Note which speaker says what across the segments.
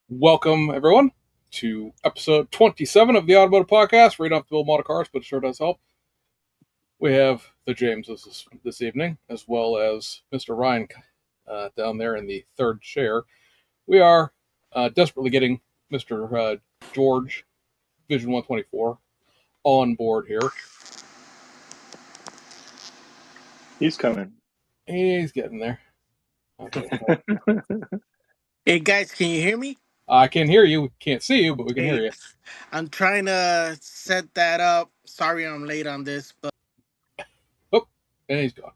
Speaker 1: Welcome, everyone, to episode 27 of the Automotive Podcast. We don't have to build model cars, but it sure does help. We have the James this evening, as well as Mr. Ryan down there in the third chair. We are desperately getting Mr. George, Vision 124, on board here.
Speaker 2: He's coming.
Speaker 1: He's getting there.
Speaker 3: Hey guys, can you hear me?
Speaker 1: I can hear you. We can't see you, but we can hear
Speaker 3: Hey,
Speaker 1: you.
Speaker 3: I'm trying to set that up. Sorry I'm late on this, but
Speaker 1: Oh, and he's gone.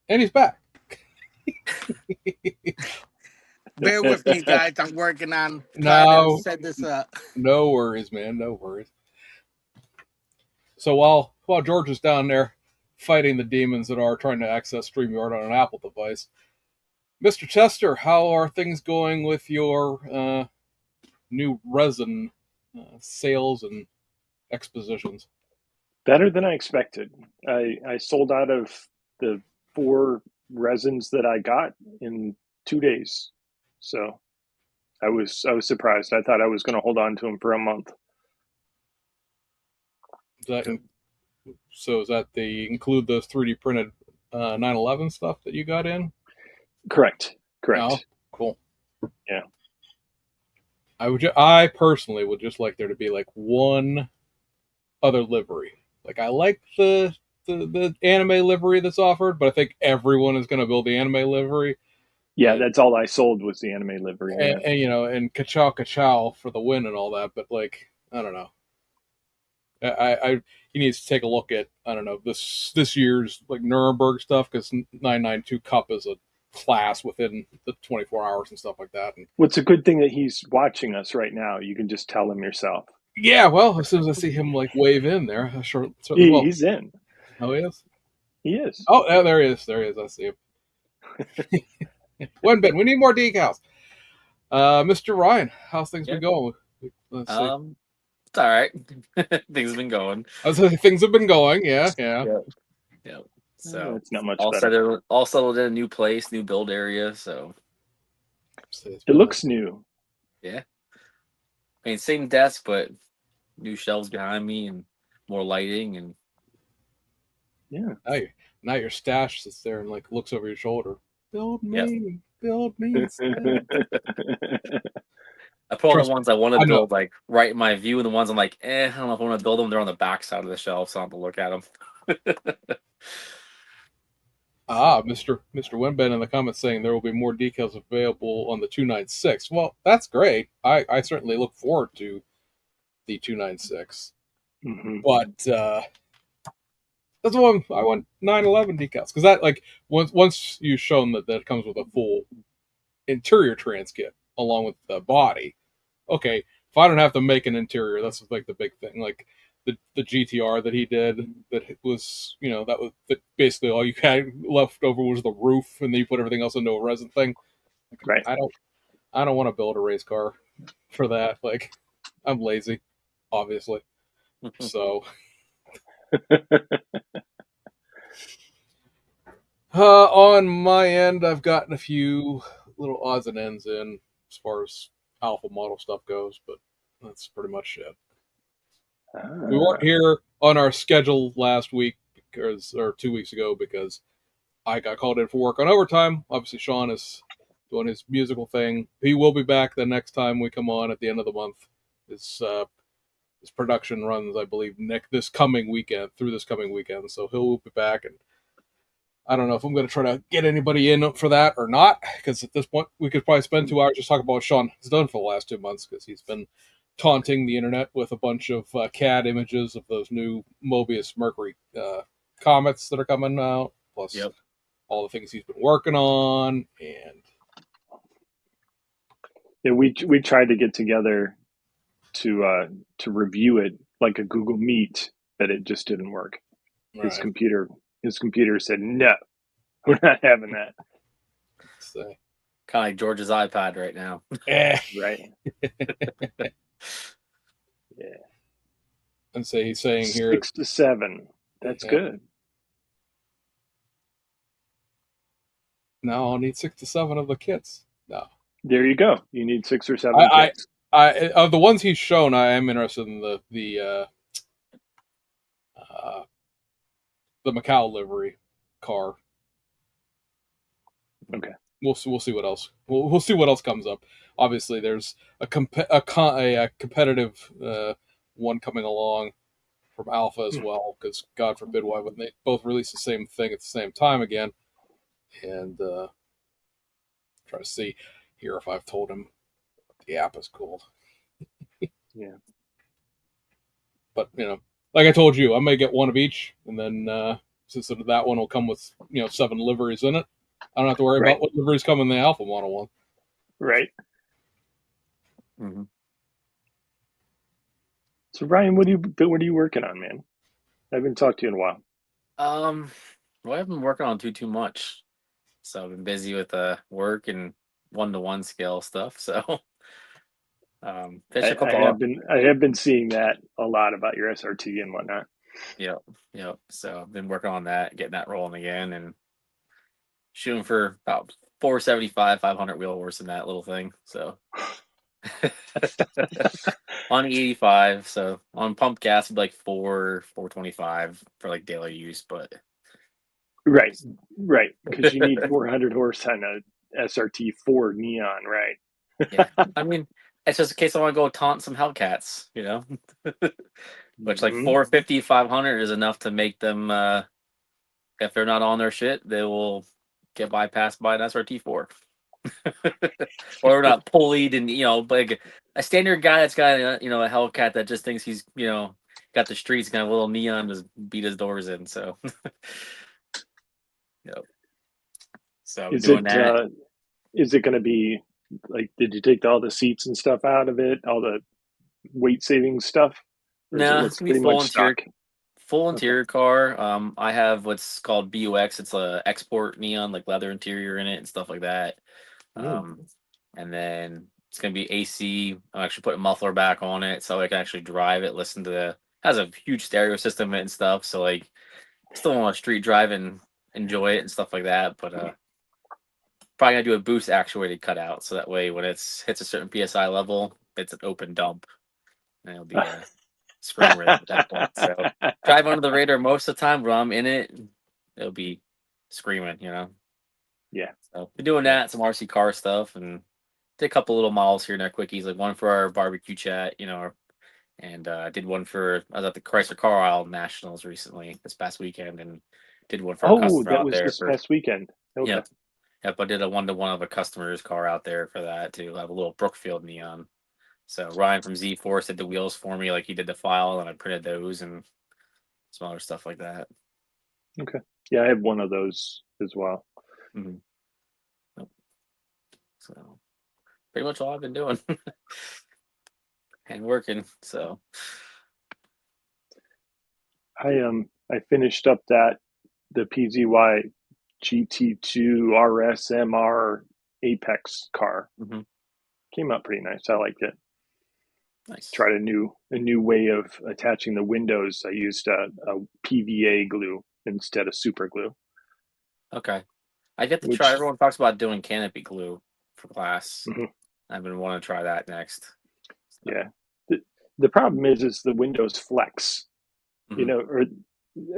Speaker 1: And he's back.
Speaker 3: bear with me, guys. I'm working on trying to
Speaker 1: No,
Speaker 3: set this up.
Speaker 1: no worries, man. No worries. So while George is down there fighting the demons that are trying to access StreamYard on an Apple device, Mr. Chester, how are things going with your new resin sales and expositions?
Speaker 2: Better than I expected. I sold out of the 4 resins that I got in 2 days. So I was surprised. I thought I was going to hold on to them for a month.
Speaker 1: Is that they include those 3D printed 911 stuff that you got in?
Speaker 2: Correct.
Speaker 1: Oh, cool.
Speaker 2: Yeah.
Speaker 1: I personally would just like there to be like one other livery. Like I like the anime livery that's offered, but I think everyone is going to build the anime livery.
Speaker 2: Yeah, that's all I sold was the anime livery.
Speaker 1: And ka-chow ka-chow for the win and all that. But like, I don't know. He needs to take a look at I don't know this year's like Nuremberg stuff because 992 Cup is a class within the 24 hours and stuff like that. And
Speaker 2: What's a good thing that he's watching us right now? You can just tell him yourself.
Speaker 1: yeah, well, as soon as I see him like wave in there, I certainly will.
Speaker 2: He's in.
Speaker 1: Oh, he is.
Speaker 2: He is.
Speaker 1: Oh, yeah, there he is. There he is. I see him. One bit. We need more decals. Mr. Ryan, how's things been going?
Speaker 4: Let's see. It's all right. Things have been going.
Speaker 1: Things have been going. Yeah.
Speaker 4: Yeah. So
Speaker 2: it's not much
Speaker 4: all
Speaker 2: better.
Speaker 4: All settled in a new place, new build area. So
Speaker 2: it looks new.
Speaker 4: Yeah. I mean, same desk, but new shelves behind me and more lighting and.
Speaker 2: Yeah.
Speaker 1: Now your stash sits there and like looks over your shoulder. Build me.
Speaker 4: I put all the ones I want to build like right in my view, and the ones I'm like, I don't know if I want to build them. They're on the back side of the shelf, so I don't have to look at them.
Speaker 1: Mr. Winben in the comments saying there will be more decals available on the 296. Well, that's great. I certainly look forward to the 296.
Speaker 2: Mm-hmm.
Speaker 1: But that's the one I want 911 decals because that like once you've shown that comes with a full interior trans kit along with the body. Okay, if I don't have to make an interior, that's like the big thing. Like the GTR that he did, that was that basically all you had left over was the roof, and then you put everything else into a resin thing. Like,
Speaker 2: right.
Speaker 1: I don't want to build a race car for that. Like I'm lazy, obviously. So. On my end, I've gotten a few little odds and ends in as far as alpha model stuff goes, but that's pretty much it. We weren't here on our schedule last week or 2 weeks ago because I got called in for work on overtime. Obviously, Sean is doing his musical thing. He will be back the next time we come on at the end of the month. His production runs, I believe, this coming weekend, so he'll be back, and I don't know if I'm going to try to get anybody in for that or not, because at this point we could probably spend 2 hours just talking about what Sean has done for the last 2 months, because he's been taunting the internet with a bunch of CAD images of those new Mobius Mercury comets that are coming out, plus all the things he's been working on. And
Speaker 2: yeah, we tried to get together to review it like a Google Meet, but it just didn't work. Right. His computer said, no, we're not having that.
Speaker 4: So, kind of like George's iPad right now.
Speaker 2: Right. Yeah.
Speaker 1: And so he's saying
Speaker 2: 6 to 7. That's good.
Speaker 1: No, I'll need 6 to 7 of the kits. No.
Speaker 2: There you go. You need 6 or 7
Speaker 1: I
Speaker 2: kits.
Speaker 1: of the ones he's shown, I am interested in the Macau livery car.
Speaker 2: Okay.
Speaker 1: We'll see what else. We'll see what else comes up. Obviously, there's a competitive one coming along from Alpha as well, because God forbid why wouldn't they both release the same thing at the same time again? And try to see here if I've told him what the app is called.
Speaker 2: Yeah.
Speaker 1: But like I told you, I may get one of each, and then since that one will come with 7 liveries in it, I don't have to worry about what liveries come in the Alpha Model one.
Speaker 2: Right.
Speaker 4: Mm-hmm.
Speaker 2: So Ryan, what are you working on, man? I haven't talked to you in a while.
Speaker 4: Well, I haven't been working on too much, so I've been busy with work and 1-to-1 scale stuff. So, fish a couple.
Speaker 2: I have been seeing that a lot about your SRT and whatnot.
Speaker 4: Yep. So I've been working on that, getting that rolling again, and shooting for about 475, 500 wheel horse in that little thing. So on 85, so on pump gas, it'd be like 425 for like daily use, but
Speaker 2: right, because you need 400 horse on a SRT 4 neon, right?
Speaker 4: yeah, I mean, it's just in case I want to go taunt some Hellcats, which like 450, 500 is enough to make them, if they're not on their shit, they will get bypassed by an SRT4. Or not pulleyed, and like a standard guy that's got a Hellcat that just thinks he's got the streets, got a little neon, just beat his doors in. So, yep. So
Speaker 2: Is
Speaker 4: doing that.
Speaker 2: Is it going to be like? Did you take all the seats and stuff out of it? All the weight saving stuff? Or is it
Speaker 4: No,
Speaker 2: looks
Speaker 4: it's gonna be
Speaker 2: pretty
Speaker 4: full
Speaker 2: much
Speaker 4: interior.
Speaker 2: stock?
Speaker 4: Full
Speaker 2: Okay.
Speaker 4: interior car. I have what's called BUX. It's a export neon, like leather interior in it and stuff like that. And then it's gonna be AC. I'm actually putting a muffler back on it so I can actually drive it. Listen to has a huge stereo system and stuff. So like, still want to street drive and enjoy it and stuff like that. But probably gonna do a boost actuated cutout so that way when it's hits a certain PSI level, it's an open dump and it'll be a screen rip at that point. So drive under the radar most of the time. When I'm in it, it'll be screaming,
Speaker 2: Yeah.
Speaker 4: So we're doing that, some RC car stuff, and did a couple little models here and there, quickies, like one for our barbecue chat, and did one for I was at the Chrysler Car Isle Nationals recently this past weekend, and did one for a customer
Speaker 2: that
Speaker 4: out
Speaker 2: was
Speaker 4: there
Speaker 2: this
Speaker 4: for
Speaker 2: past weekend. Okay.
Speaker 4: Yep. I did a 1-to-1 of a customer's car out there for that to have a little Brookfield neon. So Ryan from Z Force did the wheels for me, like he did the file, and I printed those and some other stuff like that.
Speaker 2: Okay. Yeah, I have one of those as well.
Speaker 4: Mm-hmm. Yep. So pretty much all I've been doing and working. So
Speaker 2: I finished up the PZY GT2 RSMR Apex car.
Speaker 4: mm-hmm.
Speaker 2: Came out pretty nice. I liked it.
Speaker 4: Nice.
Speaker 2: Tried a new way of attaching the windows. I used a PVA glue instead of super glue.
Speaker 4: Okay. I get to try. Everyone talks about doing canopy glue for glass. Mm-hmm. I've been wanting to try that next.
Speaker 2: So. Yeah. The problem is the windows flex,
Speaker 4: mm-hmm.
Speaker 2: Or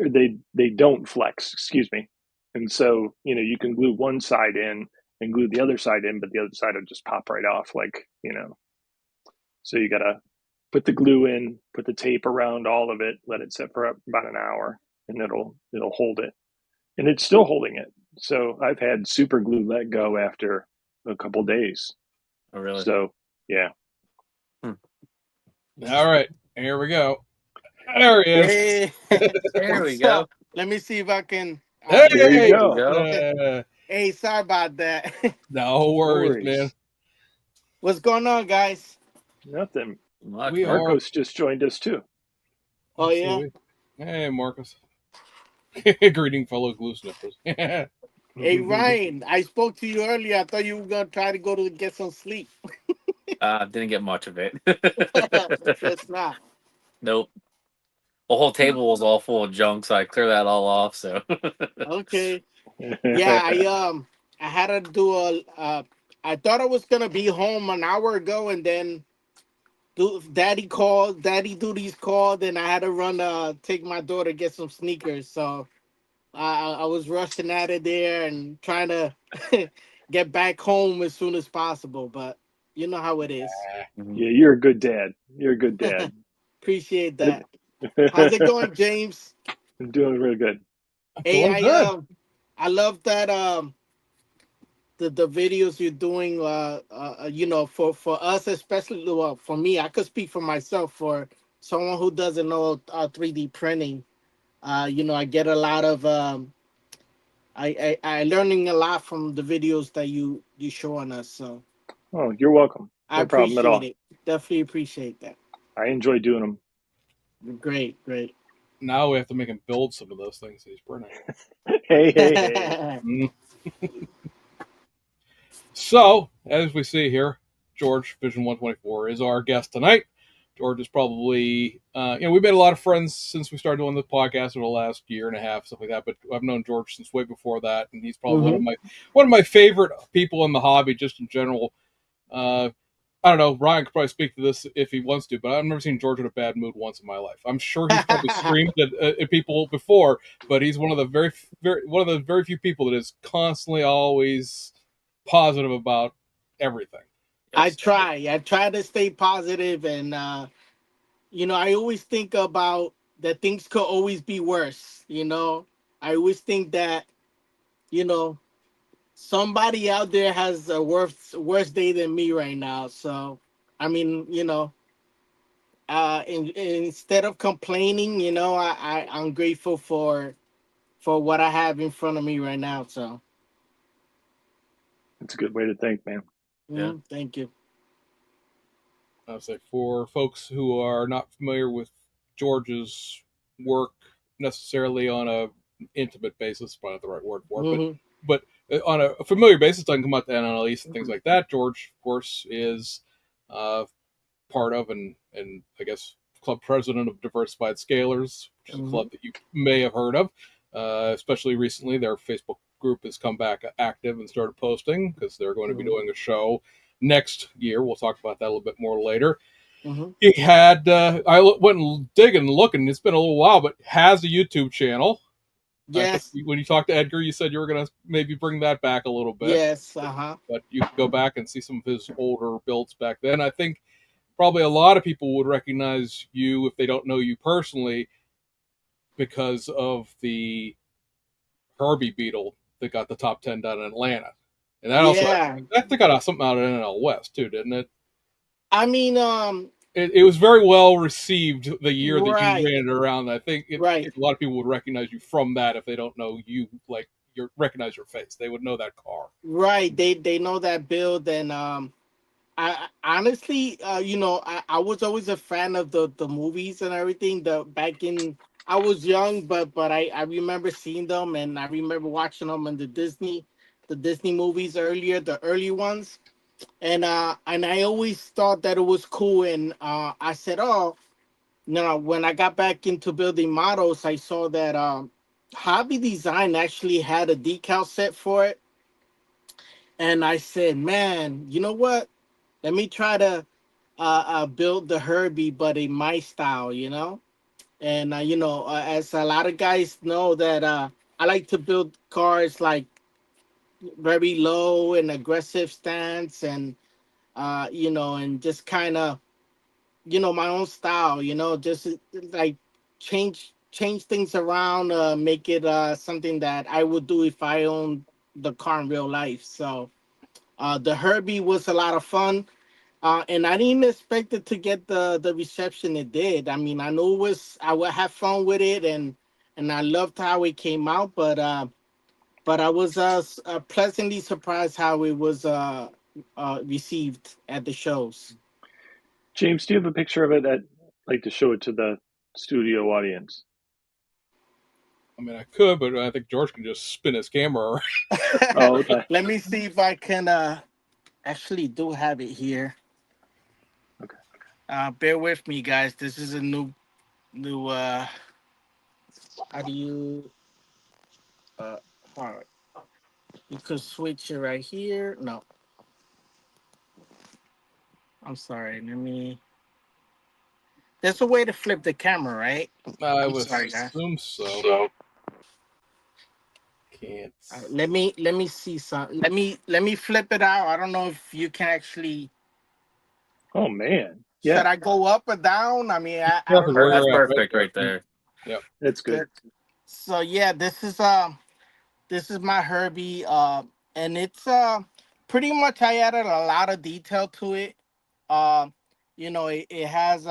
Speaker 2: they don't flex, excuse me. And so, you can glue one side in and glue the other side in, but the other side will just pop right off, So you got to put the glue in, put the tape around all of it, let it sit for about an hour, and it'll hold it. And it's still holding it. So I've had super glue let go after a couple days.
Speaker 4: Oh, really?
Speaker 2: So, yeah.
Speaker 1: All right, here we go. There he is.
Speaker 3: Hey.
Speaker 4: There we go.
Speaker 3: Let me see if I can.
Speaker 1: Hey,
Speaker 2: there you go.
Speaker 3: Hey, sorry about that.
Speaker 1: No worries, man.
Speaker 3: What's going on, guys?
Speaker 2: Nothing.
Speaker 1: Marcos
Speaker 2: just joined us too.
Speaker 3: Oh, yeah?
Speaker 1: Hey, Marcos. Greeting, fellow glue sniffers.
Speaker 3: Hey, Ryan, I spoke to you earlier. I thought you were going to try to go to get some sleep.
Speaker 4: Didn't get much of it.
Speaker 3: It's not.
Speaker 4: Nope. The whole table was all full of junk, so I cleared that all off. So
Speaker 3: okay. Yeah, I had to do I thought I was gonna be home an hour ago, and then daddy duties called, and I had to run take my daughter get some sneakers. So I was rushing out of there and trying to get back home as soon as possible. But you know how it is.
Speaker 2: Yeah, you're a good dad. You're a good dad.
Speaker 3: Appreciate that. How's it going, James?
Speaker 2: I'm doing really good.
Speaker 3: Hey,
Speaker 1: Doing good.
Speaker 3: I love that the videos you're doing. For us, especially, well, for me, I could speak for myself. For someone who doesn't know 3D printing, I get a lot of I learning a lot from the videos that you showing us. So
Speaker 2: Oh, you're welcome.
Speaker 3: I
Speaker 2: No problem at
Speaker 3: appreciate
Speaker 2: all.
Speaker 3: it. Definitely appreciate that.
Speaker 2: I enjoy doing them.
Speaker 3: Great, great.
Speaker 1: Now we have to make him build some of those things he's printing.
Speaker 2: Hey.
Speaker 1: Mm. So, as we see here, George Vision 124 is our guest tonight. George is probably, we've made a lot of friends since we started doing the podcast over the last year and a half, stuff like that. But I've known George since way before that, and he's probably
Speaker 3: Hmm.
Speaker 1: one of my favorite people in the hobby, just in general. I don't know. Ryan could probably speak to this if he wants to, but I've never seen George in a bad mood once in my life. I'm sure he's probably screamed at people before, but he's one of the very few people that is constantly always positive about everything.
Speaker 3: I
Speaker 4: Yes.
Speaker 3: try to stay positive, and I always think about that things could always be worse. I always think that you know somebody out there has a worse day than me right now. So I mean, instead of complaining, I'm grateful for what I have in front of me right now. So
Speaker 2: That's a good way to think, man.
Speaker 4: Yeah.
Speaker 3: thank you.
Speaker 1: I would say for folks who are not familiar with George's work necessarily on a intimate basis, probably not the right word for it,
Speaker 3: Hmm.
Speaker 1: but on a familiar basis, I can come out to NLEs and things like that. George, of course, is uh, part of and I guess club president of Diversified Scalers, which is a
Speaker 3: Hmm.
Speaker 1: club that you may have heard of. Especially recently, their Facebook group has come back active and started posting because they're going to be doing a show next year. We'll talk about that a little bit more later.
Speaker 3: Hmm.
Speaker 1: He had I went and digging and looking. It's been a little while, but has a YouTube channel. I think
Speaker 3: Yes.
Speaker 1: when you talked to Edgar, you said you were going to maybe bring that back a little bit,
Speaker 3: Yes. Uh-huh.
Speaker 1: but you can go back and see some of his older builds back then. I think probably a lot of people would recognize you if they don't know you personally because of the Herbie Beetle that got the top 10 down in Atlanta. And that also,
Speaker 3: Yeah.
Speaker 1: I think, got something out of NL West too, didn't it?
Speaker 3: I mean,
Speaker 1: It was very well received the year that you
Speaker 3: right,
Speaker 1: ran it around. I think
Speaker 3: right,
Speaker 1: a lot of people would recognize you from that if they don't know you, like you recognize your face. They would know that car.
Speaker 3: right. They know that build, and honestly, I was always a fan of the movies and everything. The back in I was young, but I remember seeing them, and I remember watching them in the Disney movies earlier, the early ones, and I always thought that it was cool, and I said, oh, when I got back into building models, I saw that Hobby Design actually had a decal set for it, and I said, man, you know what? Let me try to build the Herbie, but in my style, And as a lot of guys know that I like to build cars like very low and aggressive stance, and and just kind of my own style. Just like change things around, make it something that I would do if I owned the car in real life. So the Herbie was a lot of fun. And I didn't expect it to get the reception it did. I mean, I know I would have fun with it, and I loved how it came out, but I was pleasantly surprised how it was received at the shows.
Speaker 2: James, do you have a picture of it? I'd like to show it to the studio audience.
Speaker 1: I mean, I could, but I think George can just spin his camera around.
Speaker 2: Oh, okay.
Speaker 3: Let me see if I can actually do have it here.
Speaker 2: Okay.
Speaker 3: Bear with me, guys. This is a new how do you uh all right. You could switch it right here. No. I'm sorry. Let me. There's a way to flip the camera, right?
Speaker 1: I
Speaker 3: I'm
Speaker 1: would
Speaker 3: sorry, guys.
Speaker 1: assume so. Can't.
Speaker 3: Let me see some. Let me flip it out. I don't know if you can actually.
Speaker 2: Oh man,
Speaker 3: Should
Speaker 2: yeah,
Speaker 3: I go up or down? I mean, I don't
Speaker 1: Nothing
Speaker 3: know.
Speaker 1: where
Speaker 4: That's
Speaker 1: you're at right
Speaker 4: perfect
Speaker 1: there.
Speaker 4: right there.
Speaker 1: Yep.
Speaker 2: that's good.
Speaker 3: So yeah, this is my Herbie, and it's pretty much I added a lot of detail to it. It has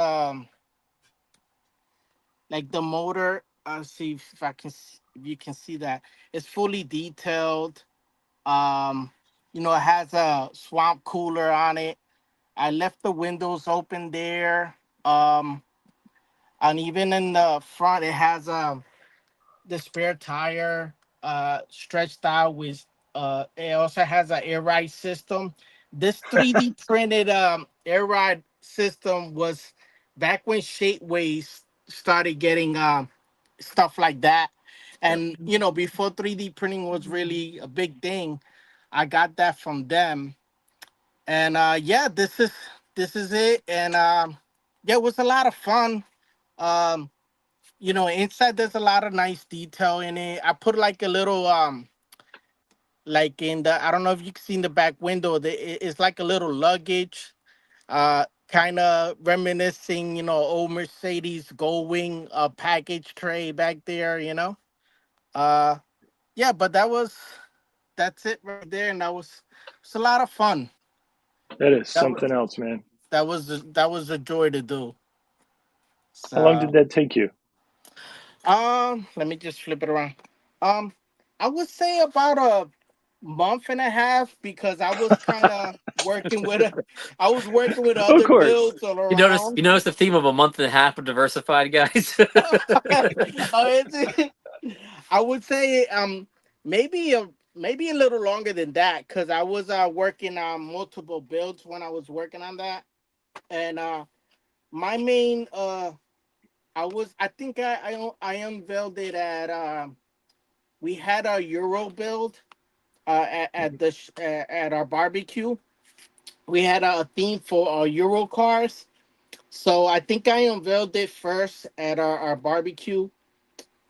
Speaker 3: like the motor. I'll see if if you can see that it's fully detailed. Um, it has a swamp cooler on it. I left the windows open there. Um, and even in the front, it has the spare tire stretched out with it also has an air ride system. This 3D printed air ride system was back when Shapeways started getting stuff like that.
Speaker 2: Yep.
Speaker 3: And before 3D printing was really a big thing, I got that from them. And yeah, this is it. And yeah, it was a lot of fun. Um inside there's a lot of nice detail in it. I put like a little like in the I don't know if you can see in the back window, it's like a little luggage, kind of reminiscing, old Mercedes Gold Wing package tray back there, uh yeah, but that's it right there, and it's a lot of fun.
Speaker 2: That is
Speaker 3: that was
Speaker 2: something else, man.
Speaker 3: that was a joy to do.
Speaker 2: How long did
Speaker 3: So
Speaker 2: that take you?
Speaker 3: let me just flip it around. Um, I would say about a month and a half because I was kind of I was working with
Speaker 2: Of
Speaker 3: other
Speaker 2: course.
Speaker 3: builds all
Speaker 4: You notice
Speaker 3: around.
Speaker 4: you notice the theme of a month and a half of diversified guys.
Speaker 3: Oh, I would say maybe a little longer than that because I was working on multiple builds when I was working on that, and my main I think I unveiled it at we had a Euro build at our barbecue. We had a theme for our Euro cars. So I think I unveiled it first at our barbecue,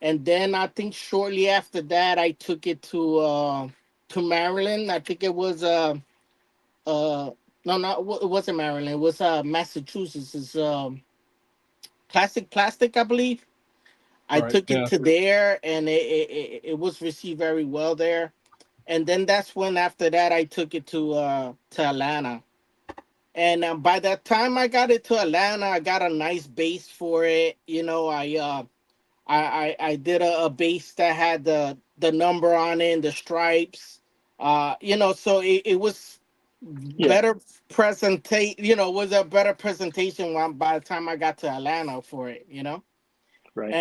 Speaker 3: and then I think shortly after that I took it to Maryland. I think it was no, not it wasn't Maryland. It was Massachusetts. It's Classic Plastic, I believe. I
Speaker 1: Right.
Speaker 3: took it
Speaker 1: Yeah.
Speaker 3: to there, and it was received very well there. And then that's when after that I took it to Atlanta. And by that time I got it to Atlanta, I got a nice base for it. I did a base that had the number on it and the stripes. So it was
Speaker 2: Yeah.
Speaker 3: better presentate. Was a better presentation by the time I got to Atlanta for it.
Speaker 2: Right.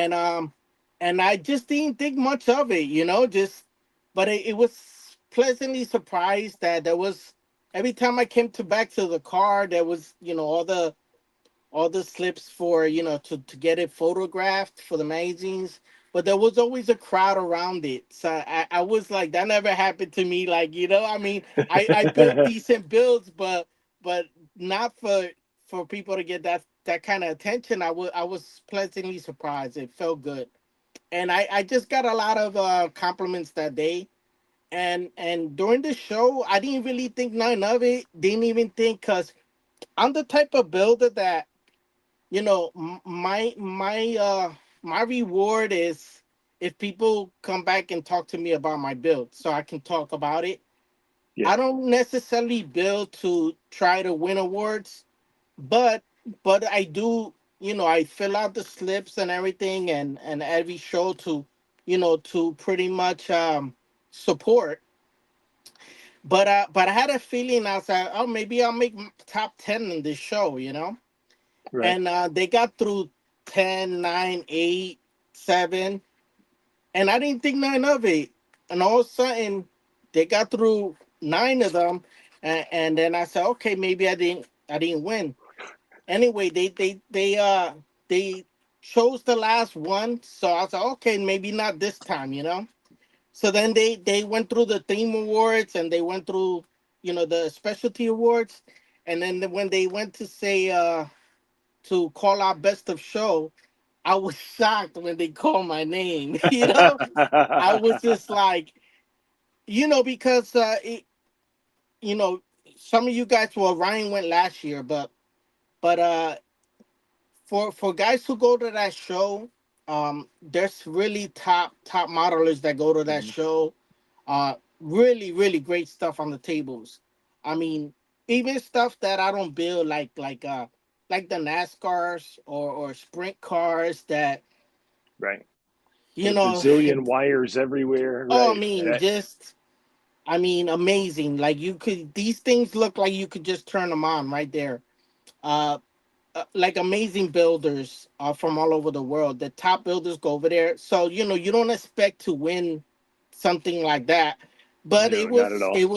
Speaker 3: And I just didn't think much of it. Just but it was pleasantly surprised that there was every time I came to back to the car, there was all the slips for to get it photographed for the magazines, but there was always a crowd around it. So I was like, that never happened to me. Like, I mean, I built decent builds, but not for people to get that kind of attention. I was pleasantly surprised. It felt good, and I just got a lot of compliments that day. And during the show, I didn't really think none of it. Didn't even think, because I'm the type of builder that my reward is if people come back and talk to me about my build so I can talk about it.
Speaker 2: Yeah.
Speaker 3: I don't necessarily build to try to win awards, but I do, I fill out the slips and everything, and every show to pretty much support. But I had a feeling. I was like, oh, maybe I'll make top 10 in this show.
Speaker 2: Right.
Speaker 3: And they got through 10, 9, 8, 7, and I didn't think none of it. And all of a sudden they got through 9 of them, and then I said, okay, maybe I didn't win. Anyway, they chose the last one, so I was like, okay, maybe not this time. So then they went through the theme awards, and they went through the specialty awards, And then when they went to say to call out best of show, I was shocked when they called my name. I was just like, because you know, some of you guys, well, Ryan went last year, but for guys who go to that show, there's really top modelers that go to that
Speaker 2: Mhm.
Speaker 3: show. Really, really great stuff on the tables. I mean, even stuff that I don't build, like the NASCARs or sprint cars that
Speaker 2: Right.
Speaker 3: you
Speaker 2: With a
Speaker 3: know.
Speaker 2: bazillion wires everywhere.
Speaker 3: Oh,
Speaker 2: Right.
Speaker 3: I mean, amazing. Like these things look like you could just turn them on right there. Uh, like amazing builders from all over the world. The top builders go over there, so you don't expect to win something like that, but
Speaker 2: No, not at all.
Speaker 3: it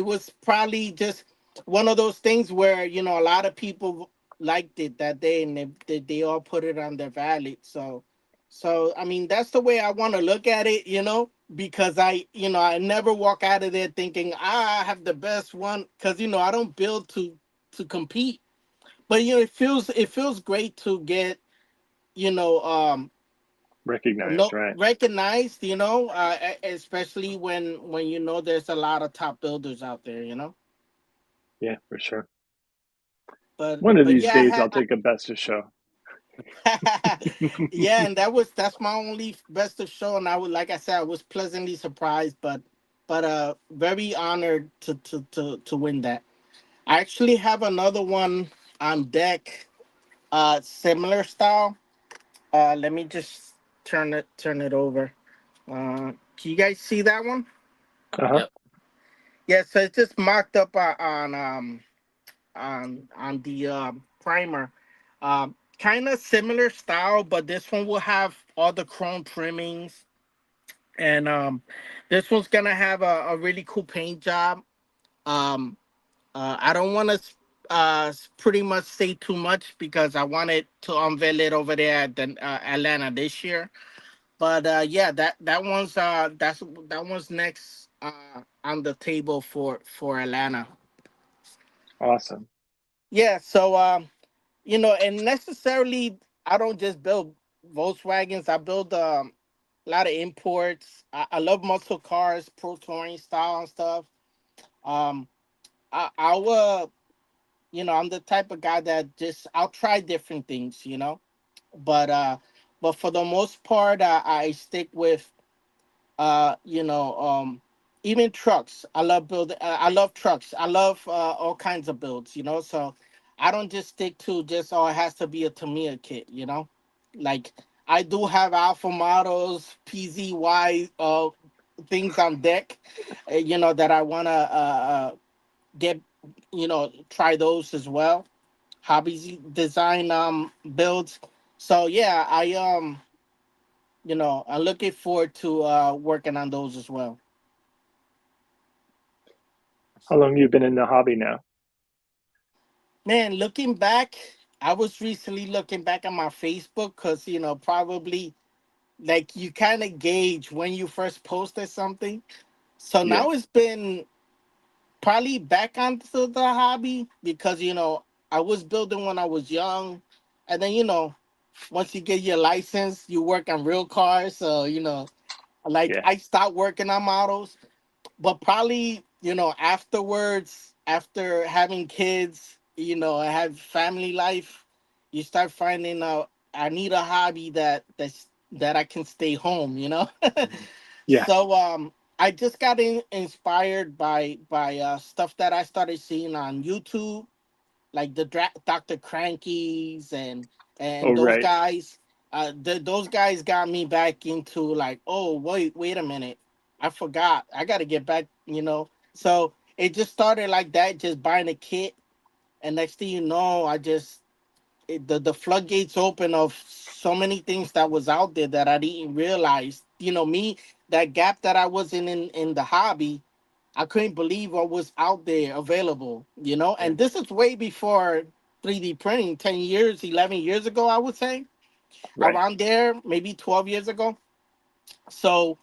Speaker 3: was probably just one of those things where a lot of people liked it that day, and they all put it on their valid. So I mean, that's the way I want to look at it, because I never walk out of there thinking, I have the best one, because I don't build to compete. But it feels great to get you know
Speaker 2: Recognized.
Speaker 3: no
Speaker 2: Right.
Speaker 3: recognized, especially when there's a lot of top builders out there.
Speaker 2: Yeah, for sure.
Speaker 3: but
Speaker 2: One of
Speaker 3: but
Speaker 2: these days,
Speaker 3: yeah,
Speaker 2: I'll take a best of show.
Speaker 3: yeah, and that's my only best of show, and like I said, I was pleasantly surprised, but very honored to win that. I actually have another one on deck, similar style. Let me just turn it over. Can you guys see that one?
Speaker 2: Uh-huh.
Speaker 4: Yep.
Speaker 3: Yeah, so it's just mocked up on the primer. Kind of similar style, but this one will have all the chrome trimmings, and this one's gonna have a really cool paint job. Um, I don't want to pretty much say too much because I wanted to unveil it over there at the Atlanta this year. But yeah, that one's next on the table for Atlanta.
Speaker 2: Awesome.
Speaker 3: Yeah, so and necessarily I don't just build Volkswagens. I build a lot of imports. I love muscle cars, pro touring style and stuff. Um, I will, I'm the type of guy that just I'll try different things, but for the most part, I stick with uh you know um even trucks. I love trucks. I love all kinds of builds, so I don't just stick to just, oh, it has to be a Tamiya kit, like I do have alpha models, PZY things on deck, that I want to get, try those as well, hobbies design builds. So yeah, I'm looking forward to working on those as well.
Speaker 2: How long you been in the hobby now?
Speaker 3: Man, looking back, I was recently looking back at my Facebook because, probably like you kind of gauge when you first posted something. So
Speaker 2: Yeah.
Speaker 3: now it's been probably back onto the hobby because, I was building when I was young. And then, once you get your license, you work on real cars. So, like
Speaker 2: Yeah.
Speaker 3: I stopped working on models, but probably afterwards, after having kids, I have family life, you start finding out I need a hobby that I can stay home,
Speaker 2: Yeah.
Speaker 3: so I just got inspired by stuff that I started seeing on YouTube, like the Dr. Crankies and
Speaker 2: Oh,
Speaker 3: those
Speaker 2: right.
Speaker 3: guys. Those guys got me back into like, oh, wait a minute, I forgot, I got to get back. So it just started like that, just buying a kit, and next thing you know, the floodgates open of so many things that was out there that I didn't realize. Me, that gap that I was in the hobby, I couldn't believe what was out there available,
Speaker 2: Yeah.
Speaker 3: and this is way before 3D printing, 10 years, 11 years ago, I would say,
Speaker 2: Right.
Speaker 3: around there, maybe 12 years ago. So,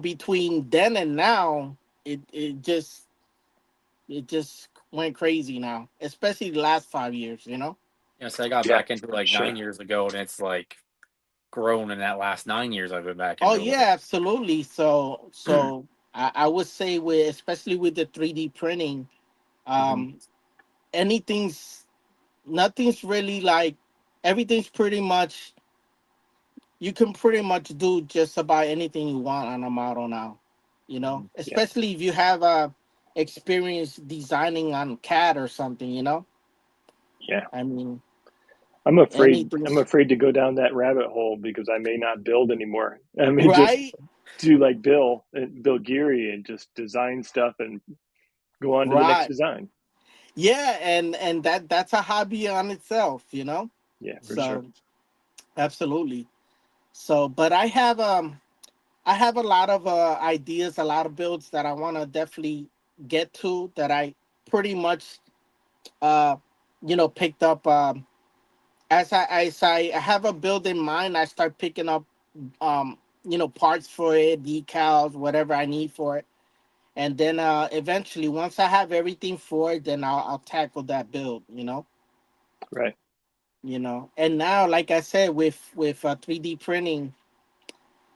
Speaker 3: between then and now, it just went crazy now, especially the last 5 years.
Speaker 4: So I got
Speaker 2: Yeah,
Speaker 4: back into it like
Speaker 2: sure.
Speaker 4: 9 years ago, and it's like grown in that last 9 years I've been back
Speaker 3: Oh
Speaker 4: into
Speaker 3: yeah, absolutely. So I would say with especially with the 3D printing,
Speaker 4: Mhm.
Speaker 3: um, anything's nothing's really like everything's pretty much you can pretty much do just about anything you want on a model now.
Speaker 4: Mhm.
Speaker 2: Yeah,
Speaker 3: Especially if you have experience designing on CAD or something.
Speaker 2: yeah.
Speaker 3: I mean,
Speaker 2: I'm afraid. I'm
Speaker 3: anything's
Speaker 2: afraid to go down that rabbit hole because I may not build anymore. I may just
Speaker 3: right,
Speaker 2: do like Bill Geary, and just design stuff and go on to the next
Speaker 3: right.
Speaker 2: design.
Speaker 3: Yeah, and that's a hobby on itself.
Speaker 2: Yeah, for sure.
Speaker 3: So absolutely. So, but I have a lot of ideas, a lot of builds that I want to definitely get to that I pretty much uh picked up as I have a build in mind. I start picking up parts for it, decals, whatever I need for it, and then eventually once I have everything for it, then I'll tackle that build.
Speaker 2: Right.
Speaker 3: And now, like I said, with 3D printing,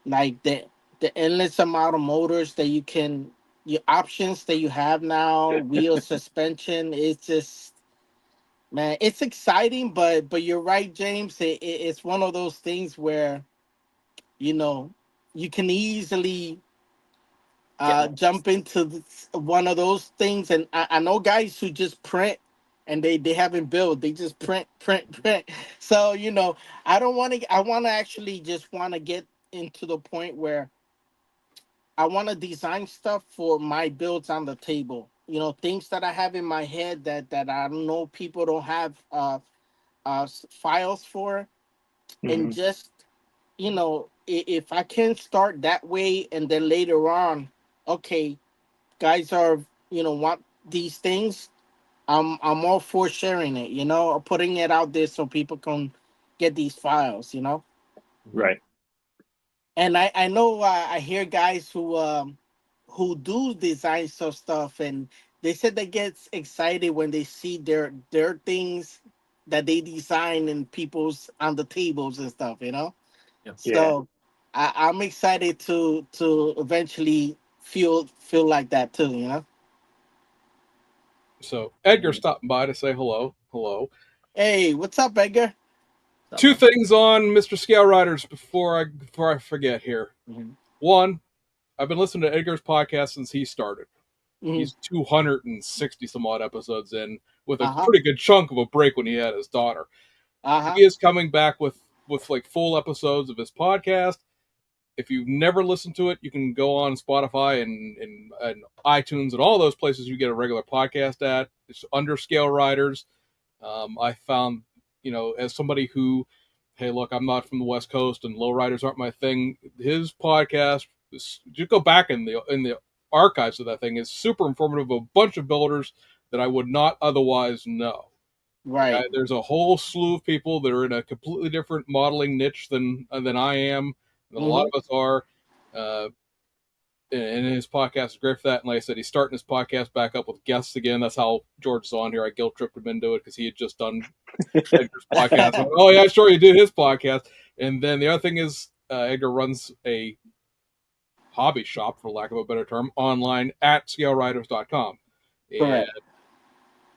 Speaker 3: like the endless amount of motors that you can your options that you have now, wheel suspension, it's just, man, it's exciting. But you're right, James, it's one of those things where you know you can easily
Speaker 4: Get lost.
Speaker 3: jump into one of those things. And I know guys who just print, and they haven't built, they just print. So I want to actually just want to get into the point where I want to design stuff for my builds on the table. Things that I have in my head that I know people don't have files for, and
Speaker 2: Hmm.
Speaker 3: just if I can start that way, and then later on, okay, guys are want these things. I'm all for sharing it, or putting it out there so people can get these files.
Speaker 4: Mhm.
Speaker 2: Right.
Speaker 3: And I know I hear guys who do design stuff, and they said they get excited when they see their things that they design in people's on the tables and stuff.
Speaker 4: Yep.
Speaker 2: Yeah.
Speaker 3: So I'm excited to eventually feel like that too.
Speaker 1: So Edgar
Speaker 4: Mhm.
Speaker 1: stopping by to say hello. Hello.
Speaker 3: Hey, what's up, Edgar?
Speaker 4: Stop,
Speaker 1: Two
Speaker 4: man.
Speaker 1: things on Mr. Scale Riders before I forget here.
Speaker 3: Hmm.
Speaker 1: One, I've been listening to Edgar's podcast since he started.
Speaker 3: Hmm.
Speaker 1: He's 260 some odd episodes in, with a
Speaker 3: Uh-huh.
Speaker 1: pretty good chunk of a break when he had his daughter. He
Speaker 3: Uh-huh.
Speaker 1: is coming back with like full episodes of his podcast. If you've never listened to it, you can go on Spotify and iTunes and all those places you get a regular podcast at. It's under Scale Riders. I found, as somebody who, hey, look, I'm not from the West Coast and lowriders aren't my thing. His podcast, you go back in the archives of that thing, is super informative of a bunch of builders that I would not otherwise know.
Speaker 3: Right.
Speaker 1: There's a whole slew of people that are in a completely different modeling niche than I am, than a lot
Speaker 3: Hmm.
Speaker 1: of us are. Uh, and his podcast is great for that. And like I said, he's starting his podcast back up with guests again. That's how George's on here. I guilt tripped him into it because he had just done Edgar's podcast. I went, oh yeah, sure, you did his podcast. And then the other thing is, Edgar runs a hobby shop, for lack of a better term, online at scaleriders.com. And
Speaker 3: Correct.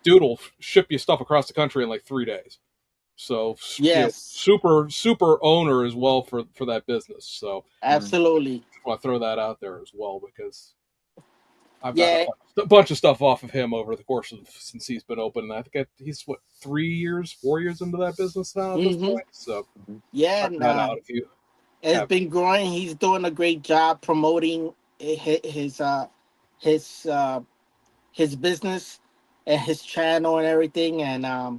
Speaker 1: dude will ship you stuff across the country in like 3 days. So
Speaker 3: Yes.
Speaker 1: super super owner as well for that business. So
Speaker 4: Mhm.
Speaker 3: Absolutely.
Speaker 1: I want to throw that out there as well because I've got
Speaker 3: Yeah.
Speaker 1: a bunch of stuff off of him over the course of since he's been open. And I think he's what 3 years, 4 years into that business now at this
Speaker 3: Hmm.
Speaker 1: point. So
Speaker 4: Mhm.
Speaker 3: Yeah.
Speaker 1: check
Speaker 3: And
Speaker 1: that out if you
Speaker 3: it's
Speaker 1: have.
Speaker 3: been growing. He's doing a great job promoting his his business and his channel and everything. And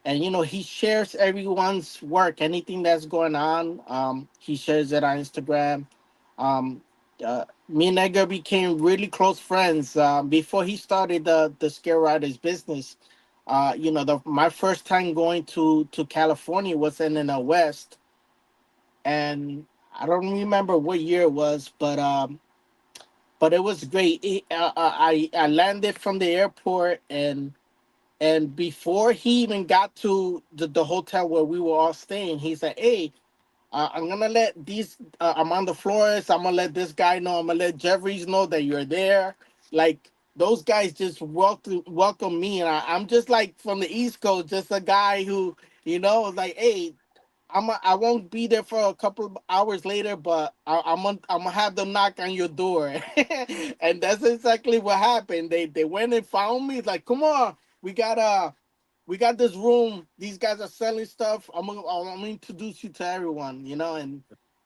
Speaker 3: he shares everyone's work, anything that's going on. He shares it on Instagram. um Me and Edgar became really close friends before he started the Scare Riders business. My first time going to California was in the West, and I don't remember what year it was, but but it was great. I landed from the airport, and before he even got to the hotel where we were all staying, he said, "Hey, I'm gonna let these Armando Flores. I'm gonna let this guy know. I'm gonna let Jeffries know that you're there." Like those guys just welcome me, and I'm just like from the East Coast, just a guy who was like, "Hey, I won't be there for a couple of hours later, but I'm gonna have them knock on your door," and that's exactly what happened. They went and found me. Like, come on, we got this room. These guys are selling stuff. I'm gonna introduce you to everyone,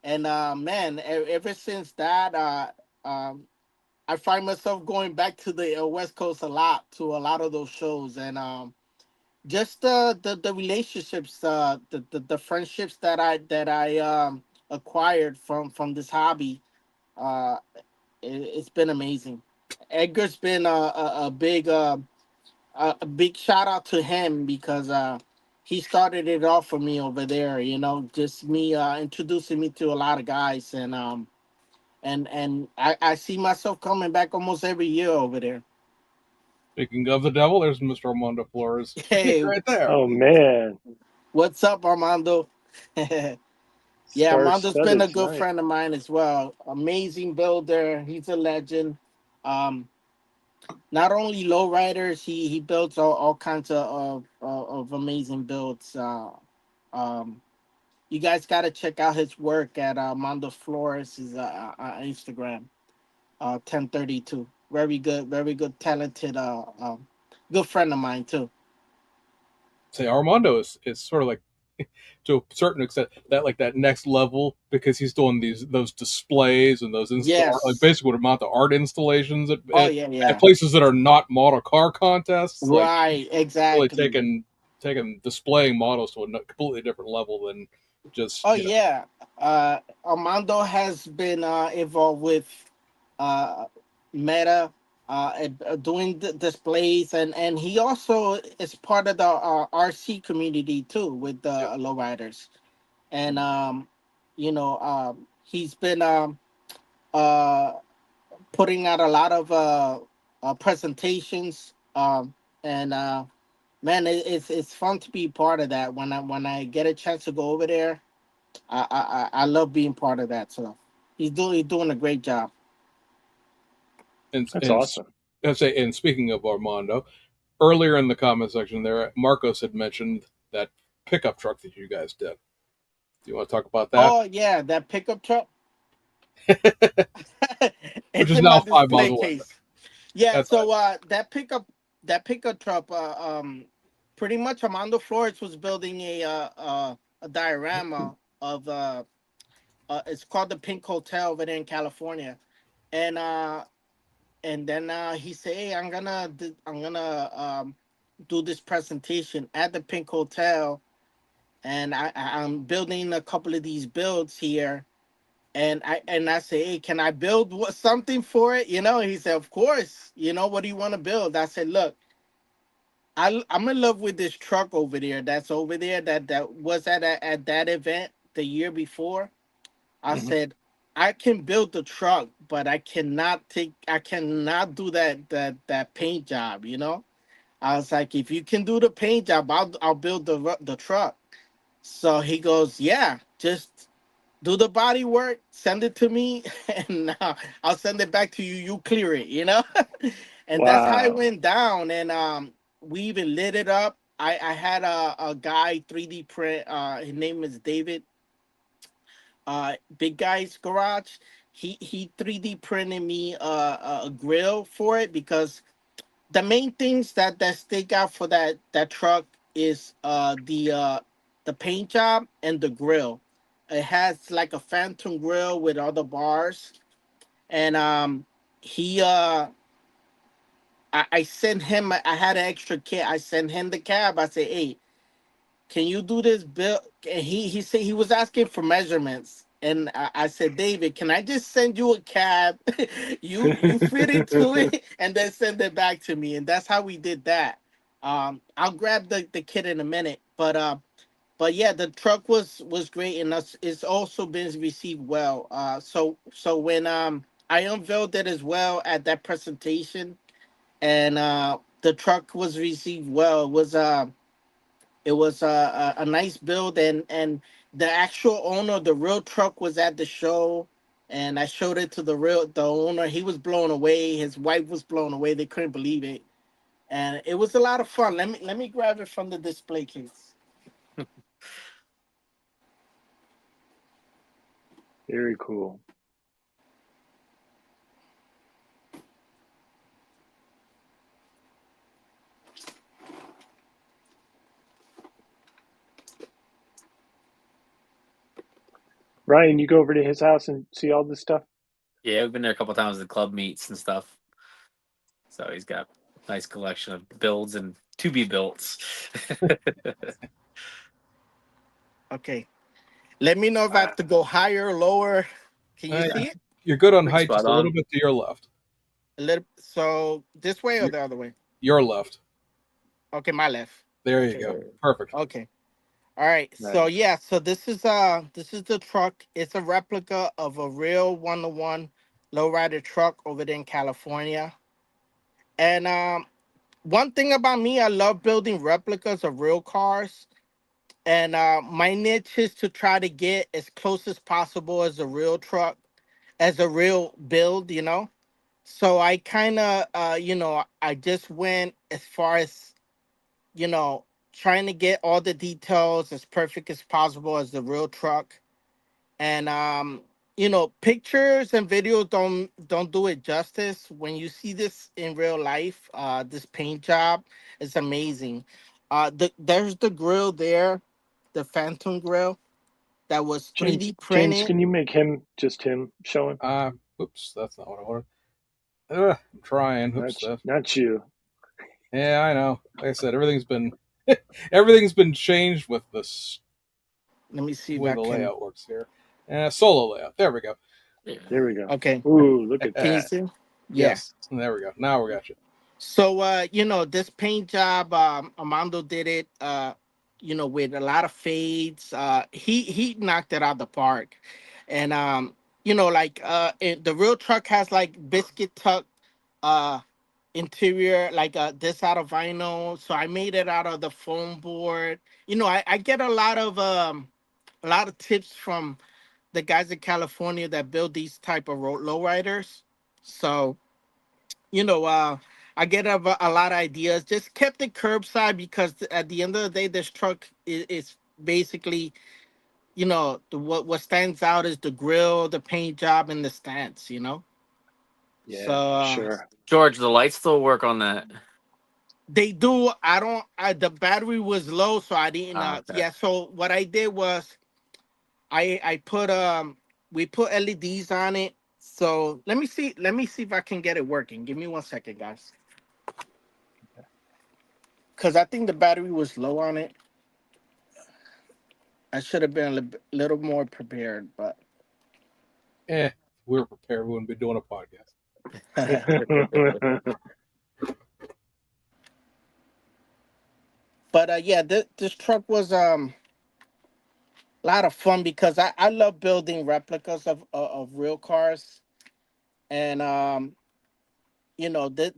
Speaker 3: and man, ever since that, I find myself going back to the West Coast a lot to a lot of those shows, and just the relationships, the friendships that I acquired from this hobby. Uh, it's been amazing. Edgar's been a big shout out to him because he started it off for me over there. Just me introducing me to a lot of guys, and I see myself coming back almost every year over there.
Speaker 1: Speaking of the devil, there's Mr. Armando Flores
Speaker 3: Hey,
Speaker 1: right there.
Speaker 2: Oh man,
Speaker 3: what's up, Armando? Yeah,
Speaker 2: star
Speaker 3: Armando's been
Speaker 2: studded
Speaker 3: a good
Speaker 2: tonight.
Speaker 3: friend of mine as well. Amazing builder. He's a legend. Um, Not only lowriders, he builds all kinds of amazing builds. Um, you guys got to check out his work at Armando Flores' Instagram, 1032. Very good, talented, good friend of mine too.
Speaker 1: Say Armando is sort of like to a certain extent that next level because he's doing those displays and those like
Speaker 3: Yes.
Speaker 1: basically what amount to art installations
Speaker 3: Oh yeah,
Speaker 1: at
Speaker 3: yeah.
Speaker 1: places that are not model car contests, like
Speaker 3: Right.
Speaker 1: really
Speaker 3: Exactly.
Speaker 1: taking displaying models to a completely different level than just
Speaker 3: Oh yeah. Armando has been involved with uh, Meta, doing displays, and he also is part of the RC community too with the
Speaker 1: yeah.
Speaker 3: lowriders, and he's been uh, putting out a lot of presentations, and man, it's fun to be part of that. When I get a chance to go over there, I love being part of that. So he's doing a great job.
Speaker 2: That's
Speaker 1: And
Speaker 2: awesome.
Speaker 1: let's say, and speaking of Armando, earlier in the comment section there, Marcos had mentioned that pickup truck that you guys did. Do you want to talk about that?
Speaker 3: Oh yeah, that pickup truck.
Speaker 1: Which
Speaker 3: It's
Speaker 1: is
Speaker 3: in my
Speaker 1: now 5 miles
Speaker 3: display
Speaker 1: away.
Speaker 3: case. Yeah,
Speaker 1: That's
Speaker 3: so that pickup truck, pretty much Armando Flores was building a diorama of it's called the Pink Hotel over there in California, and then he said, "Hey, I'm gonna do this presentation at the Pink Hotel, and I'm building a couple of these builds here." And I say, "Hey, can I build something for it?" He said, "Of course. What do you want to build?" I said, "Look, I'm in love with this truck over there. That's over there. That was at that event the year before." I
Speaker 1: Mhm.
Speaker 3: said, "I can build the truck, but I cannot do that paint job." I was like, "If you can do the paint job, I'll build the truck." So he goes, "Yeah, just do the body work, send it to me, and I'll send it back to you. You clear it." And that's how it
Speaker 2: Wow.
Speaker 3: went down. And we even lit it up. I had a guy 3D print. His name is David. Big Guy's Garage. He 3D printed me a grill for it because the main things that stick out for that truck is the paint job and the grill. It has like a phantom grill with all the bars, and he I sent him. I had an extra kit. I sent him the cab. I said, "Hey, can you do this bill?" And he said he was asking for measurements, and I said, "David, can I just send you a cab? You fit into it, and then send it back to me." And that's how we did that. I'll grab the kit in a minute, but yeah, the truck was great, and it's also been received well. So when I unveiled it as well at that presentation, and the truck was received well. It was a nice build, and the actual owner, the real truck, was at the show, and I showed it to the owner. He was blown away. His wife was blown away. They couldn't believe it, and it was a lot of fun. Let me grab it from the display case.
Speaker 2: Very cool. Ryan, you go over to his house and see all this stuff?
Speaker 4: Yeah, we've been there a couple times at club meets and stuff. So he's got a nice collection of builds and to be built.
Speaker 3: Okay, let me know if I have to go higher or lower. Can you see it?
Speaker 1: You're good on
Speaker 4: Pretty
Speaker 1: height,
Speaker 4: spot
Speaker 1: just a little
Speaker 4: on.
Speaker 1: bit to your left.
Speaker 3: A little. So this way or
Speaker 1: Your,
Speaker 3: the other way?
Speaker 1: your left.
Speaker 3: Okay, my left.
Speaker 1: There you
Speaker 3: Okay.
Speaker 1: go. Perfect.
Speaker 3: Okay. All right. So
Speaker 2: Nice.
Speaker 3: yeah. So this is the truck. It's a replica of a real 1-to-1 lowrider truck over there in California. And one thing about me, I love building replicas of real cars. And my niche is to try to get as close as possible as a real truck, as a real build. So I kind of, I just went as far as, you know, trying to get all the details as perfect as possible as the real truck. And pictures and videos don't do it justice. When you see this in real life, this paint job is amazing. There's the grill there, the Phantom grill that was
Speaker 2: James,
Speaker 3: 3D
Speaker 2: James,
Speaker 3: printed.
Speaker 2: can you make him just him showing?
Speaker 1: Oops, that's not what I wanted. I'm trying. Oops.
Speaker 2: Not you.
Speaker 1: Yeah, I know. Like I said, everything's been changed with this
Speaker 3: Let me see if
Speaker 1: way
Speaker 3: I
Speaker 1: the
Speaker 3: can.
Speaker 1: layout works here. Solo layout. There we go.
Speaker 4: Yeah.
Speaker 2: There we go.
Speaker 3: Okay,
Speaker 2: Ooh, look at
Speaker 3: can you
Speaker 2: that.
Speaker 3: see? Yeah.
Speaker 1: Yes, there we go. Now we got you.
Speaker 3: So this paint job, Armando did it with a lot of fades. He knocked it out of the park. And the real truck has like biscuit tuck uh interior, like this out of vinyl. So I made it out of the foam board. I get a lot of tips from the guys in California that build these type of lowriders. So you know, I get a lot of ideas. Just kept it curbside because at the end of the day, this truck is basically, what stands out is the grill, the paint job, and the stance. So
Speaker 2: Yeah, for sure.
Speaker 4: George, the lights still work on that.
Speaker 3: they do. I don't. The battery was low, so I didn't.
Speaker 4: Oh, okay.
Speaker 3: Yeah. So what I did was I put we put LEDs on it. So let me see. Let me see if I can get it working. Give me 1 second, guys. Because I think the battery was low on it. I should have been a little more prepared, but
Speaker 1: If we were prepared, we wouldn't be doing a podcast.
Speaker 3: yeah, this truck was a lot of fun because I love building replicas of real cars, and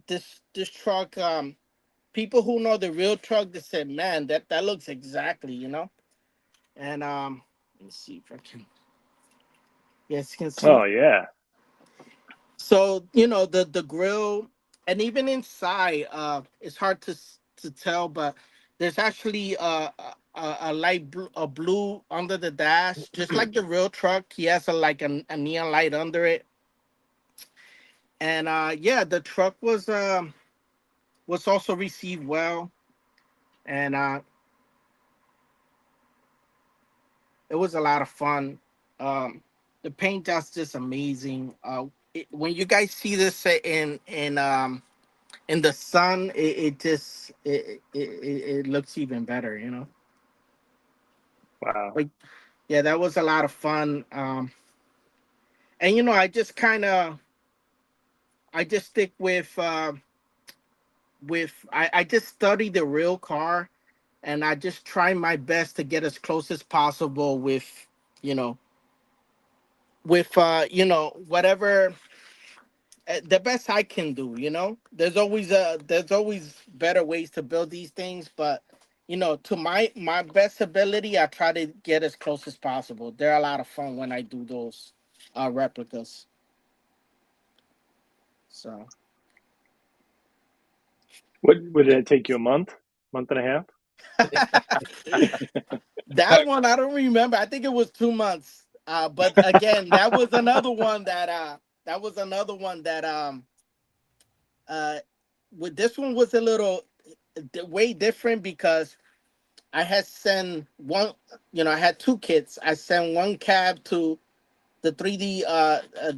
Speaker 3: this truck, people who know the real truck, they said, man, that looks exactly, and let me see if I can. Yes, you can see.
Speaker 2: Oh yeah.
Speaker 3: So the grill, and even inside, it's hard to tell, but there's actually a light blue, a blue under the dash, just like the real truck. He has a neon light under it, and yeah, the truck was also received well, and it was a lot of fun. The paint job's just amazing. When you guys see this in the sun, it looks even better.
Speaker 2: Wow.
Speaker 3: Like, yeah, that was a lot of fun. And I just stick with I just study the real car, and I just try my best to get as close as possible with you know whatever the best I can do. There's always better ways to build these things, but to my best ability, I try to get as close as possible. They're a lot of fun when I do those replicas. So
Speaker 2: What did it take you, a month and a half?
Speaker 3: that one I don't remember. I think it was 2 months. But again, that was another one that uh with this one was a little way different because I had sent one, I had two kits. I sent one cab to the 3D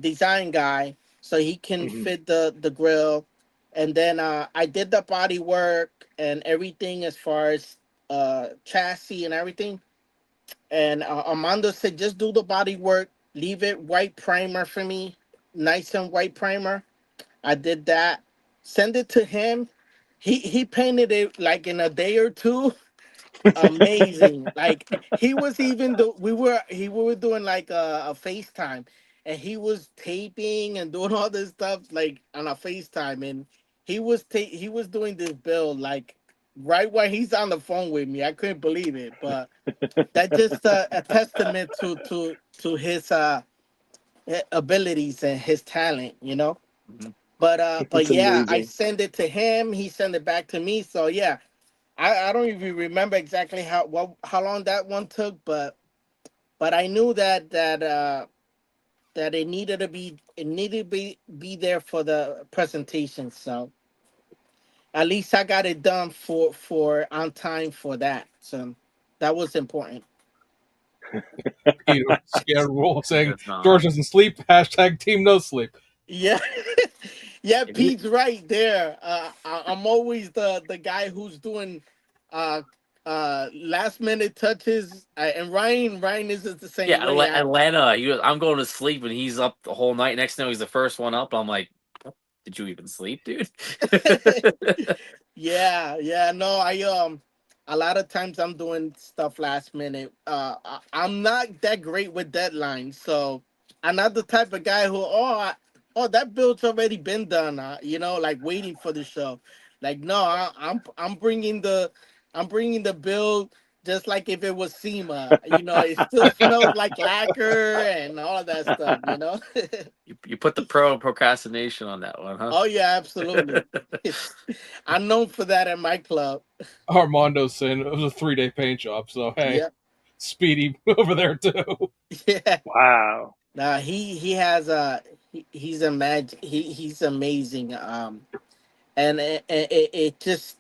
Speaker 3: design guy so he can fit the grill. And then I did the body work and everything as far as chassis and everything. And Armando said, just do the body work, leave it white primer for me, nice and white primer. I did that, send it to him. He painted it like in a day or two. Amazing. Like he was even we were doing like a FaceTime, and he was taping and doing all this stuff like on a FaceTime, and he was doing this build like right when he's on the phone with me. I couldn't believe it, but that just a testament to his abilities and his talent.
Speaker 4: Mhm.
Speaker 3: But
Speaker 2: It's
Speaker 3: yeah, I
Speaker 2: amazing.
Speaker 3: send it to him. He sent it back to me. So yeah, I don't even remember exactly how long that one took, but I knew that it needed to be there for the presentation. So at least I got it done for on time for that. So that was important.
Speaker 1: Peter Scared saying
Speaker 4: That's not.
Speaker 1: George doesn't sleep. Hashtag team no sleep.
Speaker 3: Yeah, yeah,
Speaker 4: If you,
Speaker 3: Pete's right there. I'm always the guy who's doing uh last minute touches, and Ryan is the same
Speaker 4: yeah,
Speaker 3: way.
Speaker 4: Atlanta. I'm going to sleep and he's up the whole night. Next thing he's the first one up. I'm like, did you even sleep, dude?
Speaker 3: Yeah, yeah, no, a lot of times I'm doing stuff last minute. I'm not that great with deadlines, so I'm not the type of guy who that build's already been done, like waiting for the show. Like no, I'm bringing the build just like if it was SEMA. It still smells like lacquer and all that stuff.
Speaker 4: You put the pro procrastination on that one, huh?
Speaker 3: Oh yeah, absolutely. I'm known for that at my club.
Speaker 1: Armando's saying it was a 3-day paint job. So hey,
Speaker 3: Yeah,
Speaker 1: Speedy over there too.
Speaker 3: yeah.
Speaker 2: Wow.
Speaker 3: Now he has he's amazing. And it just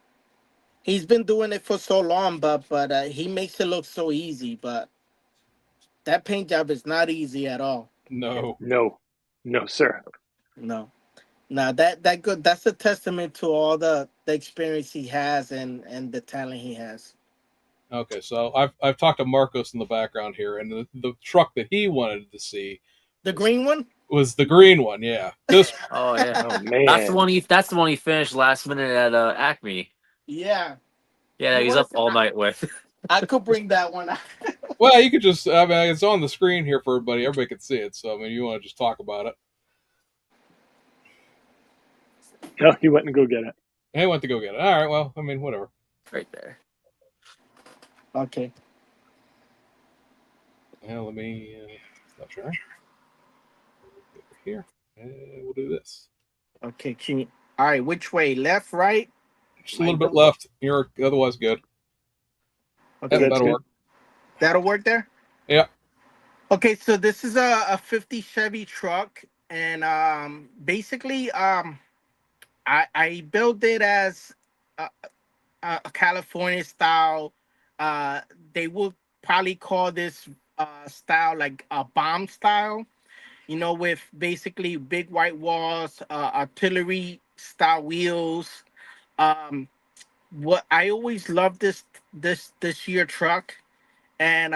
Speaker 3: he's been doing it for so long, but he makes it look so easy. But that paint job is not easy at all.
Speaker 1: No.
Speaker 2: No, no, sir.
Speaker 3: No, now that good. That's a testament to all the experience he has and the talent he has.
Speaker 1: Okay, so I've talked to Marcos in the background here, and the truck that he wanted to see
Speaker 3: The
Speaker 1: was
Speaker 3: green one.
Speaker 1: was the green one. Yeah, this
Speaker 4: Oh yeah.
Speaker 2: Oh
Speaker 4: That's the
Speaker 2: man.
Speaker 4: one he. That's the one he finished last minute at Acme.
Speaker 3: Yeah,
Speaker 4: Yeah,
Speaker 3: you
Speaker 4: he's
Speaker 3: want
Speaker 4: up
Speaker 3: to?
Speaker 4: all night with.
Speaker 3: I could bring that one.
Speaker 1: well, you could just I mean it's on the screen here for everybody. Everybody can see it. So I mean, you want to just talk about it.
Speaker 2: No, he went and go get it.
Speaker 1: He went to go get it. All right. Well, I mean, whatever.
Speaker 4: Right there.
Speaker 3: Okay.
Speaker 1: Yeah, let me. Not sure. Over here. We'll do this.
Speaker 3: Okay. All right. Which way? Left, right?
Speaker 1: Just a little
Speaker 3: Like
Speaker 1: bit
Speaker 3: the.
Speaker 1: left. You're otherwise good. Yep,
Speaker 3: Okay.
Speaker 2: That's
Speaker 1: that'll
Speaker 2: good.
Speaker 1: work.
Speaker 3: That'll work there.
Speaker 1: Yeah.
Speaker 3: Okay. So this is a 50 Chevy truck, and basically I built it as a, a California style. Uh, they would probably call this style like a bomb style. With basically big white walls, artillery style wheels. Um, what I always loved this year truck, and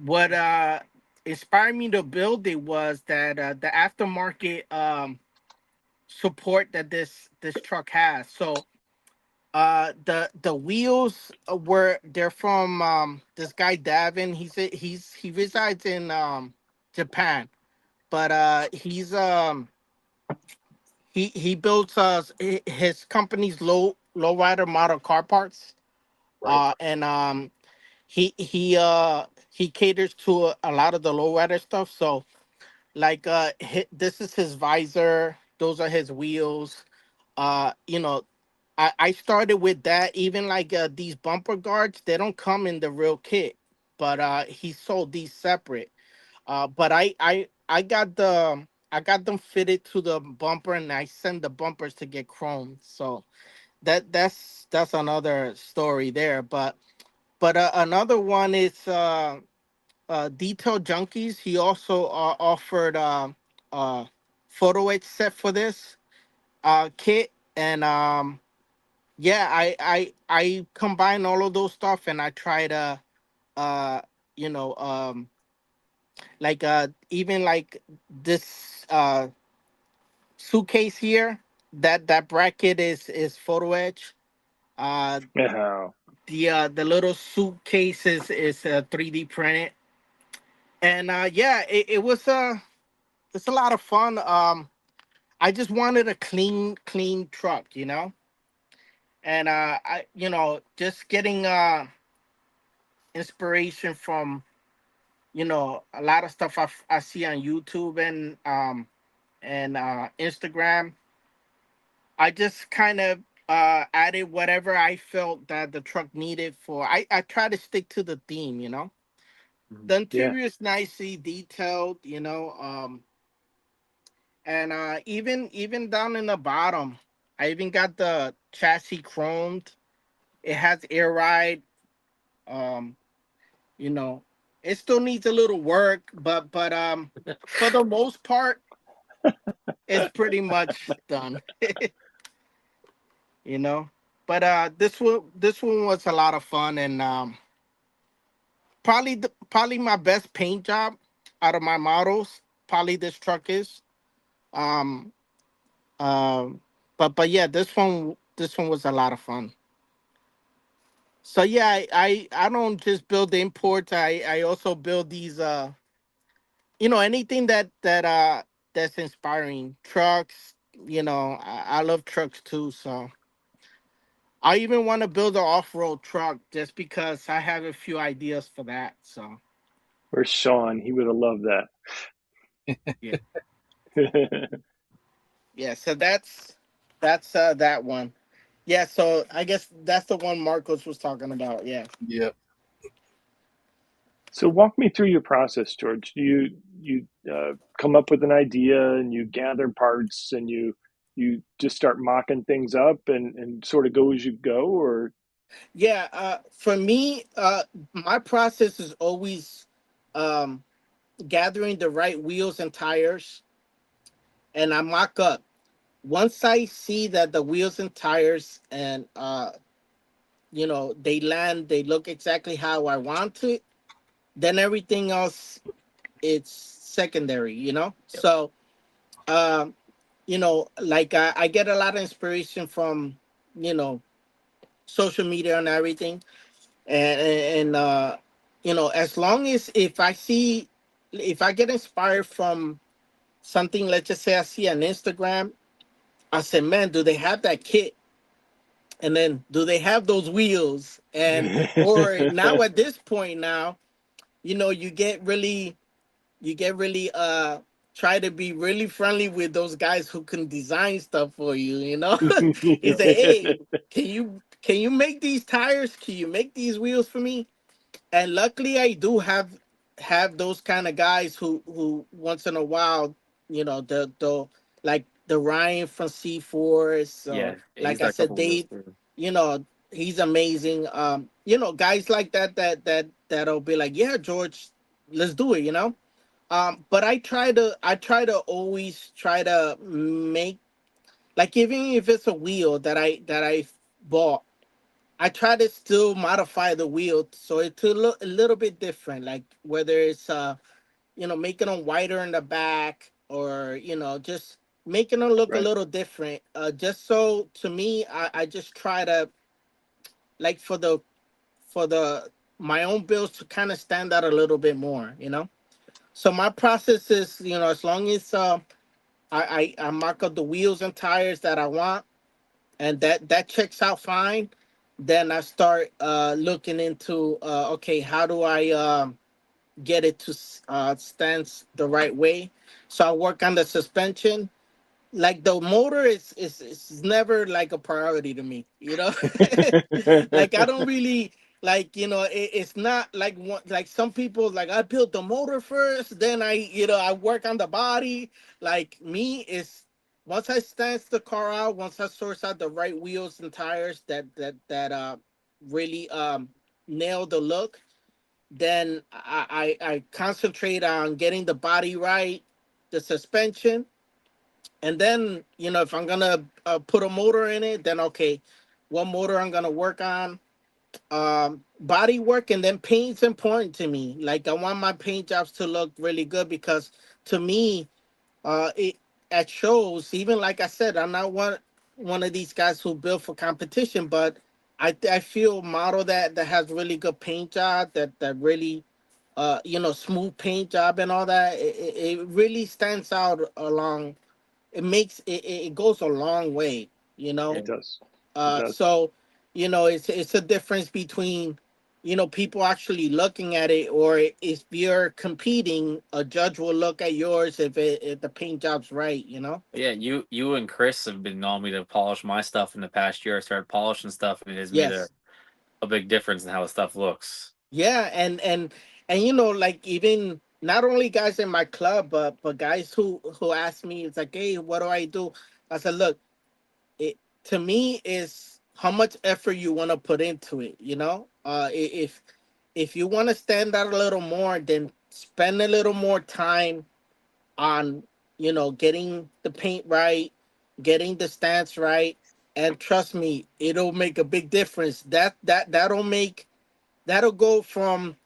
Speaker 3: what inspired me to build it was that the aftermarket support that this truck has. So the wheels they're from this guy Davin. He resides in Japan, but he's he builds his company's lowrider model car parts.
Speaker 1: Right.
Speaker 3: And he caters to a lot of the lowrider stuff. So like this is his visor, those are his wheels. You know, I started with that. Even like these bumper guards, they don't come in the real kit, but he sold these separate. But I got I got them fitted to the bumper, and I send the bumpers to get chromed. So that's another story there. But another one is Detail Junkies. He also offered photo etch set for this kit, and yeah, I combine all of those stuff, and I try to uh you know like even like this suitcase here, that bracket is photo etch. uh
Speaker 2: Yeah.
Speaker 3: the little suitcase is 3D printed. And yeah, it was it's a lot of fun. I just wanted a clean truck, you know. And I just getting inspiration from a lot of stuff I see on YouTube and Instagram. I just kind of added whatever I felt that the truck needed for. I try to stick to the theme, you know.
Speaker 4: Mhm.
Speaker 3: The
Speaker 2: Yeah.
Speaker 3: interior is nicely detailed, and even down in the bottom, I even got the chassis chromed. It has air ride. Um, you know, it still needs a little work, but for the most part, it's pretty much done. you know. But this one was a lot of fun, and probably my best paint job out of my models. Probably this truck is. Um, um, but yeah, this one was a lot of fun. So yeah, I don't just build imports. I also build these anything that's inspiring. Trucks, I love trucks too. So I even want to build an off-road truck just because I have a few ideas for that. So
Speaker 2: Where's Sean? He would have loved
Speaker 3: yeah.
Speaker 2: that.
Speaker 3: Yeah, so that's that one. Yeah, so I guess that's the one Marcos was talking about. Yeah.
Speaker 1: Yeah.
Speaker 2: So walk me through your process, George. Do you come up with an idea and you gather parts and you just start mocking things up and sort of go as you go, or
Speaker 3: Yeah, for me, my process is always um gathering the right wheels and tires, and I mock up. Once I see that the wheels and tires and they land, they look exactly how I want it, then everything else it's secondary.
Speaker 4: Yep.
Speaker 3: So um like I get a lot of inspiration from you know social media and everything, and as long as if I get inspired from something, let's just say I see on Instagram, I say, man, do they have that kit? And then do they have those wheels? And or now at this point now, you get really try to be really friendly with those guys who can design stuff for you. You say, hey, can you make these tires? Can you make these wheels for me? And luckily I do have those kind of guys who once in a while, the like the Ryan from C4s, or
Speaker 4: Yeah, he's
Speaker 3: like I
Speaker 4: got a
Speaker 3: said,
Speaker 4: couple of
Speaker 3: Dave.
Speaker 4: those too.
Speaker 3: He's amazing. Guys like that'll be like, yeah, George, let's do it. But I try to always try to make, like, even if it's a wheel that I bought, I try to still modify the wheel so it to look a little bit different, like whether it's making them wider in the back, or just making them look a
Speaker 2: right.
Speaker 3: little different. Just so, to me, I just try to, like, for the my own builds to kind of stand out a little bit more. So my process is, as long as I mark up the wheels and tires that I want, and that checks out fine. Then I start looking into okay, how do I get it to stance the right way? So I work on the suspension. Like the motor is never like a priority to me, you know. Like I don't really like, you know, it's not like like some people, like I build the motor first, then I, you know, I work on the body. Like me is, once I stance the car out, once I source out the right wheels and tires that really nail the look, then I concentrate on getting the body right, the suspension, and then, you know, if I'm gonna put a motor in it, then okay, what motor I'm gonna work on. Body work and then paint's important to me. Like I want my paint jobs to look really good, because to me, it at shows, even like I said, I'm not one of these guys who build for competition, but I feel model that has really good paint job, that really you know, smooth paint job and all that, it really stands out along. It makes it goes a long way, you know.
Speaker 2: It does. It does.
Speaker 3: So, you know, it's a difference between, you know, people actually looking at it, or if you're competing, a judge will look at yours if the paint job's right, you know.
Speaker 4: Yeah, you and Chris have been on me to polish my stuff in the past year. I started polishing stuff, and it has made
Speaker 3: Yes.
Speaker 4: a big difference in how the stuff looks.
Speaker 3: Yeah, and you know, like even not only guys in my club, but guys who ask me, it's like, hey, what do I do? I said, look, it to me is how much effort you want to put into it, you know. If you want to stand out a little more, then spend a little more time on, you know, getting the paint right, getting the stance right, and trust me, it'll make a big difference. That'll go from,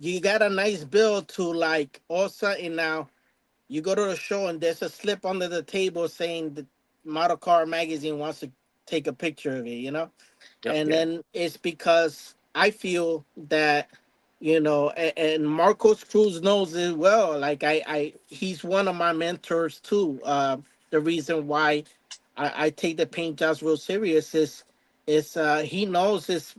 Speaker 3: you got a nice build to like all of a sudden now you go to the show and there's a slip under the table saying the Model Car Magazine wants to take a picture of it, you know?
Speaker 4: Yep.
Speaker 3: And
Speaker 2: Yeah.
Speaker 3: then it's because I feel that, you know, and Marcos Cruz knows it well. Like he's one of my mentors too. The reason why I take the paint jobs real serious is he knows is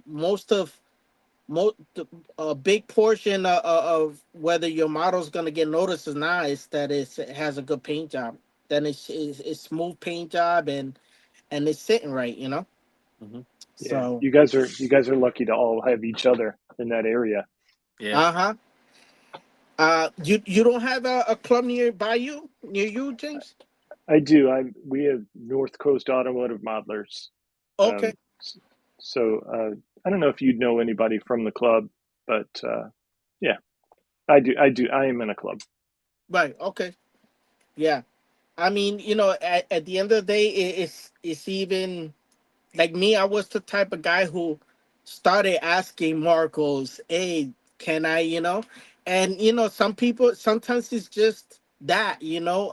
Speaker 3: a big portion of whether your model's gonna get noticed or not is that it has a good paint job. Then it's smooth paint job, and it's sitting right, you know.
Speaker 4: Hmm.
Speaker 2: Yeah.
Speaker 3: So
Speaker 2: You guys are lucky to all have each other in that area.
Speaker 4: Yeah.
Speaker 3: uh-huh. You don't have a club near you, James?
Speaker 2: I do. We have North Coast Automotive Modelers.
Speaker 3: Okay.
Speaker 2: Um, so I don't know if you'd know anybody from the club, but yeah, I do. I do. I am in a club.
Speaker 3: Right. Okay. Yeah. I mean, you know, at the end of the day, it's even like me. I was the type of guy who started asking Marcos, "Hey, can I?" You know, and you know, some people sometimes it's just that, you know.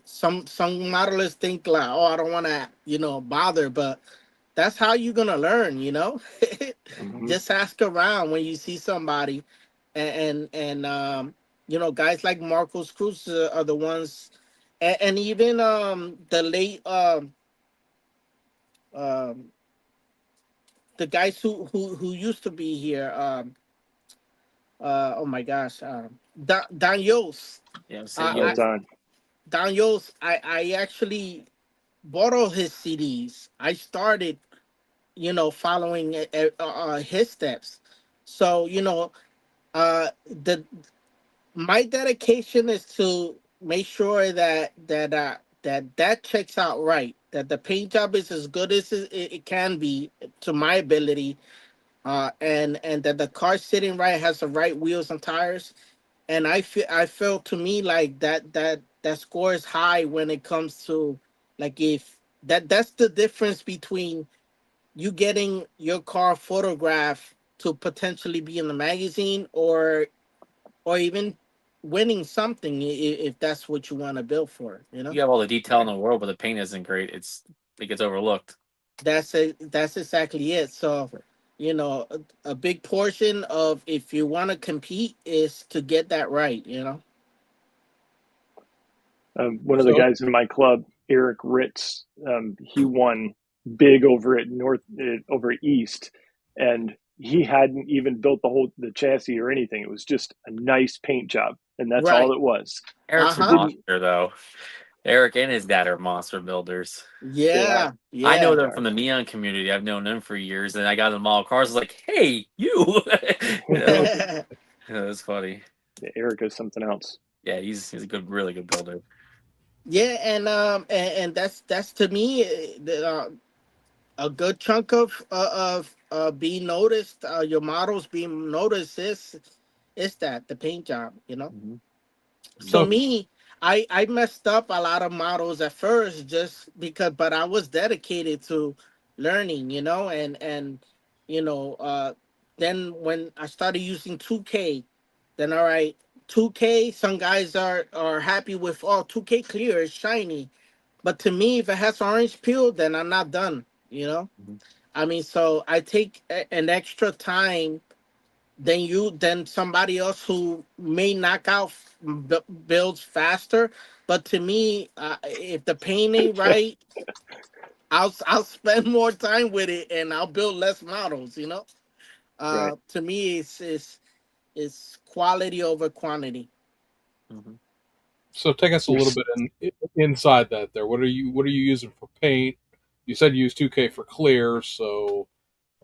Speaker 3: Some modelers think like, "Oh, I don't want to, you know, bother," but that's how you're gonna learn, you know.
Speaker 2: Hmm.
Speaker 3: Just ask around when you see somebody, and you know, guys like Marcos Cruz are the ones, and even the late um the guys who used to be here, oh my gosh, Don Yost.
Speaker 4: Yeah. So
Speaker 2: Oh,
Speaker 3: I
Speaker 4: you.
Speaker 2: Don.
Speaker 3: Don Yost, I actually bought all his CDs. I started, you know, following his steps. So, you know, the my dedication is to make sure that checks out right. That the paint job is as good as it can be to my ability, and that the car sitting right, has the right wheels and tires. And I feel to me like that score is high when it comes to, like, if that's the difference between you getting your car photographed to potentially be in the magazine, or even winning something, if that's what you want to build for, you know.
Speaker 4: You have all the detail in
Speaker 2: Yeah.
Speaker 4: the world, but the paint isn't great. It gets overlooked.
Speaker 3: That's exactly it. So, you know, a big portion of, if you want to compete, is to get that right, you know.
Speaker 2: One of the
Speaker 1: So
Speaker 2: guys in my club, Eric Ritz, he won big over over East, and he hadn't even built the chassis or anything. It was just a nice paint job, and that's all
Speaker 3: Right.
Speaker 2: it was.
Speaker 4: Eric's a
Speaker 3: Uh-huh.
Speaker 4: monster, though. Eric and his dad are monster builders.
Speaker 2: They are.
Speaker 3: Yeah.
Speaker 4: I know
Speaker 3: Yeah.
Speaker 2: They
Speaker 4: them
Speaker 2: are.
Speaker 4: from the neon community. I've known them for years, and I got them all cars. I was like, "Hey, you!" It was funny.
Speaker 2: Yeah, Eric is something else.
Speaker 4: Yeah, he's a good, really good builder.
Speaker 3: Yeah, and that's to me a good chunk of being noticed. Your models being noticed is that the paint job.
Speaker 4: Mm-hmm.
Speaker 3: So
Speaker 1: so
Speaker 3: me, I messed up a lot of models at first just because, but I was dedicated to learning, and you know, uh, then when I started using 2K, then all right, 2K. Some guys are happy with 2K clear, it's shiny, but to me, if it has orange peel, then I'm not done.
Speaker 4: Mm-hmm.
Speaker 3: I mean, so I take an extra time than somebody else who may knock out builds faster. But to me, if the paint ain't right, I'll spend more time with it and I'll build less models.
Speaker 2: Right.
Speaker 3: To me, it's quality over quantity.
Speaker 4: Mm-hmm.
Speaker 1: so take us a little
Speaker 2: There's
Speaker 1: bit inside that there. What are you using for paint? You said you use 2K for clear, so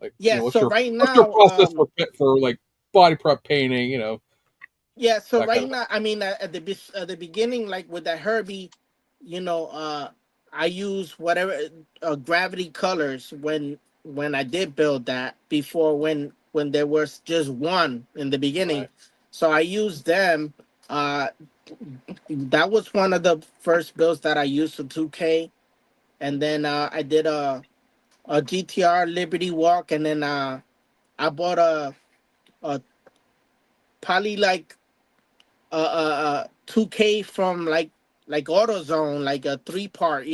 Speaker 1: like
Speaker 3: Yeah.
Speaker 1: what's
Speaker 3: So
Speaker 1: your
Speaker 3: right
Speaker 1: what's your
Speaker 3: now,
Speaker 1: process for like body prep painting?
Speaker 3: yeah. So
Speaker 1: That kind
Speaker 3: right
Speaker 1: of thing.
Speaker 3: now, I mean, at the beginning, like with that Herbie, I use whatever gravity colors when I did build that before when there was just one in the beginning.
Speaker 1: Right.
Speaker 3: So I used them. Uh, that was one of the first builds that I used for 2K, and then I did a GTR Liberty Walk, and then I bought a probably like 2K from like AutoZone, like a 3 part.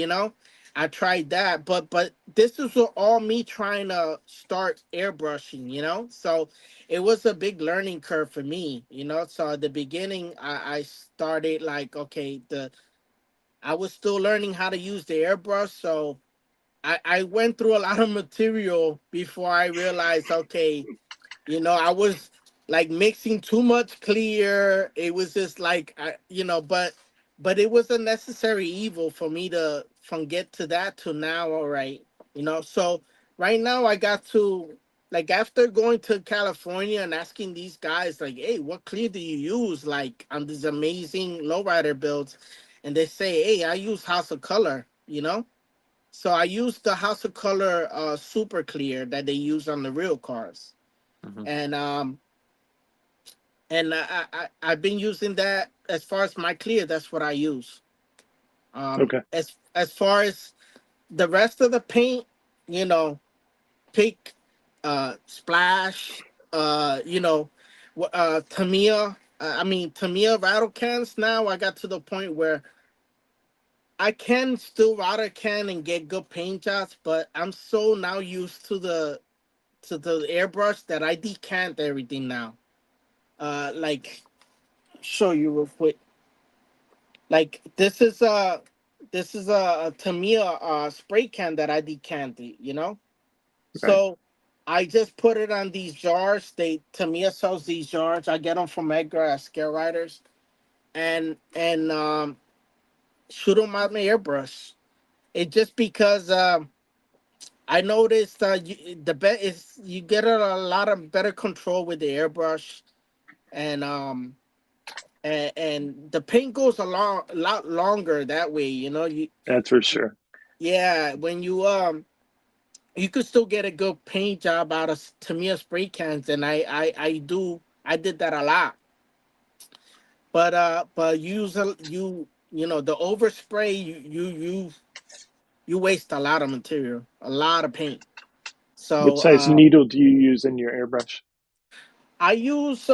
Speaker 3: I tried that, but this is all me trying to start airbrushing. So it was a big learning curve for me. So at the beginning, I started like, okay, the I was still learning how to use the airbrush, so I went through a lot of material before I realized, okay, I was like mixing too much clear. It was just like but it was a necessary evil for me to from get to that to now. All right, So right now I got to, like, after going to California and asking these guys like, hey, what clear do you use like on these amazing lowrider builds, and they say, hey, I use House of Color. So I use the House of Color super clear that they use on the real cars,
Speaker 4: Mm-hmm.
Speaker 3: and I've been using that as far as my clear. That's what I use.
Speaker 2: okay.
Speaker 3: As far as the rest of the paint, you know, pick, splash, Tamiya. I mean Tamiya rattle cans. Now I got to the point where I can still rattle can and get good paint jobs, but I'm so now used to the airbrush that I decant everything now. Like, show you real quick. Like this is a Tamiya spray can that I decanted.
Speaker 2: Right.
Speaker 3: So I just put it on these jars. Tamiya sells these jars. I get them from Edgar at Scare Riders, and shoot them out my airbrush. It just because I noticed the bet is you get a lot of better control with the airbrush, and and the paint goes a lot longer that way.
Speaker 2: That's for sure.
Speaker 3: Yeah, when you could still get a good paint job out of Tamiya spray cans, and I did that a lot. But the overspray, you waste a lot of material, a lot of paint.
Speaker 2: What
Speaker 3: So
Speaker 2: size needle do you use in your airbrush?
Speaker 3: I use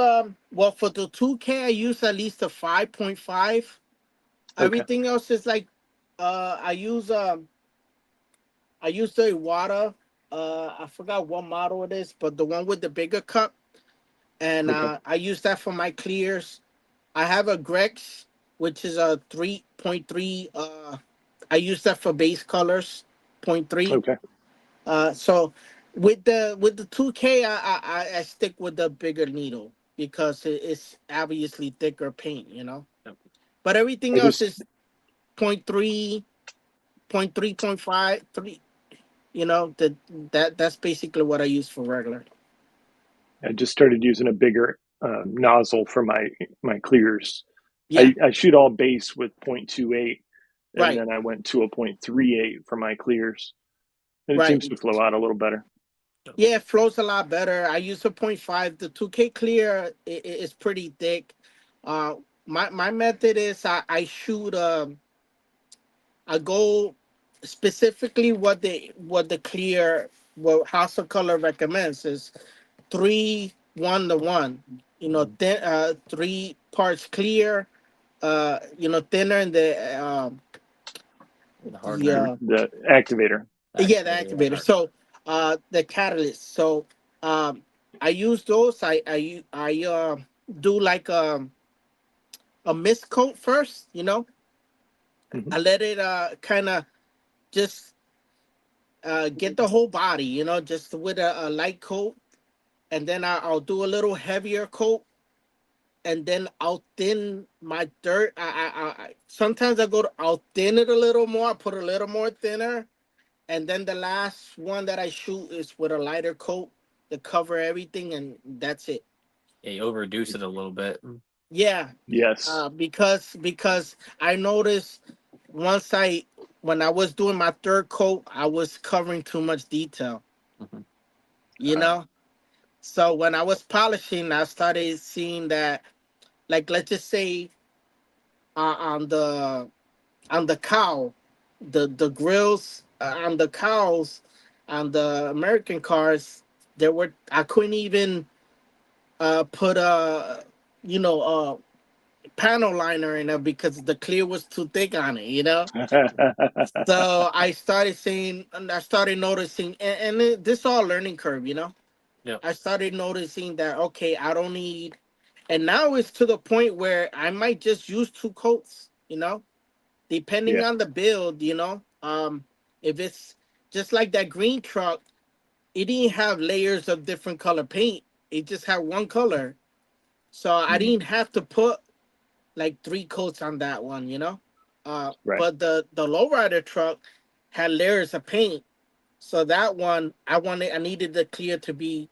Speaker 3: well, for the 2K I use at least a 5.5.
Speaker 2: Okay.
Speaker 3: Everything else is like uh I use um I use the Iwata. I forgot what model it is, but the one with the bigger cup, and
Speaker 2: Okay.
Speaker 3: I use that for my clears. I have a Grex. which is a 3.3. I use that for base colors, point 3.
Speaker 2: Okay.
Speaker 3: So with the 2K, I stick with the bigger needle because it's obviously thicker paint, you know.
Speaker 4: Yep.
Speaker 3: But everything
Speaker 2: I
Speaker 3: else
Speaker 2: just
Speaker 3: is point 0.3, point 0.3, point 0.5, 3. You know that's basically what I use for regular.
Speaker 2: I just started using a bigger nozzle for my clears.
Speaker 3: Yeah,
Speaker 2: I shoot all base with 0.28, and
Speaker 3: right,
Speaker 2: then I went to a 0.38 for my clears, and it
Speaker 3: right.
Speaker 2: seems to flow out a little better.
Speaker 3: Yeah, it flows a lot better. I use a point 0.5. The 2K clear is pretty thick. Uh, my method is I shoot I go specifically what the clear what House of Color recommends is 3:1:1. You know, 3 parts clear. You know, thinner in
Speaker 4: The
Speaker 3: the
Speaker 4: hardener.
Speaker 2: The activator.
Speaker 3: yeah, the
Speaker 4: Activator.
Speaker 3: activator. So the catalyst. So um I use those. I do like a mist coat first. You know,
Speaker 2: Mm-hmm.
Speaker 3: I let it kind of just get the whole body. You know, just with a light coat, and then I'll do a little heavier coat, and then I'll thin my dirt. Sometimes I'll thin it a little more. I put a little more thinner, and then the last one that I shoot is with a lighter coat to cover everything, and that's it.
Speaker 4: Yeah, you overreduce it a little bit.
Speaker 3: Yeah,
Speaker 2: Yes.
Speaker 3: because I noticed once I when I was doing my third coat, I was covering too much detail.
Speaker 4: Mhm.
Speaker 3: You know, so when I was polishing, I started seeing that, like, let's just say on the cow, the grills on the cows, on the American cars, there were I couldn't even put a you know panel liner in it because the clear was too thick on it, you know. So I started seeing and I started noticing, this all learning curve, you know.
Speaker 4: Yep.
Speaker 3: I started noticing that okay, I don't need, and now it's to the point where I might just use 2 coats, you know, depending
Speaker 2: Yeah.
Speaker 3: on the build, you know. If it's just like that green truck, it didn't have layers of different color paint. It just had one color. So I
Speaker 2: Mhm.
Speaker 3: didn't have to put like 3 coats on that one, you know.
Speaker 2: Right.
Speaker 3: But the lowrider truck had layers of paint. So that one I needed the clear to be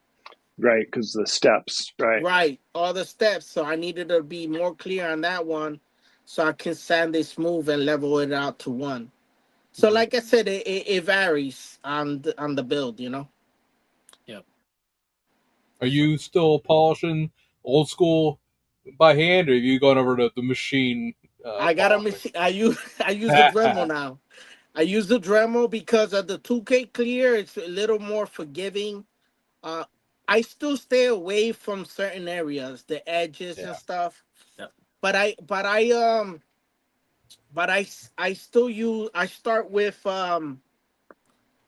Speaker 2: Right. Because the steps. Right.
Speaker 3: right, all the steps. So I needed to be more clear on that one so I can sand it smooth and level it out to one. So,
Speaker 4: Mhm.
Speaker 3: like I said, it varies on the build, you know.
Speaker 4: Yep.
Speaker 1: Are you still polishing old school by hand, or have you gone over to the machine
Speaker 3: I got a
Speaker 1: polishing?
Speaker 3: machine. I use a Dremel now. I use the Dremel because of the 2K clear. It's a little more forgiving. Uh, I still stay away from certain areas, the edges and
Speaker 1: Yeah.
Speaker 3: stuff.
Speaker 4: Yep.
Speaker 3: But I still use. I start with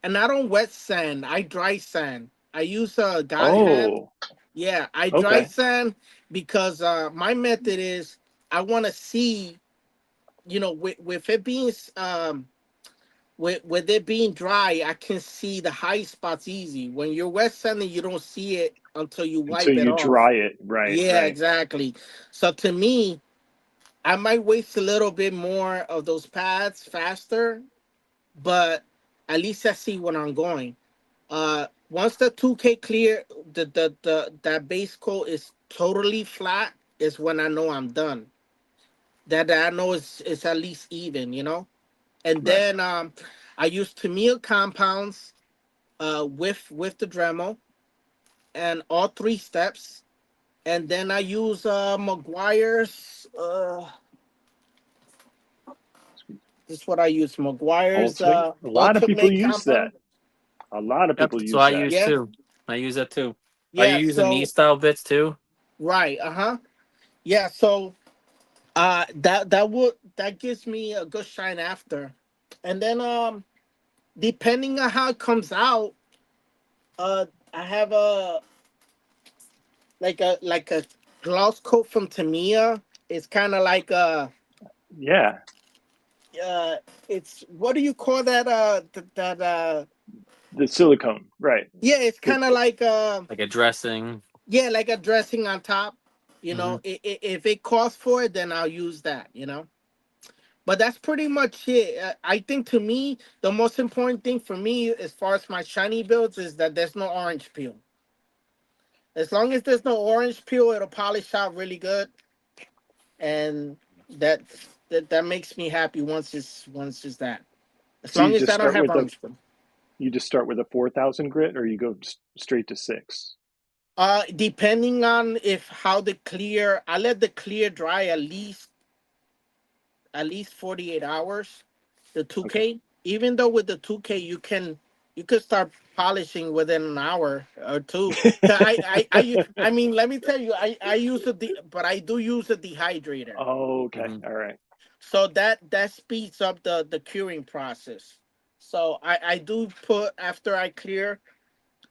Speaker 3: and I don't wet sand. I dry sand. I use a God hand.
Speaker 2: Oh.
Speaker 3: Yeah, I dry
Speaker 2: Okay.
Speaker 3: sand because my method is I want to see, you know, with it being with it being dry, I can see the high spots easy. When you're wet sanding, you don't see it until you
Speaker 2: Until
Speaker 3: wipe it
Speaker 2: you
Speaker 3: off.
Speaker 2: dry it. Right.
Speaker 3: Yeah,
Speaker 2: Right.
Speaker 3: exactly. So to me, I might waste a little bit more of those pads faster, but at least I see what I'm going. Once the 2K clear, the that base coat is totally flat, is when I know I'm done. That I know it's at least even, you know. And
Speaker 2: Right.
Speaker 3: then I use Tamiya compounds with the Dremel and all 3 steps. And then I use McGuire's. This is what I use. McGuire's
Speaker 2: Ultimate. A lot of people
Speaker 3: Ultimate
Speaker 2: use that.
Speaker 3: compound.
Speaker 2: A lot of
Speaker 4: Yep.
Speaker 2: people
Speaker 4: That's what
Speaker 2: use
Speaker 4: I
Speaker 2: that.
Speaker 4: use
Speaker 3: Yeah,
Speaker 4: too. I use that too. Are you
Speaker 3: yeah.
Speaker 4: using knee
Speaker 3: So
Speaker 4: style bits too?
Speaker 3: right, yeah. So that gives me a good shine after, and then depending on how it comes out, I have a gloss coat from Tamiya. It's kind of like
Speaker 2: Yeah.
Speaker 3: It's, what do you call that?
Speaker 2: The silicone, right?
Speaker 3: Yeah, it's kind of like
Speaker 4: Like a dressing.
Speaker 3: yeah, like a dressing on top. You
Speaker 4: Mm-hmm.
Speaker 3: know, if it costs for it, then I'll use that. You know, but that's pretty much it. I think to me, the most important thing for me as far as my shiny builds is that there's no orange peel. As long as there's no orange peel, it'll polish out really good, and that that makes me happy once it's that. As
Speaker 2: So
Speaker 3: long as I don't have orange peel.
Speaker 2: you just start with a 4,000 grit, or you go straight to 6.
Speaker 3: Depending on if how the clear, I let the clear dry at least 48 hours. The
Speaker 2: Okay.
Speaker 3: 2K, even though with the 2K you can start polishing within an hour or two. 'Cause I mean, let me tell you, I use but I do use a dehydrator,
Speaker 2: Oh, okay.
Speaker 4: Mm-hmm.
Speaker 2: All right.
Speaker 3: so that speeds up the curing process. So I do put, after I clear,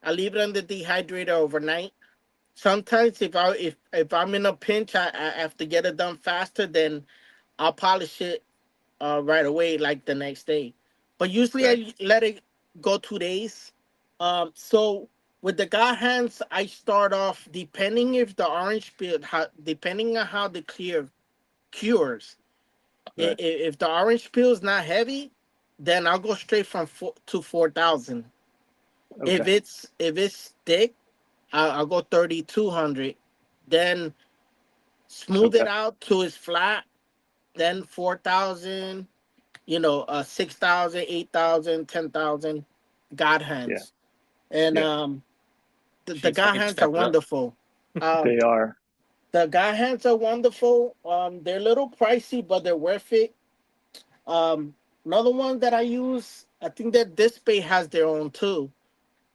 Speaker 3: I leave it on the dehydrator overnight. Sometimes if I'm in a pinch, I have to get it done faster, then I'll polish it right away, like the next day. But usually
Speaker 2: Right.
Speaker 3: I let it go 2 days. So with the God hands, I start off, depending if the orange peel, depending on how the clear cures.
Speaker 2: Right.
Speaker 3: If the orange peel is not heavy, then I'll go straight from 4 to 4,000.
Speaker 2: Okay.
Speaker 3: If it's thick, I'll go 3,200. Then smooth
Speaker 2: Okay.
Speaker 3: it out to its flat. Then 4,000. 6,000, 8,000, 10,000. God
Speaker 2: Yeah.
Speaker 3: hands. And
Speaker 2: Yeah.
Speaker 3: the
Speaker 4: Jeez, I
Speaker 3: God
Speaker 4: can
Speaker 3: hands are
Speaker 4: step it up.
Speaker 3: wonderful. Um,
Speaker 2: They are.
Speaker 3: the God hands are wonderful. They're a little pricey, but they're worth it. Um, Another one that I use, I think that Display has their own too.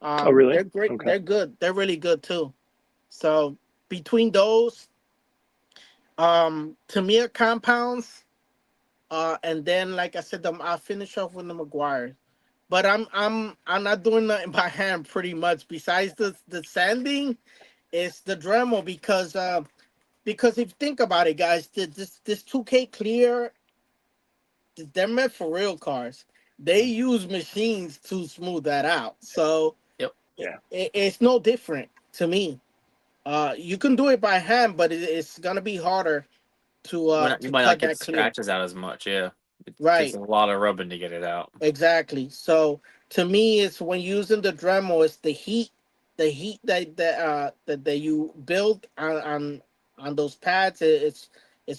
Speaker 2: Oh, really?
Speaker 3: They're great.
Speaker 2: Okay.
Speaker 3: They're good. They're really good too. So between those, Tamiya compounds, and then like I said, I'll finish off with the McGuire. But I'm not doing nothing by hand pretty much. Besides the sanding, it's the Dremel, because if you think about it, guys, this 2K clear, they're meant for real cars. They use machines to smooth that out. So
Speaker 4: Yep.
Speaker 2: Yeah.
Speaker 3: it's no different to me. You can do it by hand, but it's gonna be harder to
Speaker 4: You
Speaker 3: to
Speaker 4: might not
Speaker 3: cut
Speaker 4: get
Speaker 3: that clear.
Speaker 4: scratches out as much. Yeah, it takes
Speaker 3: Right.
Speaker 4: a lot of rubbing to get it out.
Speaker 3: Exactly. So to me, it's when using the Dremel, it's the heat that you build on those pads. It's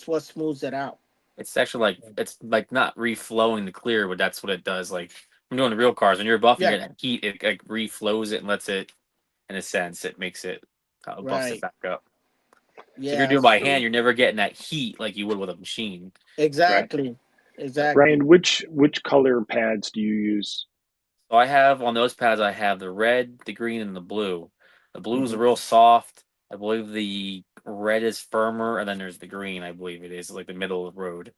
Speaker 3: what smooths it out.
Speaker 4: It's actually like it's like not reflowing the clear, but that's what it does. Like I'm doing the real cars. When you're buffing
Speaker 3: Yeah.
Speaker 4: it, heat it like reflows it and lets it, in a sense, it makes it buffs it
Speaker 3: Right.
Speaker 4: back up. So if you're
Speaker 3: Yeah.
Speaker 4: doing by
Speaker 3: So
Speaker 4: hand, you're never getting that heat like you would with a machine.
Speaker 2: Right.
Speaker 3: exactly.
Speaker 4: Yep.
Speaker 3: Exactly.
Speaker 2: Brian, which color pads do you use?
Speaker 4: So I have on those pads, I have the red, the green, and the blue. The blue is
Speaker 2: Hmm.
Speaker 4: real soft. I believe the red is firmer, and then there's the green. I believe it is like the middle of the road.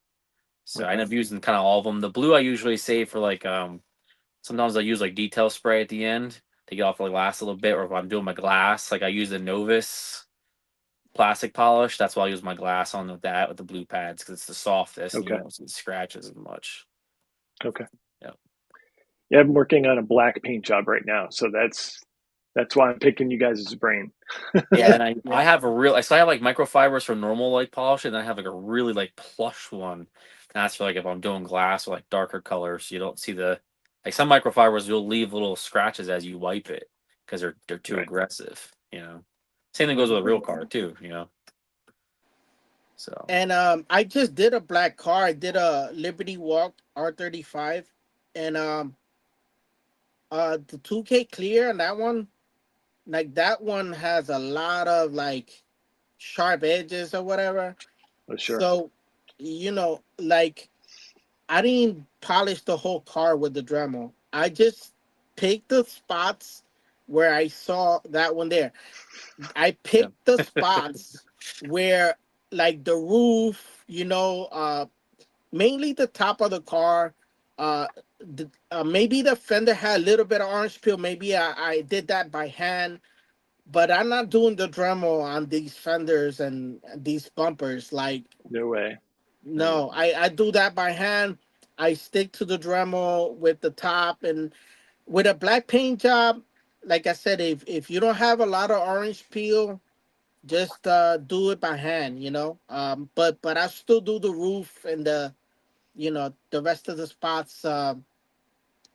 Speaker 4: So I end
Speaker 2: Okay.
Speaker 4: up using kind of all of them. The blue I usually save for like sometimes I use like detail spray at the end to get off the glass a little bit, or if I'm doing my glass, like I use the Novus plastic polish. That's why I use my glass on that with the blue pads because it's the softest and you
Speaker 2: Okay.
Speaker 4: won't see scratches as much.
Speaker 2: Okay.
Speaker 4: Yeah.
Speaker 2: Yeah, I'm working on a black paint job right now, so that's why I'm picking you guys' brain.
Speaker 4: Yeah,
Speaker 3: Yeah.
Speaker 4: and I
Speaker 3: Yeah.
Speaker 4: have a real so I have like microfibers for normal like polish, and then I have like a really like plush one. And that's for like if I'm doing glass or like darker colors, so you don't see the like some microfibers will leave little scratches as you wipe it because they're too
Speaker 2: Right.
Speaker 4: aggressive, you know. Same thing goes with a real car too, you know. So
Speaker 3: And I just did a black car. I did a Liberty Walk R35, and the 2K clear on that one. Like that one has a lot of like sharp edges or whatever.
Speaker 2: Oh, sure.
Speaker 3: So, like I didn't polish the whole car with the Dremel. I just picked the spots where I saw that one there. I
Speaker 4: yeah,
Speaker 3: picked the spots where, like, the roof, mainly the top of the car. Maybe the fender had a little bit of orange peel. Maybe I did that by hand, but I'm not doing the Dremel on these fenders and these bumpers. Like,
Speaker 2: No way.
Speaker 3: No, I do that by hand. I stick to the Dremel with the top, and with a black paint job. Like I said, if you don't have a lot of orange peel, just do it by hand. But I still do the roof and the rest of the spots.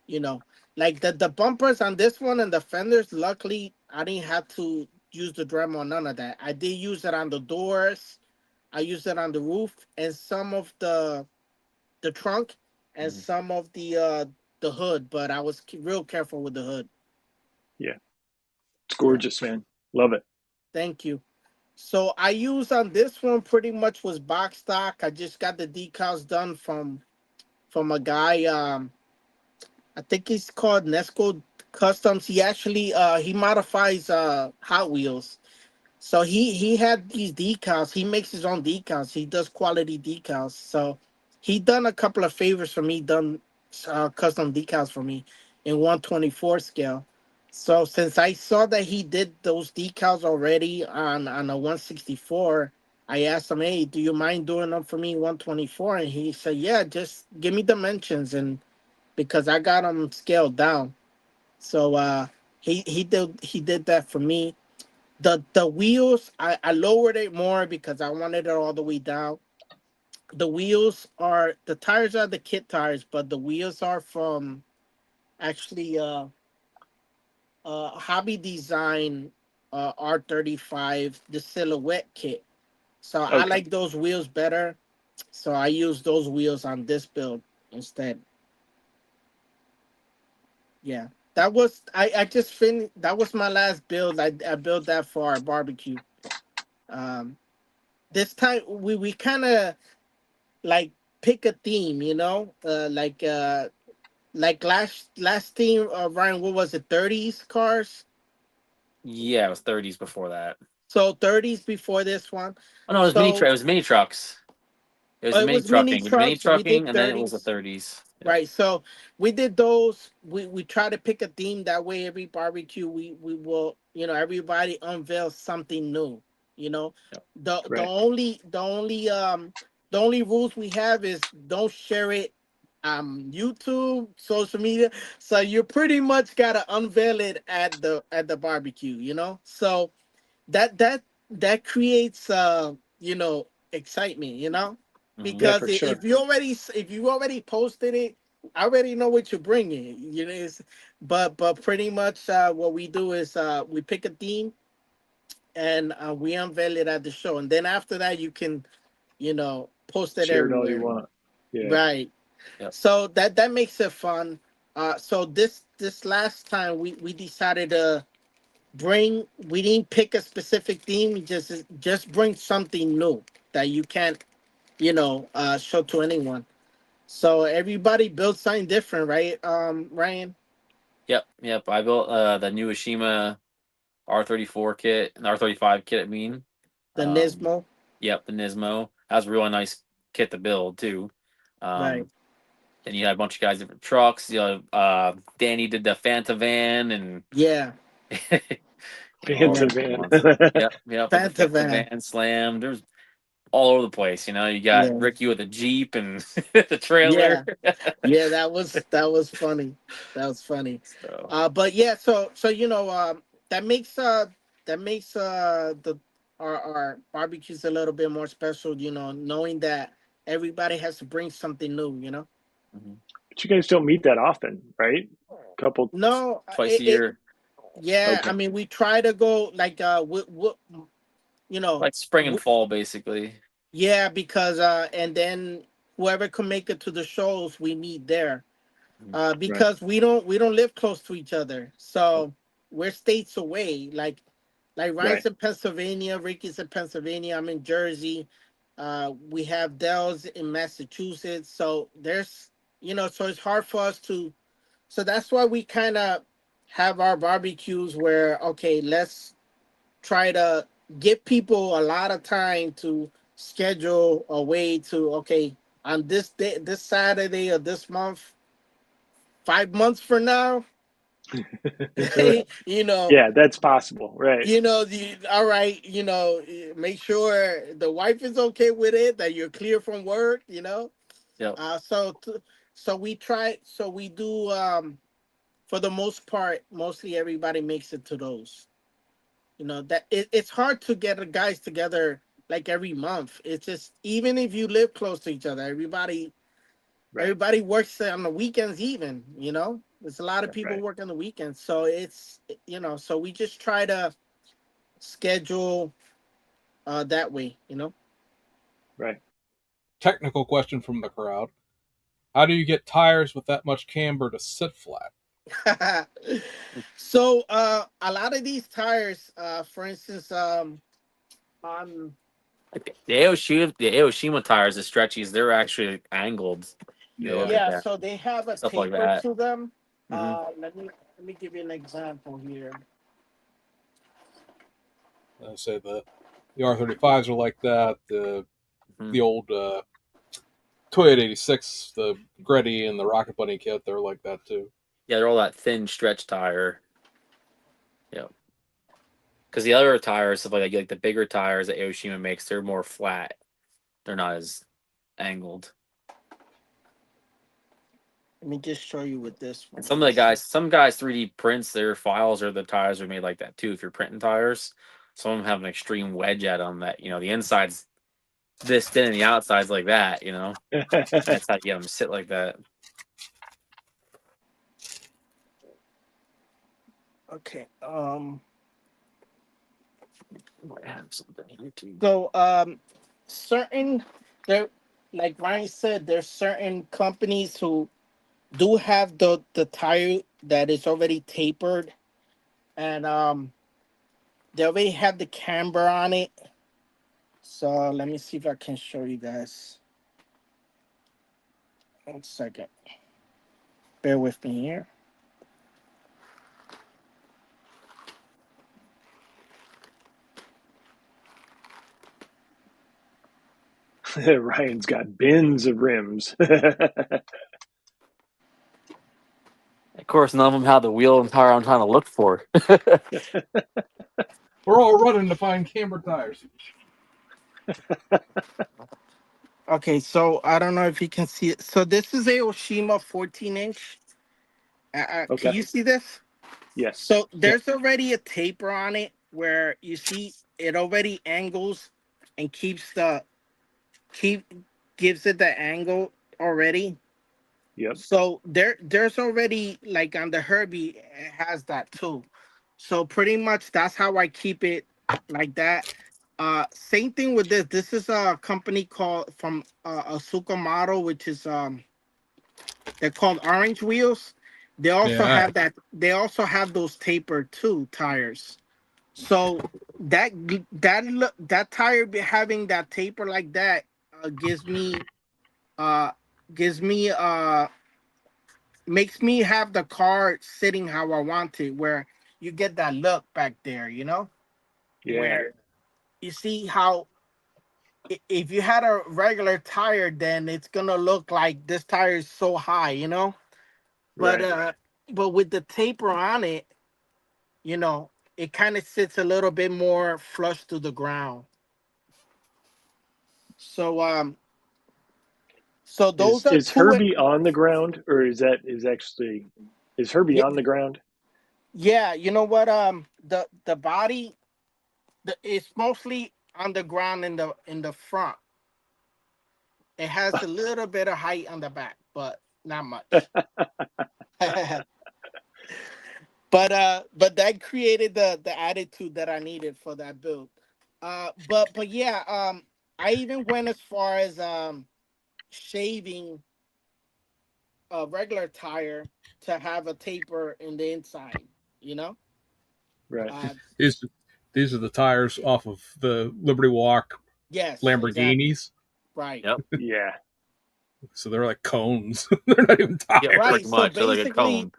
Speaker 3: You know, like the bumpers on this one and the fenders. Luckily, I didn't have to use the Dremel on none of that. I did use it on the doors. I used it on the roof and some of the trunk and
Speaker 4: Mhm.
Speaker 3: some of the hood, but I was real careful with the hood.
Speaker 2: Yeah, it's
Speaker 3: Yeah,
Speaker 2: gorgeous, man. Love it.
Speaker 3: thank you. So I use on this one pretty much was box stock. I just got the decals done from a guy. I think he's called Nesco Customs. He actually he modifies Hot Wheels. So he had these decals. He makes his own decals. He does quality decals. So he done a couple of favors for me. Done custom decals for me in 124 scale. So since I saw that he did those decals already on a 164, I asked him, "Hey, do you mind doing them for me 124?" And he said, "Yeah, just give me dimensions and because I got them scaled down." So he did that for me. The wheels, I lowered it more because I wanted it all the way down. The tires are the kit tires, but the wheels are from actually Hobby Design R35, the silhouette kit. So I
Speaker 2: Okay.
Speaker 3: like those wheels better. So I use those wheels on this build instead. Yeah. I just finished. That was my last build. I built that for our barbecue. Um this time we kind of like pick a theme, like last theme, Ryan, what was it, 30s cars?
Speaker 4: Yeah, it was 30s before that.
Speaker 3: So 30s before this one.
Speaker 4: Oh no, it was
Speaker 3: So
Speaker 4: It was mini trucks. It was the
Speaker 3: it
Speaker 4: mini
Speaker 3: was mini
Speaker 4: trucking. It was mini
Speaker 3: trucks. We did
Speaker 4: trucking, and then it was the
Speaker 3: 30s.
Speaker 4: 30s. Yep.
Speaker 3: Right. So we did those. We try to pick a theme. That way, every barbecue we will, everybody unveils something new. You know,
Speaker 4: Yep.
Speaker 3: the the
Speaker 2: Right.
Speaker 3: only the only um the only rules we have is don't share it YouTube, social media. So you pretty much gotta unveil it at the barbecue. So that creates excitement.
Speaker 4: Hmm.
Speaker 2: Yeah,
Speaker 3: Because
Speaker 2: for sure.
Speaker 3: if you already posted it, I already know what you're bringing. But pretty much what we do is we pick a theme and we unveil it at the show, and then after that you can post it
Speaker 2: Share it all you
Speaker 3: everywhere.
Speaker 2: want. Yeah.
Speaker 3: Right.
Speaker 4: Yep.
Speaker 3: So that makes it fun. So this last time we decided to we didn't pick a specific theme. Just bring something new that you can't show to anyone. So everybody built something different, right, Ryan?
Speaker 4: Yep. Yep. I built the new Ashima R34 kit, an R35 kit. I mean,
Speaker 3: The
Speaker 4: um,
Speaker 3: Nismo.
Speaker 4: yep, the Nismo. That was a really nice kit to build too.
Speaker 3: Right.
Speaker 4: Um, then you had a bunch of guys different trucks. Danny did the Fanta van, and
Speaker 3: Yeah.
Speaker 4: all
Speaker 2: Fans
Speaker 3: Yeah.
Speaker 2: of
Speaker 4: different
Speaker 2: van.
Speaker 4: ones. Yep, yep, with the
Speaker 3: Fanta
Speaker 4: Fanta
Speaker 3: van.
Speaker 4: van slam. There's all over the place. You got
Speaker 3: Yeah.
Speaker 4: Ricky with a Jeep and the trailer.
Speaker 3: Yeah. Yeah. That was funny. That was funny.
Speaker 4: So,
Speaker 3: But yeah. So that makes the our barbecues a little bit more special. Knowing that everybody has to bring something new.
Speaker 4: mhm.
Speaker 2: But you guys don't meet that often, right? Couple.
Speaker 3: No.
Speaker 4: Twice a
Speaker 3: It
Speaker 4: year,
Speaker 3: Yeah. I
Speaker 2: Okay.
Speaker 3: mean, we try to go like you know.
Speaker 4: like spring and fall, basically.
Speaker 3: Yeah, because and then whoever can make it to the shows, we meet there.
Speaker 4: Mhm.
Speaker 2: Right.
Speaker 3: Because we don't live close to each other, so we're states away. Like
Speaker 2: Right.
Speaker 3: Ryan's in Pennsylvania, Ricky's in Pennsylvania. I'm in Jersey. We have Dell's in Massachusetts. So so it's hard for us to. So that's why we kind of have our barbecues where okay, let's try to give people a lot of time to schedule a way to okay on this day, this Saturday of this month, 5 months from now, You know,
Speaker 2: Yeah, that's possible, right?
Speaker 3: all right, make sure the wife is okay with it, that you're clear from work,
Speaker 4: Yep.
Speaker 3: So we try, so we do, for the most part, mostly everybody makes it to those. That it's hard to get the guys together like every month. It's just, even if you live close to each other,
Speaker 2: Right,
Speaker 3: everybody works on the weekends even, there's a lot of people
Speaker 2: right,
Speaker 3: work on the weekends. So it's, so we just try to schedule that way.
Speaker 2: right.
Speaker 1: Technical question from the crowd. How do you get tires with that much camber to sit flat?
Speaker 3: So a lot of these tires, for instance, on
Speaker 4: Like the Aoshima tires, the stretchies, they're actually angled. They look
Speaker 1: Yeah.
Speaker 4: like
Speaker 3: yeah,
Speaker 4: that,
Speaker 3: so they have a
Speaker 4: stuff like
Speaker 3: taper
Speaker 4: that.
Speaker 3: to them.
Speaker 4: Hmm.
Speaker 3: Let me give you an example here.
Speaker 1: I say the R35s are like that. The old Toyota 86, the Gretty and the Rocket Bunny kit, they're like that too.
Speaker 4: Yeah, they're all that thin stretch tire. Yeah, because the other tires, stuff like the bigger tires that Aoshima makes, they're more flat. They're not as angled.
Speaker 3: Let me just show you with this
Speaker 4: And
Speaker 3: one.
Speaker 4: some guys 3D prints their files, or the tires are made like that too. If you're printing tires, some of them have an extreme wedge at them that the inside's this thin and the outside's like that. That's how you get them to sit like that.
Speaker 3: Okay.
Speaker 4: I might have something here too.
Speaker 3: So certain there, like Ryan said, there's certain companies who do have the tire that is already tapered, and they already have the camber on it. So let me see if I can show you guys. 1 second. Bear with me here.
Speaker 2: Ryan's got bins of rims.
Speaker 4: Of course, none of them have the wheel and tire I'm trying to look for.
Speaker 1: We're all running to find camber tires.
Speaker 3: Okay, so I don't know if you can see it. So this is a Oshima 14-inch. Can
Speaker 2: Okay.
Speaker 3: you see this?
Speaker 2: Yes.
Speaker 3: So
Speaker 1: Yep.
Speaker 3: there's already a taper on it where you see it already angles and keep gives it the angle already.
Speaker 2: Yep.
Speaker 3: So there's already, like on the Herbie, it has that too. So pretty much that's how I keep it like that. Same thing with this. This is a company called from Asuka Model, which is they're called Orange Wheels. They also
Speaker 1: Yeah.
Speaker 3: have that. They also have those tapered too tires. So that tire having that taper like that gives me uh gives me makes me have the car sitting how I want it, where you get that look back there,
Speaker 2: Yeah.
Speaker 3: where you see how if you had a regular tire, then it's gonna look like this tire is so high, But
Speaker 2: Right.
Speaker 3: but with the taper on it, you know, it kind of sits a little bit more flush to the ground. So so those are
Speaker 2: Is
Speaker 3: two.
Speaker 2: Herbie on the ground, or is Herbie
Speaker 3: Yeah,
Speaker 2: on the ground?
Speaker 3: yeah, you know what? The body, it's mostly on the ground in the front. It has a little bit of height on the back, but not much. But that created the attitude that I needed for that build. But yeah, I even went as far as shaving a regular tire to have a taper in the inside. You know.
Speaker 2: Right.
Speaker 3: Uh,
Speaker 1: These these are the tires off of the Liberty Walk
Speaker 3: yes, exactly.
Speaker 1: Lamborghinis.
Speaker 3: Right.
Speaker 4: Yep.
Speaker 2: Yeah.
Speaker 1: So they're like cones. They're not even
Speaker 4: Yep.
Speaker 3: Right.
Speaker 1: tires.
Speaker 4: Pretty
Speaker 3: So
Speaker 4: much. They're like a
Speaker 3: basically,
Speaker 4: cone.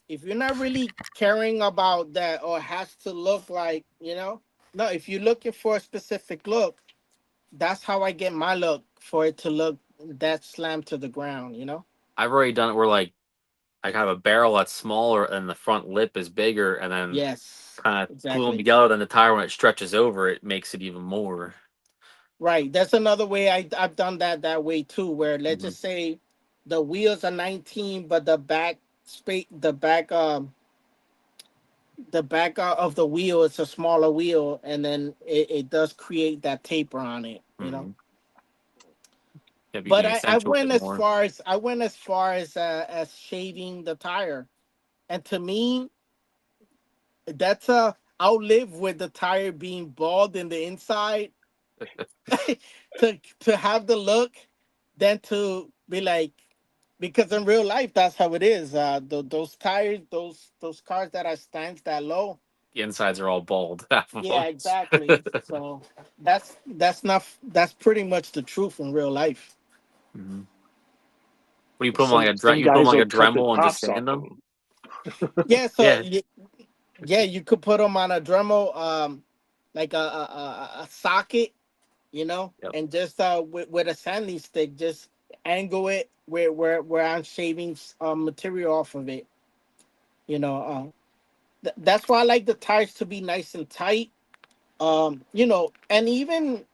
Speaker 3: if you're not really caring about that, or has to look like, no, if you're looking for a specific look, that's how I get my look, for it to look that slammed to the ground.
Speaker 4: I've already done it where like I have a barrel that's smaller and the front lip is bigger, and then
Speaker 3: Yes,
Speaker 4: kind of glue them
Speaker 3: exactly.
Speaker 4: together. Then the tire, when it stretches over, it makes it even more.
Speaker 3: Right. That's another way I've done that way too. Where let's
Speaker 4: Mhm.
Speaker 3: just say the wheels are 19, but the back space, the back of the wheel is a smaller wheel, and then it does create that taper on it. You know.
Speaker 4: Mhm. Yeah, you
Speaker 3: But
Speaker 4: can
Speaker 3: I
Speaker 4: accentuate
Speaker 3: went
Speaker 4: it
Speaker 3: as
Speaker 4: more.
Speaker 3: far as as shaving the tire, and to me, that's a I'll live with the tire being bald in the inside to have the look than to be like, because in real life that's how it is. Those tires, those cars that are stands that low.
Speaker 4: The insides are all bald, half of
Speaker 3: Yeah,
Speaker 4: them.
Speaker 3: exactly. So that's pretty much the truth in real life.
Speaker 4: Mhm. What do you put them
Speaker 2: some
Speaker 4: like
Speaker 2: some
Speaker 4: You put them
Speaker 2: guys
Speaker 4: like a
Speaker 2: will cut the
Speaker 4: Dremel and just
Speaker 2: tops off
Speaker 4: sand them?
Speaker 2: them.
Speaker 3: Yeah, so
Speaker 4: Yeah.
Speaker 3: yeah, you could put them on a Dremel, like a socket,
Speaker 4: Yep.
Speaker 3: and just with a sanding stick, just angle it where I'm shaving material off of it. That's why I like the tires to be nice and tight. And even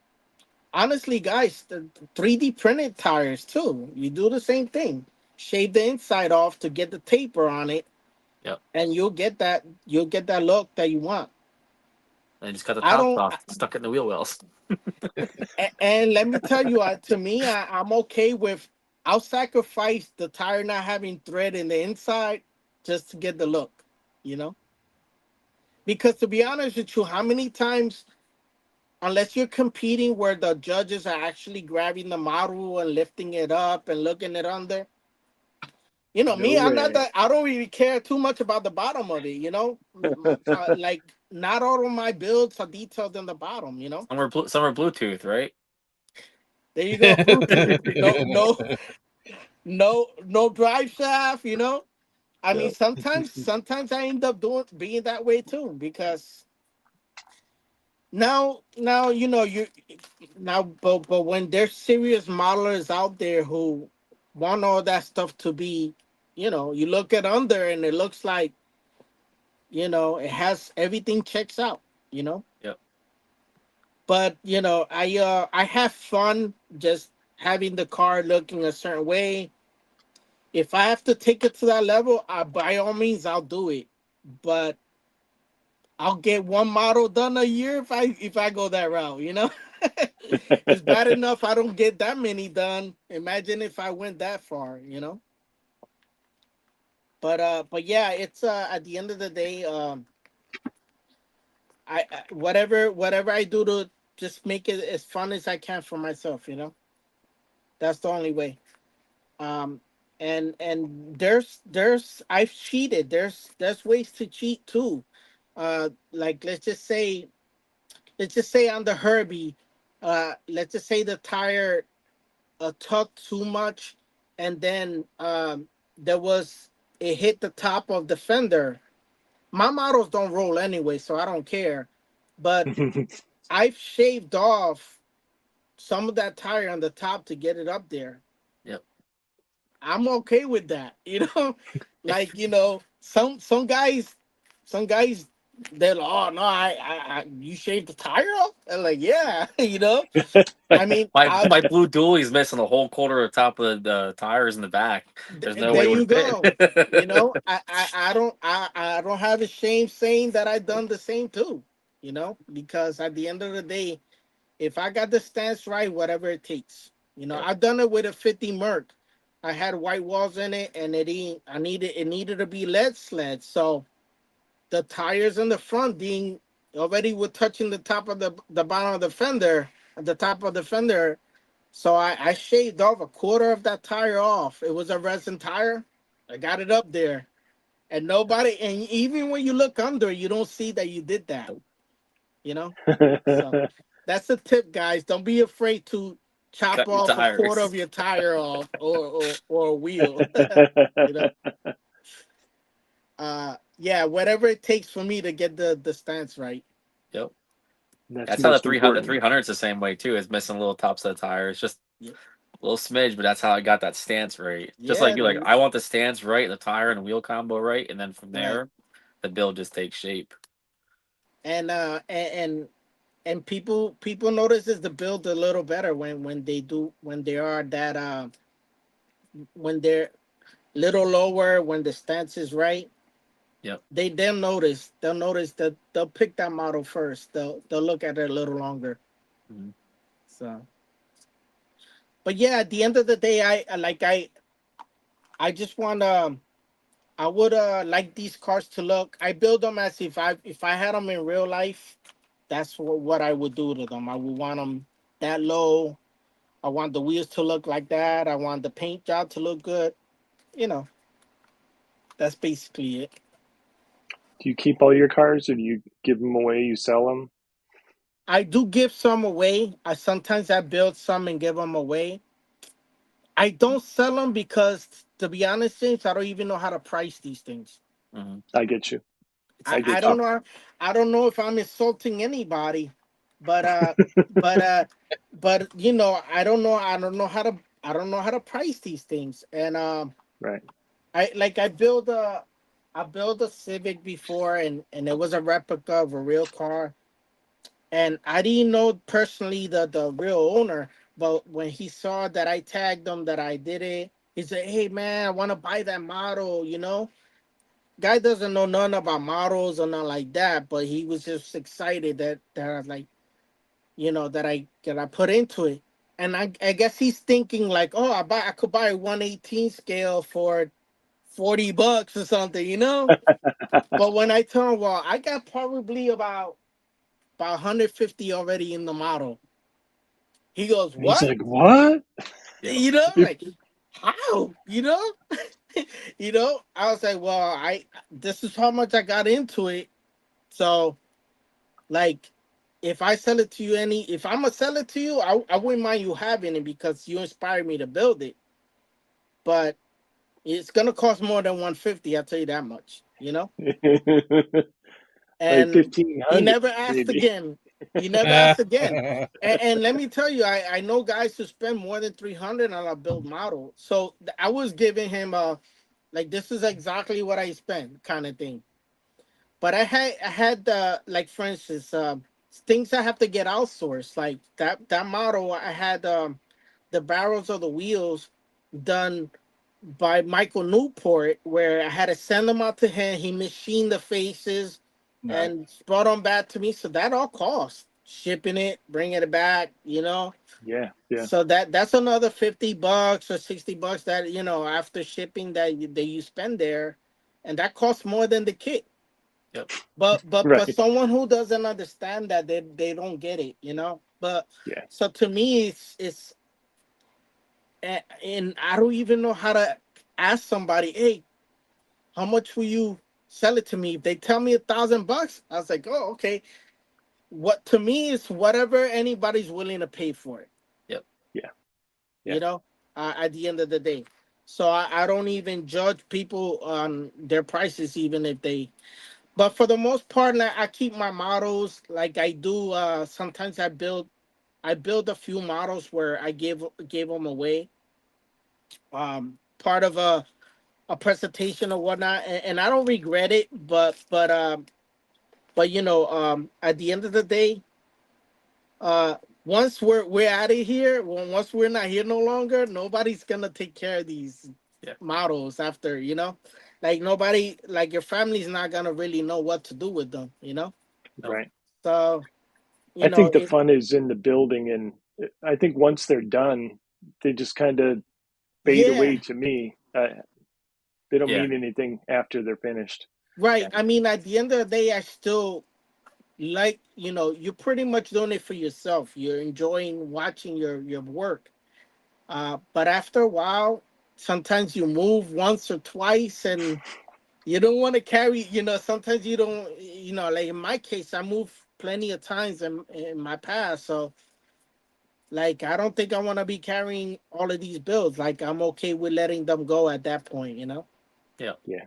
Speaker 3: honestly, guys, the 3D printed tires too. You do the same thing. Shave the inside off to get the taper on it,
Speaker 4: Yep.
Speaker 3: and you'll get that look that you want.
Speaker 4: And just cut the
Speaker 3: I
Speaker 4: tops
Speaker 3: don't,
Speaker 4: off, stuck it in the wheel wells.
Speaker 3: and let me tell you, to me, I'm okay with. I'll sacrifice the tire not having thread in the inside just to get the look, you know. Because to be honest with you, how many times, unless you're competing where the judges are actually grabbing the model and lifting it up and looking it under,
Speaker 2: No
Speaker 3: me, I'm not
Speaker 2: way.
Speaker 3: that. I don't really care too much about the bottom of it, like not all of my builds are detailed in the bottom.
Speaker 4: Some are Bluetooth, right?
Speaker 3: There you go, Bluetooth. No, no, no drive shaft. I mean,
Speaker 4: Yep.
Speaker 3: sometimes I end up being that way too, because now you now, but when there's serious modelers out there who want all that stuff to be, you look at under and it looks like, it has everything checks out, you know.
Speaker 4: Yep.
Speaker 3: But I have fun just having the car looking a certain way. If I have to take it to that level, by all means I'll do it. But I'll get one model done a year if I go that route. It's bad enough I don't get that many done. Imagine if I went that far. But yeah, it's at the end of the day, whatever I do to just make it as fun as I can for myself. That's the only way. Um, and there's I've cheated. There's ways to cheat too. Like let's just say on the Herbie, let's just say the tire tucked too much, and then there was it hit the top of the fender. My models don't roll anyway, so I don't care. But I've shaved off some of that tire on the top to get it up there.
Speaker 4: Yep.
Speaker 3: I'm okay with that. Like some guys they're like, oh no, you shaved the tire off. I'm like, yeah, I mean,
Speaker 4: My blue dually's missing the whole quarter of top of the tires in the back. There's no
Speaker 3: there
Speaker 4: way it
Speaker 3: you
Speaker 4: would fit.
Speaker 3: go. I don't have a shame saying that I done the same too. Because at the end of the day, if I got the stance right, whatever it takes.
Speaker 4: Yep.
Speaker 3: I've done it with a 50 Merc. I had white walls in it, and it needed to be lead sled. So the tires in the front being already were touching the top of the bottom of the fender, at the top of the fender. So I shaved off a quarter of that tire off. It was a resin tire. I got it up there. And even when you look under, you don't see that you did that. You know? So that's the tip, guys. Don't be afraid to chop
Speaker 4: Cut your
Speaker 3: off a quarter
Speaker 4: tires.
Speaker 3: of your tire off, or a wheel. you know. Yeah, whatever it takes for me to get the stance right.
Speaker 4: Yep.
Speaker 2: That's
Speaker 4: That's how the
Speaker 2: most
Speaker 4: 300
Speaker 2: important.
Speaker 4: 300's the same way too. It's missing little tops of the tires. Just
Speaker 3: Yep.
Speaker 4: little smidge, but that's how I got that stance right. Just like
Speaker 3: Yeah,
Speaker 4: you, like I want the stance right, the tire and wheel combo right, and then from
Speaker 3: right.
Speaker 4: there, the build just takes shape.
Speaker 3: And people notices the build a little better when they are that when they're little lower, when the stance is right.
Speaker 4: Yep.
Speaker 3: They'll notice that they'll pick that model first. They'll look at it a little longer.
Speaker 4: Mhm.
Speaker 3: So, but yeah, at the end of the day, I just want I would like these cars to look. I build them as if I had them in real life. That's what I would do to them. I would want them that low. I want the wheels to look like that. I want the paint job to look good. You know, that's basically it.
Speaker 2: Do you keep all your cars, or do you give them away? You sell them?
Speaker 3: I do give some away. I build some and give them away. I don't sell them because, to be honest, James, I don't even know how to price these things.
Speaker 4: Mhm.
Speaker 2: I get you. I
Speaker 3: I
Speaker 2: get
Speaker 3: don't
Speaker 2: you.
Speaker 3: know. I don't know if I'm insulting anybody, but but uh, but I don't know. I don't know how to price these things. And
Speaker 2: Right.
Speaker 3: I built a Civic before, and it was a replica of a real car, and I didn't know personally the real owner, but when he saw that I tagged him that I did it, he said, "Hey man, I want to buy that model." Guy doesn't know nothing about models or nothing like that, but he was just excited that I like, that I put into it. And I guess he's thinking like, oh, I could buy a 118 scale for $40 or something. But when I tell him, well, I got probably about 150 already in the model. He goes,
Speaker 2: And he's
Speaker 3: what?
Speaker 2: like, "What?"
Speaker 4: Yep.
Speaker 3: Like, how? I was like, well, I this is how much I got into it. So, like, if I'm gonna sell it to you, I wouldn't mind you having it because you inspired me to build it. But it's gonna cost more than 150. I'll tell you that much.
Speaker 2: Like
Speaker 3: And he
Speaker 2: 1,500,
Speaker 3: never asked
Speaker 2: maybe.
Speaker 3: again. He never asked again. And let me tell you, I know guys who spend more than 300 on a build model. So I was giving him like, this is exactly what I spent kind of thing. But I had like, for instance, things I have to get outsourced, like that model. I had the barrels of the wheels done by Michael Newport, where I had to send them out to him. He machined the faces
Speaker 1: Nice.
Speaker 3: and brought them back to me. So that all cost shipping it, bringing it back.
Speaker 2: Yeah, yeah.
Speaker 3: So that's another $50 or $60 that after shipping that you spend there, and that costs more than the kit.
Speaker 4: Yep.
Speaker 3: But
Speaker 2: Right.
Speaker 3: someone who doesn't understand that, they don't get it. But
Speaker 2: Yeah.
Speaker 3: so to me, it's and I don't even know how to ask somebody, hey, how much will you sell it to me? If they tell me $1,000, I was like, oh, okay. What to me is whatever anybody's willing to pay for it.
Speaker 4: Yep.
Speaker 2: Yeah. Yeah.
Speaker 3: You know, at the end of the day. So I don't even judge people on their prices, even if they. But for the most part, like, I keep my models like I do. Sometimes I build a few models where I gave them away. Part of a presentation or whatnot, and I don't regret it. But at the end of the day, uh, once we're out of here, once we're not here no longer, nobody's gonna take care of these
Speaker 4: Yeah.
Speaker 3: models after. Like, nobody, like, your family's not gonna really know what to do with them.
Speaker 4: No.
Speaker 2: Right.
Speaker 3: So
Speaker 2: I
Speaker 3: you know
Speaker 2: think the
Speaker 3: it.
Speaker 2: fun is in the building, and I think once they're done, they just kind of fade
Speaker 3: Yeah,
Speaker 2: away to me. They don't
Speaker 4: Yeah.
Speaker 2: mean anything after they're finished.
Speaker 3: right.
Speaker 4: Yeah.
Speaker 3: I mean, at the end of the day, I still like, you're pretty much doing it for yourself. You're enjoying watching your work. But after a while, sometimes you move once or twice, and you don't want to carry. Sometimes you don't. Like in my case, I moved plenty of times in my past. So, like, I don't think I want to be carrying all of these bills. Like, I'm okay with letting them go at that point.
Speaker 4: Yeah.
Speaker 2: Yeah.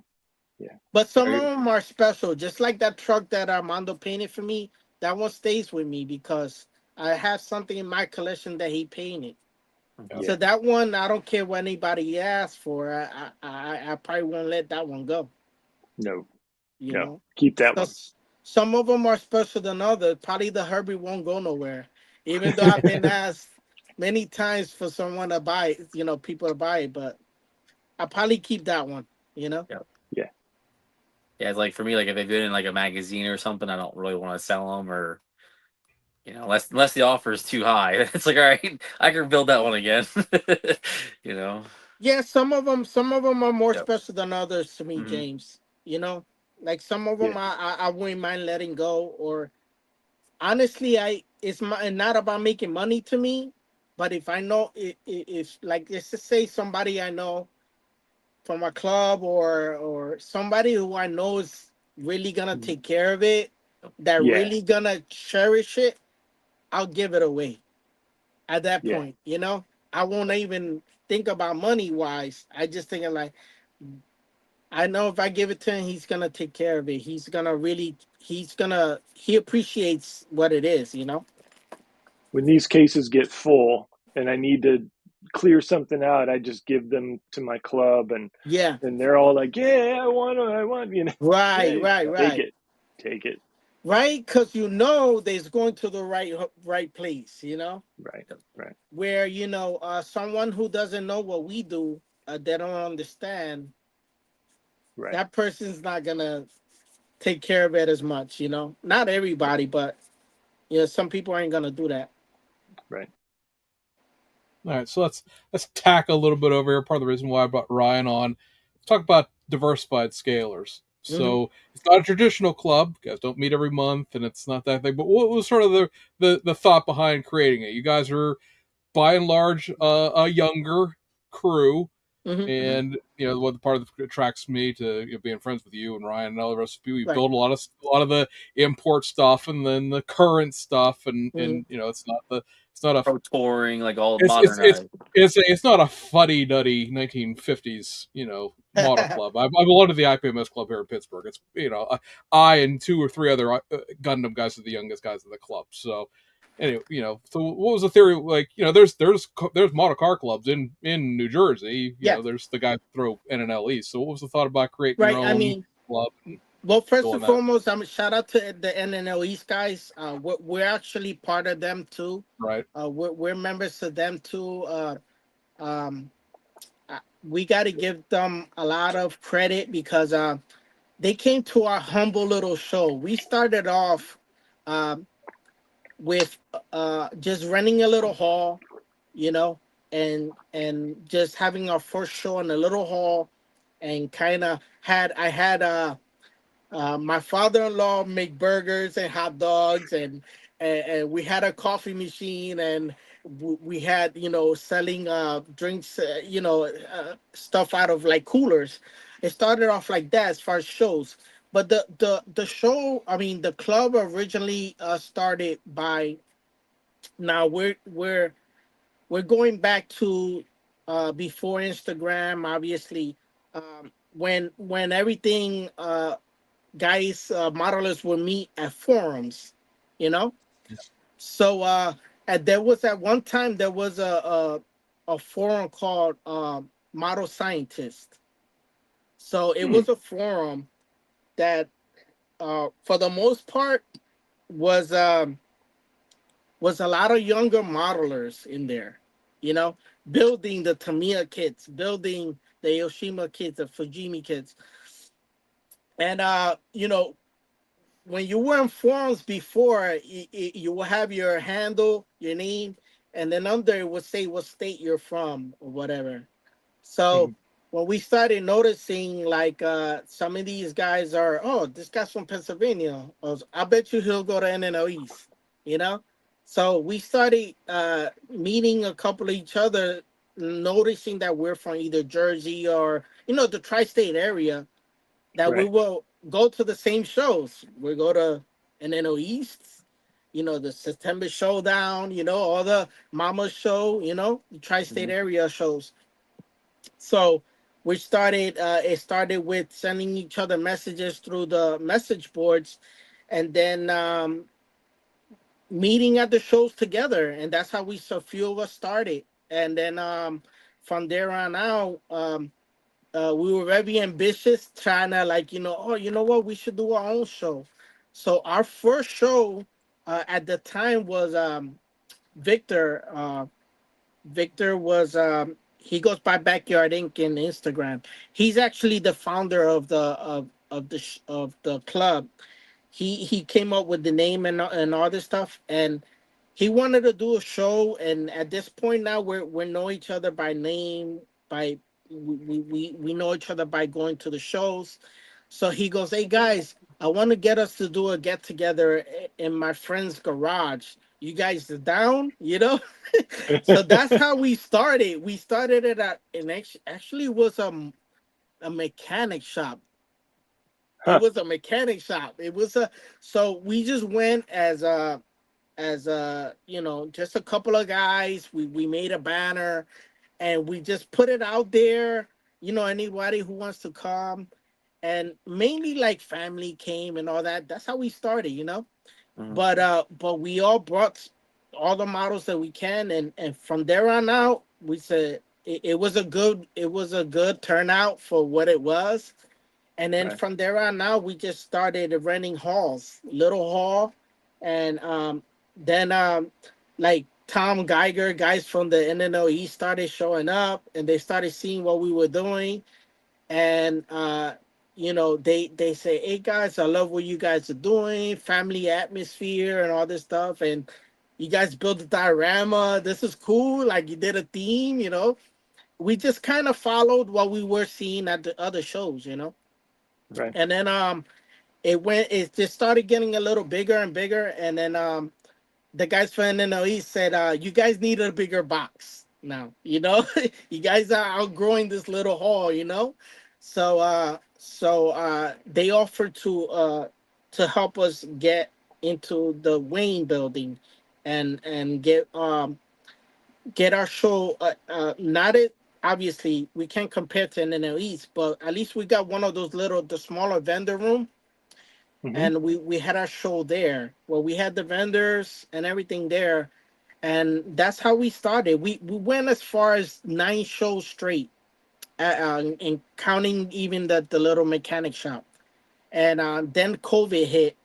Speaker 2: Yeah.
Speaker 3: But some of
Speaker 2: I,
Speaker 3: them are special, just like that truck that Armando painted for me. That one stays with me because I have something in my collection that he painted. So that one, I don't care what anybody asks for. I probably won't let that one go.
Speaker 2: No,
Speaker 3: You
Speaker 2: no,
Speaker 3: know,
Speaker 2: keep that one.
Speaker 3: some of them are special than others. Probably the Herbie won't go nowhere, even though I've been asked many times for someone to buy it, people to buy it, but I probably keep that one.
Speaker 2: Yeah.
Speaker 4: Yeah, it's like for me, like if they've been in like a magazine or something, I don't really want to sell them, or unless the offer is too high. It's like, all right, I can build that one again. you know.
Speaker 3: Yeah, some of them are more
Speaker 4: Yep.
Speaker 3: special than others to me,
Speaker 4: Mm-hmm.
Speaker 3: James. Like some of them, I wouldn't mind letting go. Or honestly, not about making money to me, but if I know if like let's just say somebody I know from a club or somebody who I know is really gonna take care of it, that
Speaker 2: Yeah.
Speaker 3: really gonna cherish it, I'll give it away at that point. I won't even think about money wise. I just think of like, I know if I give it to him, he's gonna take care of it. He appreciates what it is.
Speaker 2: When these cases get full and I need to clear something out, I just give them to my club, and
Speaker 3: Yeah.
Speaker 2: they're all like, "Yeah, I want,
Speaker 3: Right,
Speaker 2: yeah,
Speaker 3: right, right.
Speaker 2: take it."
Speaker 3: Right, because there's going to the right place.
Speaker 2: Right, right,
Speaker 3: Where someone who doesn't know what we do, they don't understand.
Speaker 2: right,
Speaker 3: That person's not gonna take care of it as much. Not everybody, but some people ain't gonna do that.
Speaker 2: right.
Speaker 1: All right, so let's tack a little bit over here. Part of the reason why I brought Ryan on, let's talk about diversified scalers.
Speaker 3: Mm-hmm.
Speaker 1: So it's not a traditional club. You guys don't meet every month, and it's not that thing. But what was sort of the thought behind creating it? You guys are by and large a younger crew,
Speaker 3: Mm-hmm.
Speaker 1: and what the part of that attracts me to being friends with you and Ryan and all the rest of you. We
Speaker 3: Right.
Speaker 1: build a lot of the import stuff, and then the current stuff, and
Speaker 3: Mm-hmm.
Speaker 1: it's not a
Speaker 4: Pro touring, like all
Speaker 1: it's it's it's
Speaker 4: modernized.
Speaker 1: it's not a fuddy duddy 1950s model club. I belong to the IPMS club here in Pittsburgh. It's I and two or three other Gundam guys are the youngest guys of the club. So anyway, so what was the theory? Like there's model car clubs in New Jersey.
Speaker 3: Yeah.
Speaker 1: There's the guys that throw NNL East. So what was the thought about creating your
Speaker 3: Right. I
Speaker 1: own
Speaker 3: mean,
Speaker 1: club and
Speaker 3: well, first
Speaker 1: going
Speaker 3: and
Speaker 1: that?
Speaker 3: foremost, shout out to the NNL East guys. We're actually part of them too.
Speaker 1: Right.
Speaker 3: We're members of them too. Um, we got to give them a lot of credit because they came to our humble little show. We started off um, with just renting a little hall, you know, and just having our first show in a little hall, and kind of had my father-in-law make burgers and hot dogs, and we had a coffee machine, and we had selling drinks, stuff out of like coolers. It started off like that as far as shows, but the show, I mean, the club originally started by, now we're going back to before Instagram, obviously, when everything guys, modelers would meet at forums, you know. So and there was at one time there was a forum called Model Scientist. So it was a forum that for the most part was um, was a lot of younger modelers in there, you know, building the Tamiya kits, building the Yoshima kits, the Fujimi kits, and when you were in forums before, you will have your handle, your name, and then under it would say what state you're from or whatever. So when we started noticing, like, some of these guys are, oh, this guy's from Pennsylvania, I bet you he'll go to NNO East, you know. So we started meeting a couple of each other, noticing that we're from either Jersey or the tri-state area, that we
Speaker 2: Right.
Speaker 3: will go to the same shows. We go to NNO East, the September Showdown, all the Mama Show, the tri-state area shows. So it started with sending each other messages through the message boards, and then meeting at the shows together. And that's how a few of us started. and then from there on out, we were very ambitious, trying to like oh what, we should do our own show. So our first show at the time was Victor. Victor was he goes by Backyard Inc. in Instagram. He's actually the founder of of the club. He came up with the name and all this stuff, and he wanted to do a show. And at this point now, we know each other by name, by we know each other by going to the shows. So he goes, "Hey guys, I want to get us to do a get together in my friend's garage. You guys are down, you know?" So that's how we started. We started it at and actually was a mechanic shop. It
Speaker 2: Huh.
Speaker 3: was a mechanic shop. It was a So we just went as just a couple of guys. We made a banner and we just put it out there. Anybody who wants to come, and mainly like family came and all that. That's how we started.
Speaker 4: Mhm.
Speaker 3: But we all brought all the models that we can, and from there on out, we said it was a good turnout for what it was. And then
Speaker 4: Right.
Speaker 3: from there on out, we just started renting halls, little hall, and then like Tom Geiger, guys from the NNOE started showing up, and they started seeing what we were doing, and they say, "Hey guys, I love what you guys are doing, family atmosphere and all this stuff, and you guys built a diorama. This is cool. Like you did a theme." We just kind of followed what we were seeing at the other shows.
Speaker 2: Right.
Speaker 3: And then it just started getting a little bigger and bigger, and then the guys from NNOE said, "You guys need a bigger box now. You guys are outgrowing this little hall. So they offered to help us get into the Wayne building, and get our show. Not it. Obviously, we can't compare to NNOE's, but at least we got one of those the smaller vendor room,
Speaker 2: Hmm.
Speaker 3: and we had our show there. Well, we had the vendors and everything there, and that's how we started. We went as far as 9 shows straight, and counting even the little mechanic shop. And then COVID hit,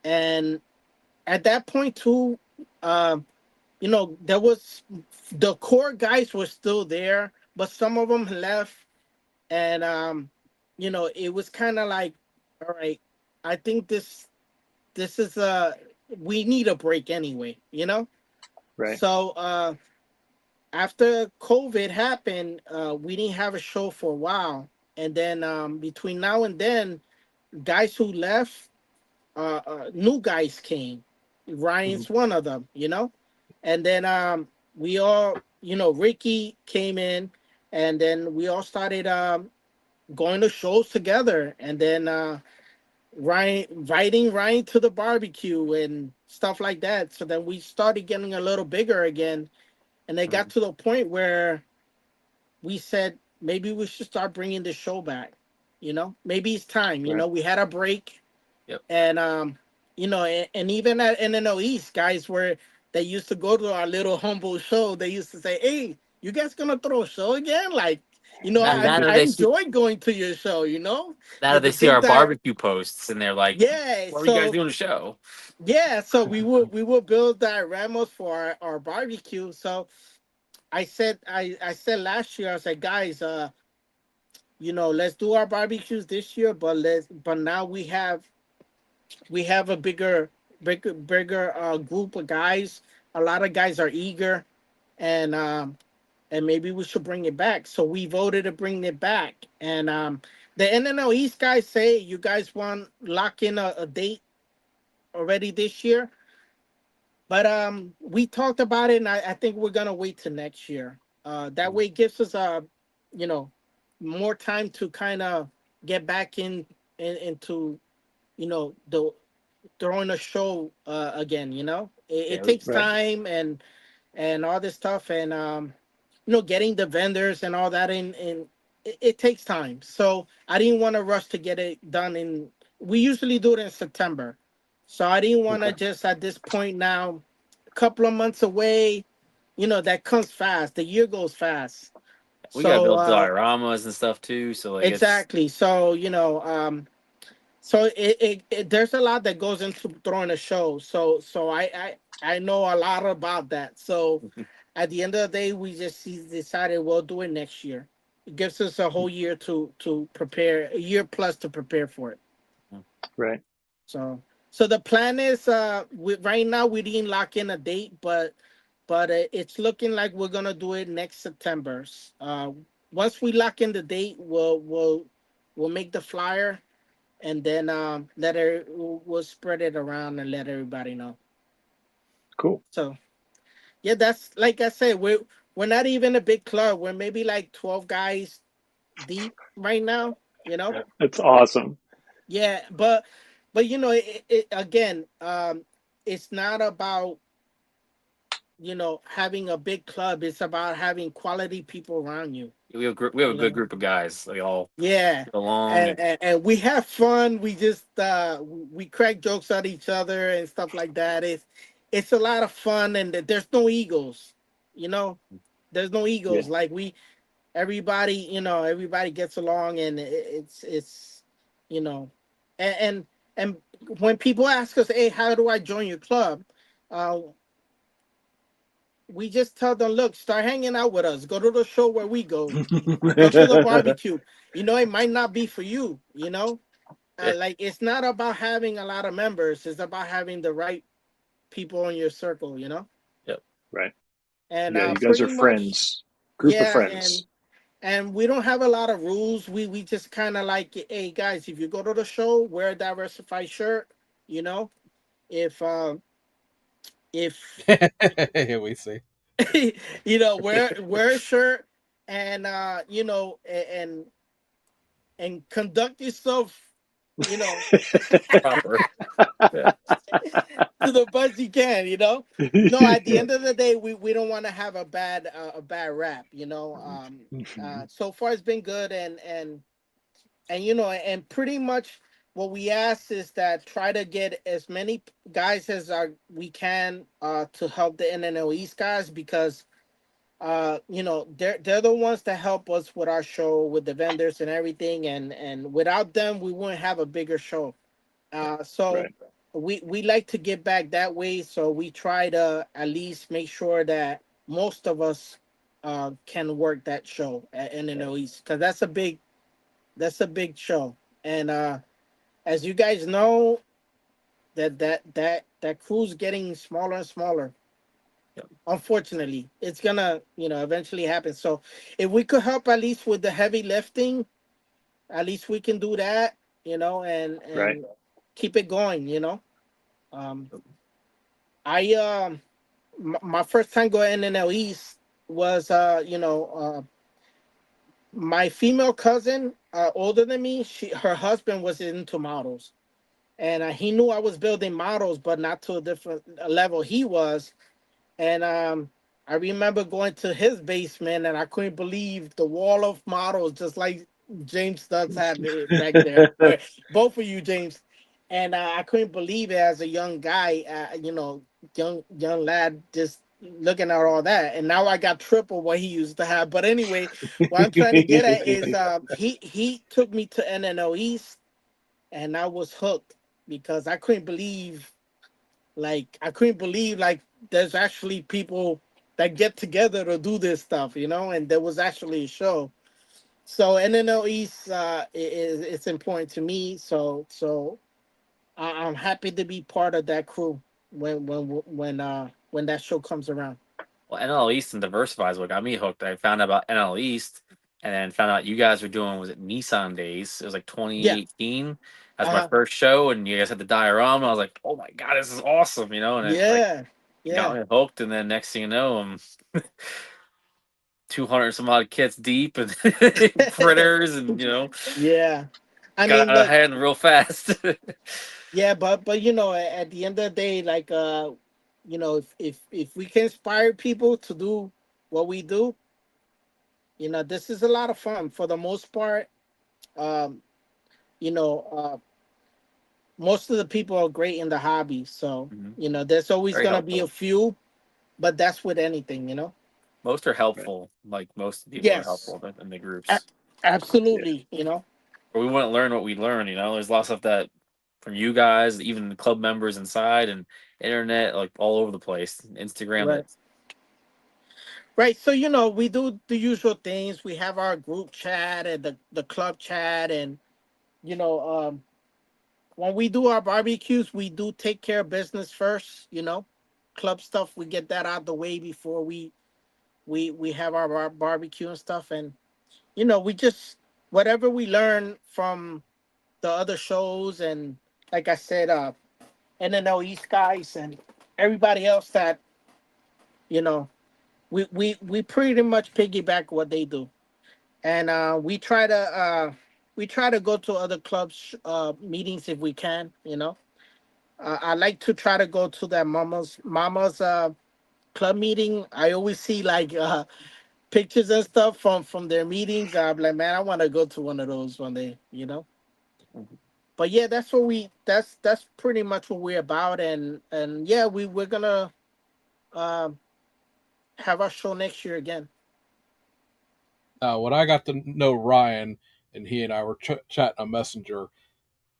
Speaker 3: and at that point too, there was the core guys were still there, but some of them left, and it was kind of like, all right, I think this is we need a break anyway.
Speaker 2: Right.
Speaker 3: So after COVID happened, we didn't have a show for a while, and then between now and then, guys who left, new guys came.
Speaker 2: Hmm.
Speaker 3: Ryan's one of them. And then we all, Ricky came in, and then we all started going to shows together, and then Ryan inviting Ryan to the barbecue and stuff like that. So then we started getting a little bigger again, and it got
Speaker 2: Hmm.
Speaker 3: to the point where we said maybe we should start bringing the show back. Maybe it's time.
Speaker 2: Right.
Speaker 3: We had a break,
Speaker 4: Yep.
Speaker 3: and and even at NNO East, guys were they used to go to our little humble show. They used to say, "Hey, you guys gonna throw a show again?" Like,
Speaker 4: That or
Speaker 3: I
Speaker 4: they see
Speaker 3: enjoy going to your show.
Speaker 4: that or
Speaker 3: With
Speaker 4: they
Speaker 3: the
Speaker 4: see
Speaker 3: big
Speaker 4: our
Speaker 3: di
Speaker 4: barbecue posts and they're like,
Speaker 3: Yeah,
Speaker 4: "What are you guys
Speaker 3: so
Speaker 4: doing a show?"
Speaker 3: yeah, so we would build dioramas for our barbecue. So I said last year, I said, guys, let's do our barbecues this year, but now we have a bigger group of guys. A lot of guys are eager, and maybe we should bring it back. So we voted to bring it back, and the NNL East guys say, you guys want lock in a date already this year, but we talked about it, and I think we're gonna wait till next year. That way, it gives us you know more time to kind of get back into the throwing a show again. It
Speaker 4: Yeah, we,
Speaker 3: takes
Speaker 2: Right.
Speaker 3: time, and all this stuff, and getting the vendors and all that in it takes time. So I didn't want to rush to get it done in. We usually do it in September, so I didn't want to
Speaker 2: Okay.
Speaker 3: just at this point now, a couple of months away. that comes fast. The year goes fast.
Speaker 4: We gotta
Speaker 3: So
Speaker 4: build dioramas and stuff too. So like it's
Speaker 3: exactly. So so there's a lot that goes into throwing a show. So I know a lot about that. So at the end of the day, we just decided we'll do it next year. It gives us a whole year to prepare, a year plus to prepare for it.
Speaker 2: Right.
Speaker 3: So the plan is right now we didn't lock in a date, but it's looking like we're gonna do it next September. Once we lock in the date, we'll make the flyer, and then we'll spread it around and let everybody know.
Speaker 2: Cool.
Speaker 3: So yeah, that's like I said, we're not even a big club. We're maybe like 12 guys deep right now.
Speaker 2: That's awesome.
Speaker 3: Yeah, but again, it's not about having a big club. It's about having quality people around you.
Speaker 4: we have a good group of guys. They all
Speaker 3: Yeah,
Speaker 4: get along
Speaker 3: and we have fun. We just we crack jokes at each other and stuff like that. It's a lot of fun, and there's no egos. You know, there's no
Speaker 2: Yeah.
Speaker 3: egos. Like everybody gets along, and it's you know, and when people ask us, hey, how do I join your club? Uh, we just tell them, look, start hanging out with us. Go to the show where we go. Go to the barbecue. It might not be for you. Like it's not about having a lot of members. It's about having the right people in your circle.
Speaker 4: Yep.
Speaker 2: Right.
Speaker 3: And
Speaker 2: Yeah, you guys are
Speaker 3: pretty much,
Speaker 2: friends. Group of
Speaker 3: yeah. And
Speaker 2: friends.
Speaker 3: and we don't have a lot of rules. We just kind of like, hey guys, if you go to the show, wear a diversified shirt. You know, if if
Speaker 1: We see.
Speaker 3: wear a shirt, and and conduct yourself, you know,
Speaker 4: Proper. Yeah.
Speaker 3: to the best you can. No, at the end of the day, we don't want to have a bad rap. So far it's been good, and pretty much what we ask is that try to get as many guys as we can to help the NNL East guys, because they're the ones that help us with our show, with the vendors and everything, and without them we wouldn't have a bigger show. So
Speaker 2: Right.
Speaker 3: we like to get back that way, so we try to at least make sure that most of us can work that show at NNL East, because that's a big show. And as you guys know, that crew's getting smaller and smaller.
Speaker 4: Yep.
Speaker 3: Unfortunately, it's gonna eventually happen. So if we could help at least with the heavy lifting, at least we can do that. And
Speaker 2: Right.
Speaker 3: keep it going. um I my first time going NNL East was my female cousin, older than me. Her husband was into models, and he knew I was building models, but not to a different level he was. And I remember going to his basement, and I couldn't believe the wall of models, just like James does have it back there. Both of you, James. And I couldn't believe it as a young guy, young lad, just looking at all that. And now I got triple what he used to have. But anyway, what I'm trying to get at is he took me to NNO East, and I was hooked, because I couldn't believe there's actually people that get together to do this stuff, and there was actually a show. So NNL East it's important to me. So I'm happy to be part of that crew when that show comes around.
Speaker 4: Well, NL East and Diversified is what got me hooked. I found out about NL East and then found out you guys were doing, was it Nissan Days? It was like
Speaker 3: Yeah.
Speaker 4: 2018. That was my
Speaker 3: Uh-huh.
Speaker 4: first show, and you guys had the diorama. I was like, oh my God, this is awesome, and it like
Speaker 3: Yeah.
Speaker 4: got
Speaker 3: Yeah.
Speaker 4: me hooked. And then next thing you know, I'm 200 some odd kits deep and critters, and
Speaker 3: Yeah. I
Speaker 4: got
Speaker 3: mean,
Speaker 4: out
Speaker 3: look.
Speaker 4: ahead real fast.
Speaker 3: Yeah, but at the end of the day, like if we can inspire people to do what we do, this is a lot of fun for the most part. Um, you know, most of the people are great in the hobby, so
Speaker 4: Mhm.
Speaker 3: there's always
Speaker 4: Very
Speaker 3: gonna be a
Speaker 4: helpful.
Speaker 3: few but that's with anything, you know.
Speaker 4: Most are helpful. Like most people are
Speaker 3: Yes,
Speaker 4: helpful in the
Speaker 3: a-
Speaker 4: groups.
Speaker 2: Yeah.
Speaker 3: absolutely, you know.
Speaker 4: Or we wouldn't learn what we learn. There's a lot of stuff that from you guys, even the club members inside and internet, like all over the place. Instagram.
Speaker 3: Right. Right. So, you know, we do the usual things. We have our group chat and the club chat. And, you know, when we do our barbecues, we do take care of business first, you know. Club stuff, we get that out the way before we have our barbecue and stuff. And, you know, we just, whatever we learn from the other shows and, like I said, NNL East guys and everybody else that, you know, we pretty much piggyback what they do. And we try to go to other clubs meetings if we can, you know. I like to try to go to that mama's club meeting. I always see like pictures and stuff from their meetings. I'm like, man, I want to go to one of those one day, you know.
Speaker 4: Mhm.
Speaker 3: But yeah, that's pretty much what we're about. And yeah, we're gonna uh, have our show next year again.
Speaker 1: When I got to know Ryan and he and I were chatting on Messenger,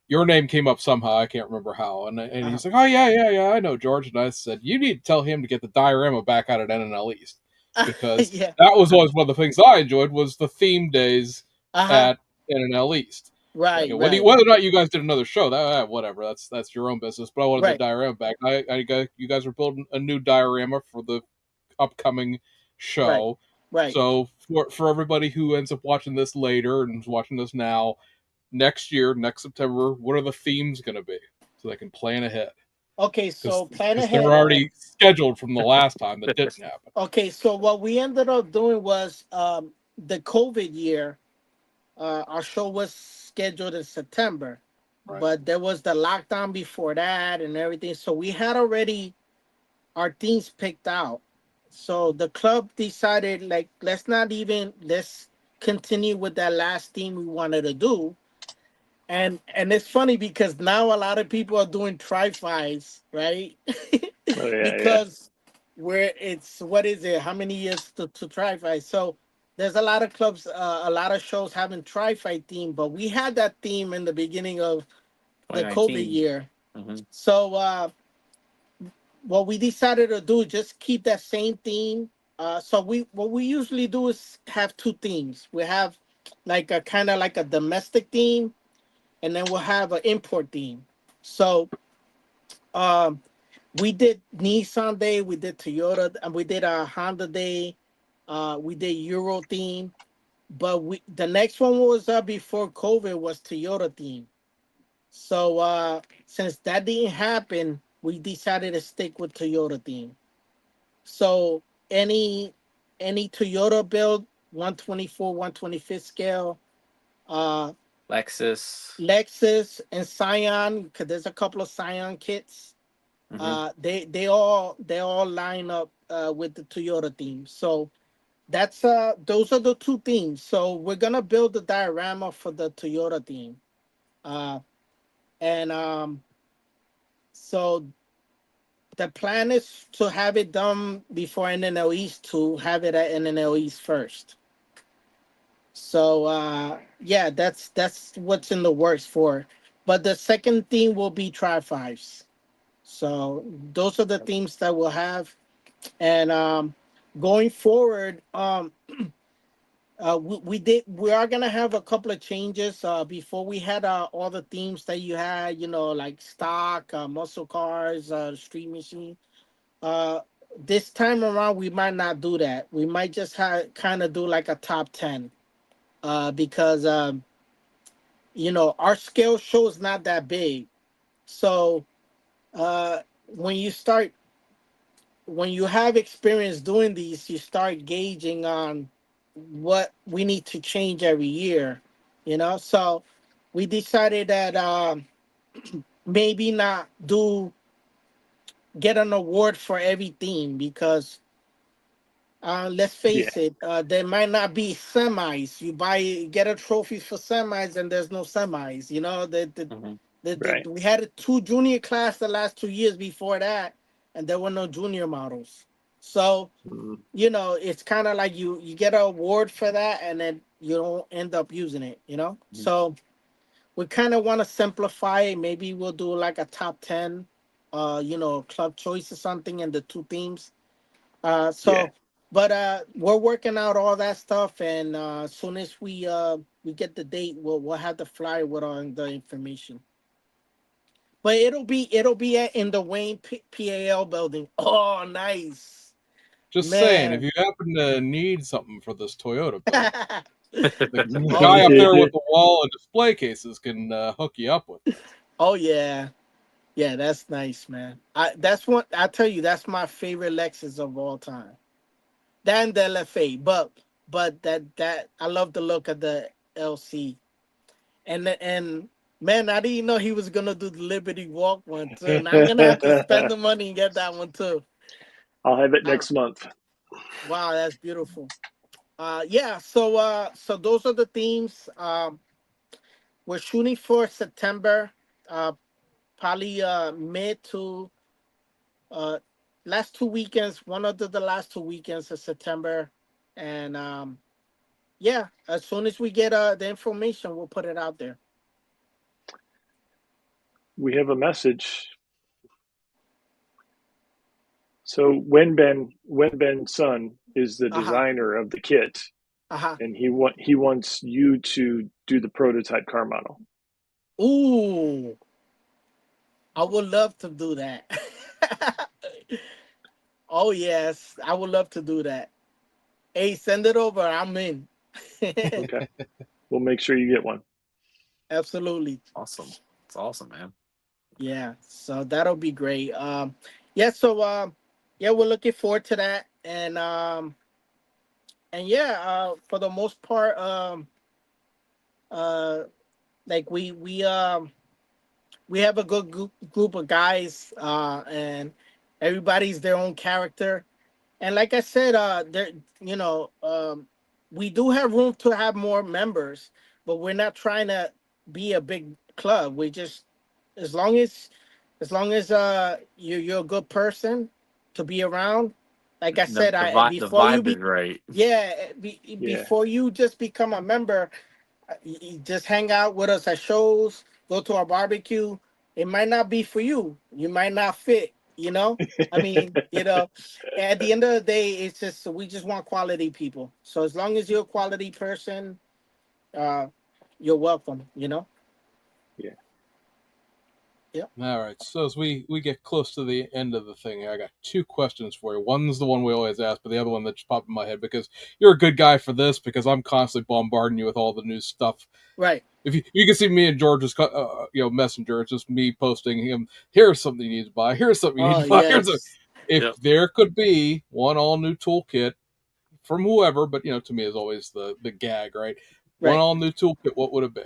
Speaker 1: your name came up somehow. I can't remember how. And
Speaker 3: Uh-huh.
Speaker 1: he's like, "Oh yeah, I know George." And I said, "You need to tell him to get the diorama back out at NNL East because
Speaker 3: Yeah.
Speaker 1: that was always one of the things I enjoyed was the theme days
Speaker 3: Uh-huh.
Speaker 1: at NNL East.
Speaker 3: Right,
Speaker 1: Whether
Speaker 3: right,
Speaker 1: or not you guys did another show, that whatever, that's your own business. But I wanted the
Speaker 3: right,
Speaker 1: diorama back. I got you guys are building a new diorama for the upcoming
Speaker 3: right,
Speaker 1: show.
Speaker 3: right.
Speaker 1: So for everybody who ends up watching this later and is watching this now, next year, next September, what are the themes going to be so they can plan ahead?
Speaker 3: Okay, so plan
Speaker 1: Because they're
Speaker 3: ahead.
Speaker 1: already scheduled from the last time that didn't happen.
Speaker 3: Okay, so what we ended up doing was the COVID year. Our show was scheduled in September,
Speaker 1: Right.
Speaker 3: but there was the lockdown before that and everything. So we had already our themes picked out. So the club decided, like, let's continue with that last theme we wanted to do. And it's funny because now a lot of people are doing tri-fives, right?
Speaker 2: Oh yeah, yeah.
Speaker 3: Because where it's what is it? How many years to tri-five? So there's a lot of clubs, a lot of shows having tri-five theme, but we had that theme in the beginning of the COVID
Speaker 4: 2019.
Speaker 3: year.
Speaker 4: Hmm.
Speaker 3: So what we decided to do is just keep that same theme. So we what we usually do is have two themes. We have like a kind of like a domestic theme, and then we'll have an import theme. So um, we did Nissan Day, we did Toyota, and we did a Honda Day. We did Euro theme, but we the next one was before COVID was Toyota theme. So since that didn't happen, we decided to stick with Toyota theme. So any any Toyota build, 124, 125th scale, uh,
Speaker 4: Lexus.
Speaker 3: Lexus and Scion, because there's a couple of Scion kits.
Speaker 4: Hmm.
Speaker 3: They all line up with the Toyota theme. So that's those are the two themes. So we're gonna build the diorama for the Toyota theme. Uh, and so the plan is to have it done before NNL East, to have it at NNL East first. So yeah, that's what's in the works for. But the second theme will be Tri Fives. So those are the themes that we'll have. And going forward, we are gonna have a couple of changes. Before we had all the themes that you had, you know, like stock, muscle cars, street machine. Uh, this time around, we might not do that. We might just kind of do like a top 10. Because our scale show is not that big. So uh, when you start when you have experience doing these, you start gauging on what we need to change every year. So we decided that maybe not do get an award for every theme, because let's
Speaker 2: Yeah.
Speaker 3: face it, there might not be semis. Get a trophy for semis, and there's no semis.
Speaker 4: Hmm.
Speaker 3: We had a two junior class the last 2 years before that, and there were no junior models. So
Speaker 2: Mm.
Speaker 3: it's kind of like you get an award for that, and then you don't end up using it. So we kind of want to simplify it. Maybe we'll do like a top 10, club choice or something, and the two themes.
Speaker 2: Yeah.
Speaker 3: So, but we're working out all that stuff, and as soon as we get the date, we'll have the flyer with all the information. But it'll be in the Wayne PAL building. Oh, nice,
Speaker 1: Just saying, if
Speaker 3: man.
Speaker 1: you happen to need something for this Toyota build, the
Speaker 3: Oh
Speaker 1: guy up
Speaker 3: yeah,
Speaker 1: there with the wall and display cases can hook you up with it.
Speaker 3: oh yeah, yeah. That's nice, man. That's what I tell you. That's my favorite Lexus of all time. Than the LFA, but that I love the look of the LC. And man, I didn't know he was gonna do the Liberty Walk one too. And I'm gonna have to spend the money and get that one too.
Speaker 2: I'll have it
Speaker 3: Uh,
Speaker 2: next month.
Speaker 3: wow, that's beautiful. Yeah. So those are the themes. We're shooting for September. Uh, probably mid to uh last 2 weekends. One of the last 2 weekends of September, and yeah, as soon as we get the information, we'll put it out there.
Speaker 2: We have a message. So Wenben's son is the
Speaker 3: Uh huh.
Speaker 2: designer of the kit,
Speaker 3: Uh huh.
Speaker 2: and he wants you to do the prototype car model.
Speaker 3: Ooh, I would love to do that. Oh yes, I would love to do that. Hey, send it over. I'm in.
Speaker 2: Okay, we'll make sure you get one.
Speaker 3: Absolutely.
Speaker 4: Awesome. It's awesome, man.
Speaker 3: Yeah. So that'll be great. Yeah. So yeah, we're looking forward to that, and yeah, for the most part, uh, like we have a good group of guys, and everybody's their own character. And like I said, there, you know, we do have room to have more members, but we're not trying to be a big club. We just, as long as, you're a good person to be around. Like I
Speaker 4: The
Speaker 3: said,
Speaker 4: the,
Speaker 3: I
Speaker 4: vi- the
Speaker 3: before you
Speaker 4: vibe is
Speaker 3: be,
Speaker 4: right.
Speaker 3: yeah,
Speaker 2: Yeah.
Speaker 3: before you just become a member, you just hang out with us at shows, go to our barbecue. It might not be for you. You might not fit, I mean, at the end of the day, it's just we just want quality people. So as long as you're a quality person, uh, you're welcome.
Speaker 2: Yeah.
Speaker 3: Yep.
Speaker 1: All right. So as we get close to the end of the thing here, I got two questions for you. One's the one we always ask, but the other one that just popped in my head because you're a good guy for this because I'm constantly bombarding you with all the new stuff.
Speaker 3: Right.
Speaker 1: If you can see me and George's messenger, it's just me posting him. Here's something you need to buy. Here's something you need
Speaker 3: Oh
Speaker 1: to buy.
Speaker 3: yes.
Speaker 1: If
Speaker 4: Yep.
Speaker 1: there could be one all new toolkit from whoever, but to me is always the gag, right? One
Speaker 3: Right.
Speaker 1: all new toolkit. What would it be?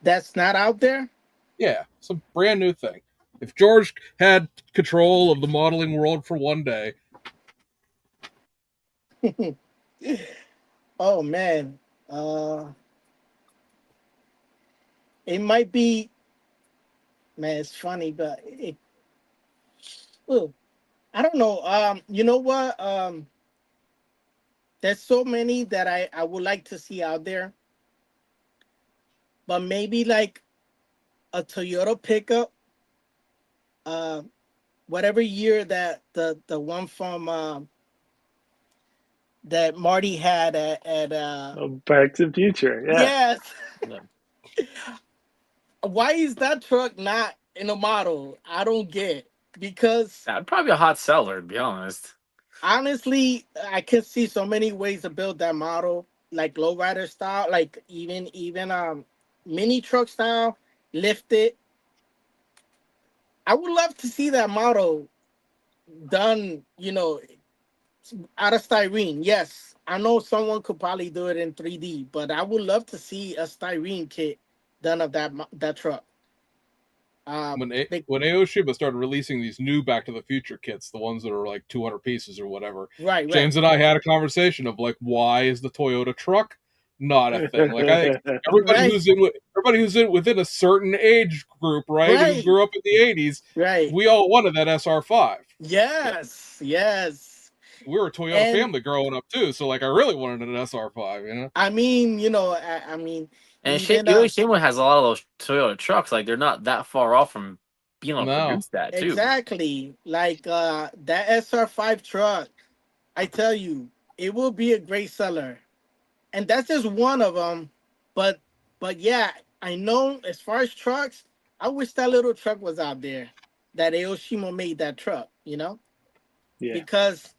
Speaker 3: That's not out there.
Speaker 1: Yeah, some brand new thing. If George had control of the modeling world for one day,
Speaker 3: Oh man. Uh, it might be. Man, it's funny, but oh, I don't know. You know what? There's so many that I would like to see out there, but maybe like a Toyota pickup, uh, whatever year that the one from that Marty had at
Speaker 2: Oh, Back to the Future. Yeah.
Speaker 3: yes.
Speaker 4: Yeah.
Speaker 3: Why is that truck not in a model? I don't get, because
Speaker 4: That'd probably be a hot seller, to be honest.
Speaker 3: honestly, I can see so many ways to build that model, like lowrider style, like even mini truck style, lifted. I would love to see that model done, out of styrene. Yes, I know someone could probably do it in 3D, but I would love to see a styrene kit done of that truck.
Speaker 1: when
Speaker 3: Big,
Speaker 1: when Aoshima started releasing these new Back to the Future kits, the ones that are like 200 pieces or whatever,
Speaker 3: right, right,
Speaker 1: James and I had a conversation of like, why is the Toyota truck not a thing. Like I think everybody
Speaker 3: Right.
Speaker 1: who's in within a certain age group, right, who
Speaker 3: Right.
Speaker 1: grew up in the '80s,
Speaker 3: Right.
Speaker 1: we all wanted that SR5.
Speaker 3: Yes. Yes.
Speaker 1: We were a Toyota
Speaker 3: And
Speaker 1: family growing up too, so like I really wanted an SR5, you know.
Speaker 3: I mean, I mean,
Speaker 4: And
Speaker 3: even
Speaker 4: Shimon has a lot of those Toyota trucks. Like they're not that far off from being able to
Speaker 1: No,
Speaker 4: produce that too.
Speaker 3: exactly like that SR5 truck. I tell you, it will be a great seller, and that's just one of them. But yeah, I know as far as trucks, I wish that little truck was out there. That Aoshima made that truck,
Speaker 2: Yeah.
Speaker 3: because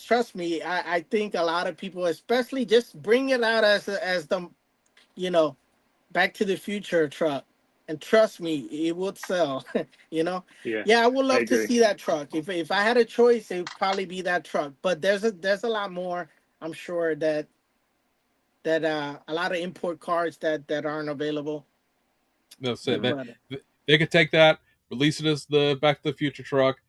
Speaker 3: trust me, I think a lot of people, especially, just bring it out as the you know Back to the Future truck, and trust me, it would sell. you know,
Speaker 2: Yeah.
Speaker 3: yeah, I would
Speaker 2: I
Speaker 3: love to
Speaker 2: agree.
Speaker 3: see that truck. If I had a choice, it would probably be that truck. But there's a lot more. I'm sure that a lot of import cars that aren't available.
Speaker 1: they'll say that
Speaker 3: But
Speaker 1: they could take that, release it as the Back to the Future truck,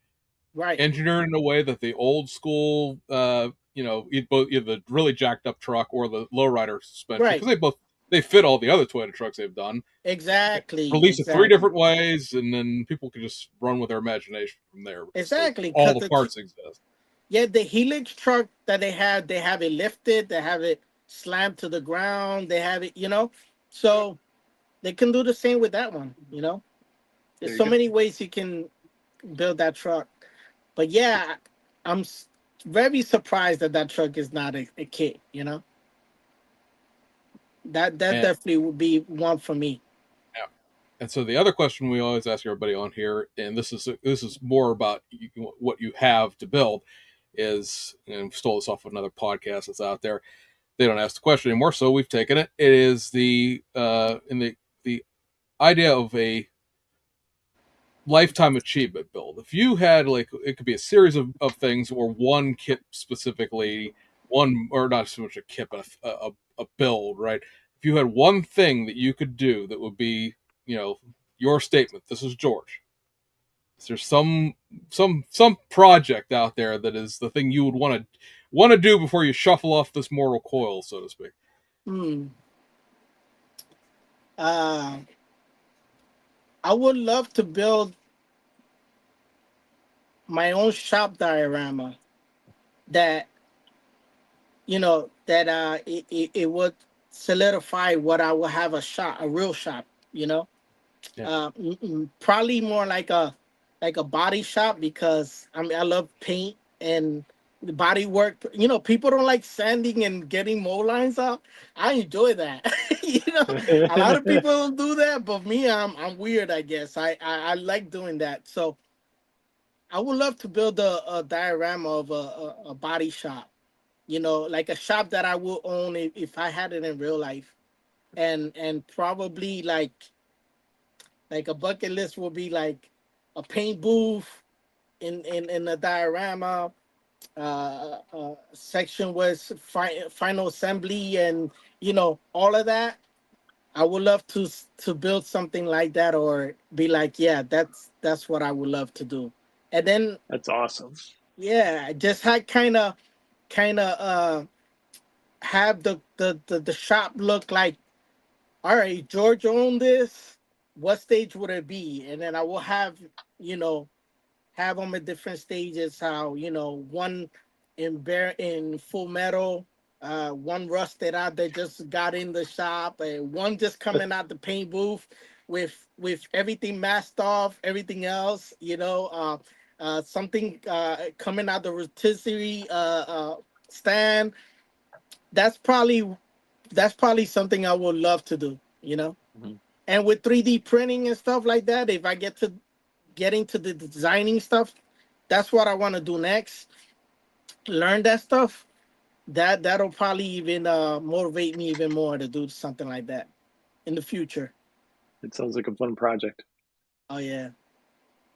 Speaker 3: right,
Speaker 1: engineer it in a way that the old school, either the really jacked up truck or the lowrider suspension,
Speaker 3: right,
Speaker 1: because they fit all the other Toyota trucks they've done.
Speaker 3: exactly,
Speaker 1: Release it three
Speaker 3: exactly,
Speaker 1: different ways, and then people can just run with their imagination from there because
Speaker 3: exactly.
Speaker 1: all
Speaker 3: Because
Speaker 1: the parts exist.
Speaker 3: yeah, the Helix truck that they have it lifted, they have it slammed to the ground, they have it, so they can do the same with that one. There's
Speaker 2: There you
Speaker 3: so
Speaker 2: go.
Speaker 3: many ways you can build that truck. But yeah, I'm very surprised that that truck is not a kit. That
Speaker 1: And
Speaker 3: definitely would be one for me.
Speaker 1: yeah. And so the other question we always ask everybody on here, and this is more about what you have to build, is, and we stole this off of another podcast that's out there. They don't ask the question anymore, so we've taken it. It is the idea of a lifetime achievement build. If you had, like, it could be a series of things or one kit specifically, one, or not so much a kit, but a build, right? If you had one thing that you could do that would be, your statement, this is George. Is there some project out there that is the thing you would want to do before you shuffle off this mortal coil, so to speak?
Speaker 3: Hmm. Uh, I would love to build my own shop diorama that it would solidify what I will have a real shop. You know,
Speaker 1: Yeah.
Speaker 3: Probably more like a body shop, because I love paint and the body work. People don't like sanding and getting mold lines out. I enjoy that. A lot of people don't do that, but me, I'm weird, I guess. I like doing that. So I would love to build a diorama of a body shop. Like a shop that I will own if I had it in real life, and probably like a bucket list will be like a paint booth in a diorama, section was final assembly, and all of that. I would love to build something like that, or be like, yeah, that's what I would love to do. And then
Speaker 2: That's awesome.
Speaker 3: yeah, just had kind of have the shop look like, all right, George owned this. What stage would it be? And then I will you know, have them at different stages. How one in full metal, one rusted out that just got in the shop, and one just coming out the paint booth with everything masked off, everything else. Something coming out the rotisserie stand. That's probably something I would love to do.
Speaker 4: Mhm.
Speaker 3: And with 3D printing and stuff like that, if I get into the designing stuff, that's what I want to do next. Learn that stuff. That'll probably even motivate me even more to do something like that in the future.
Speaker 2: It sounds like a fun project.
Speaker 3: Oh yeah,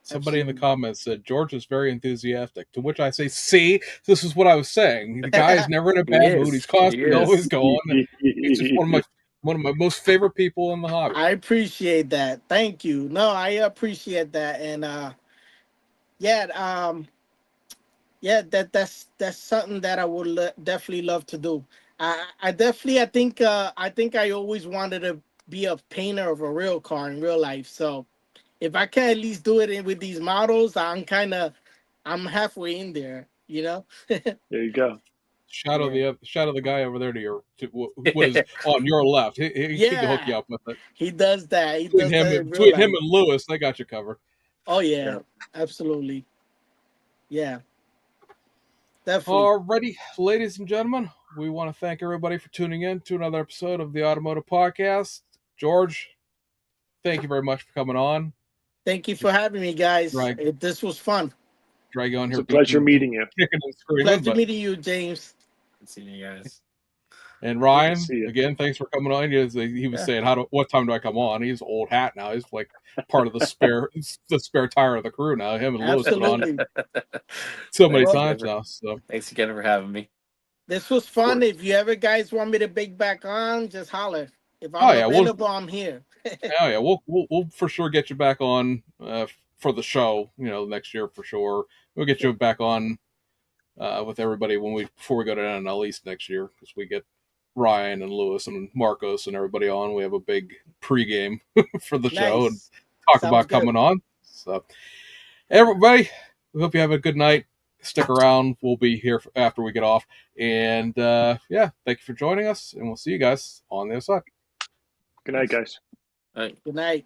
Speaker 1: Somebody in the
Speaker 3: absolutely.
Speaker 1: comments said George is very enthusiastic, to which I say, see, this is what I was saying. The guy's never in a
Speaker 4: He
Speaker 1: bad mood.
Speaker 4: is.
Speaker 1: He's
Speaker 4: He
Speaker 1: constantly always
Speaker 4: is.
Speaker 1: going. He's just one of my most favorite people in the hobby.
Speaker 3: I appreciate that. Thank you. No, I appreciate that, and yeah, yeah, that's something that I would definitely love to do. I definitely I think I always wanted to be a painter of a real car in real life. So if I can at least do it with these models, I'm halfway in there. You know.
Speaker 2: There you go.
Speaker 3: Yeah.
Speaker 1: Shadow the guy over there what is on your left. He can hook you
Speaker 3: Yeah.
Speaker 1: up with it.
Speaker 3: He does that. He
Speaker 1: Between
Speaker 3: does
Speaker 1: him
Speaker 3: that
Speaker 1: and
Speaker 3: in real life.
Speaker 1: Lewis, they got you covered.
Speaker 3: Oh yeah,
Speaker 2: Yeah.
Speaker 3: absolutely. Yeah, definitely.
Speaker 1: Alrighty, ladies and gentlemen, we want to thank everybody for tuning in to another episode of the Automotive Podcast. George, thank you very much for coming on.
Speaker 3: Thank you for having me, guys.
Speaker 1: Drag
Speaker 3: This was fun.
Speaker 1: you on
Speaker 2: It's
Speaker 1: here
Speaker 2: a pleasure meeting you.
Speaker 1: kicking and screaming.
Speaker 3: Pleasure
Speaker 1: But
Speaker 3: meeting you, James.
Speaker 4: Good seeing you guys.
Speaker 1: and
Speaker 2: Good to
Speaker 1: Ryan,
Speaker 2: see you.
Speaker 1: again, thanks for coming on. He was
Speaker 3: Yeah.
Speaker 1: saying, what time do I come on? He's old hat now. He's like part of the spare tire of the crew now. Him and Lewis been on
Speaker 3: Absolutely.
Speaker 1: so many
Speaker 3: Well,
Speaker 1: times now. So
Speaker 4: Thanks again for having me.
Speaker 3: this was fun. If you ever guys want me to bake back on, just holler. If I'm
Speaker 1: oh yeah,
Speaker 3: available, I'm here.
Speaker 1: oh yeah, we'll for sure get you back on for the show. You know, next year for sure. We'll get you back on with everybody before we go to NL East next year, because we get Ryan and Lewis and Marcos and everybody on. We have a big pregame for the show and
Speaker 3: Nice.
Speaker 1: talk
Speaker 3: Sounds
Speaker 1: about
Speaker 3: good.
Speaker 1: coming on. So everybody, we hope you have a good night. Stick around. We'll be here after we get off. And yeah, thank you for joining us, and we'll see you guys on the other side.
Speaker 2: Good night, guys.
Speaker 4: All right.
Speaker 3: Good night.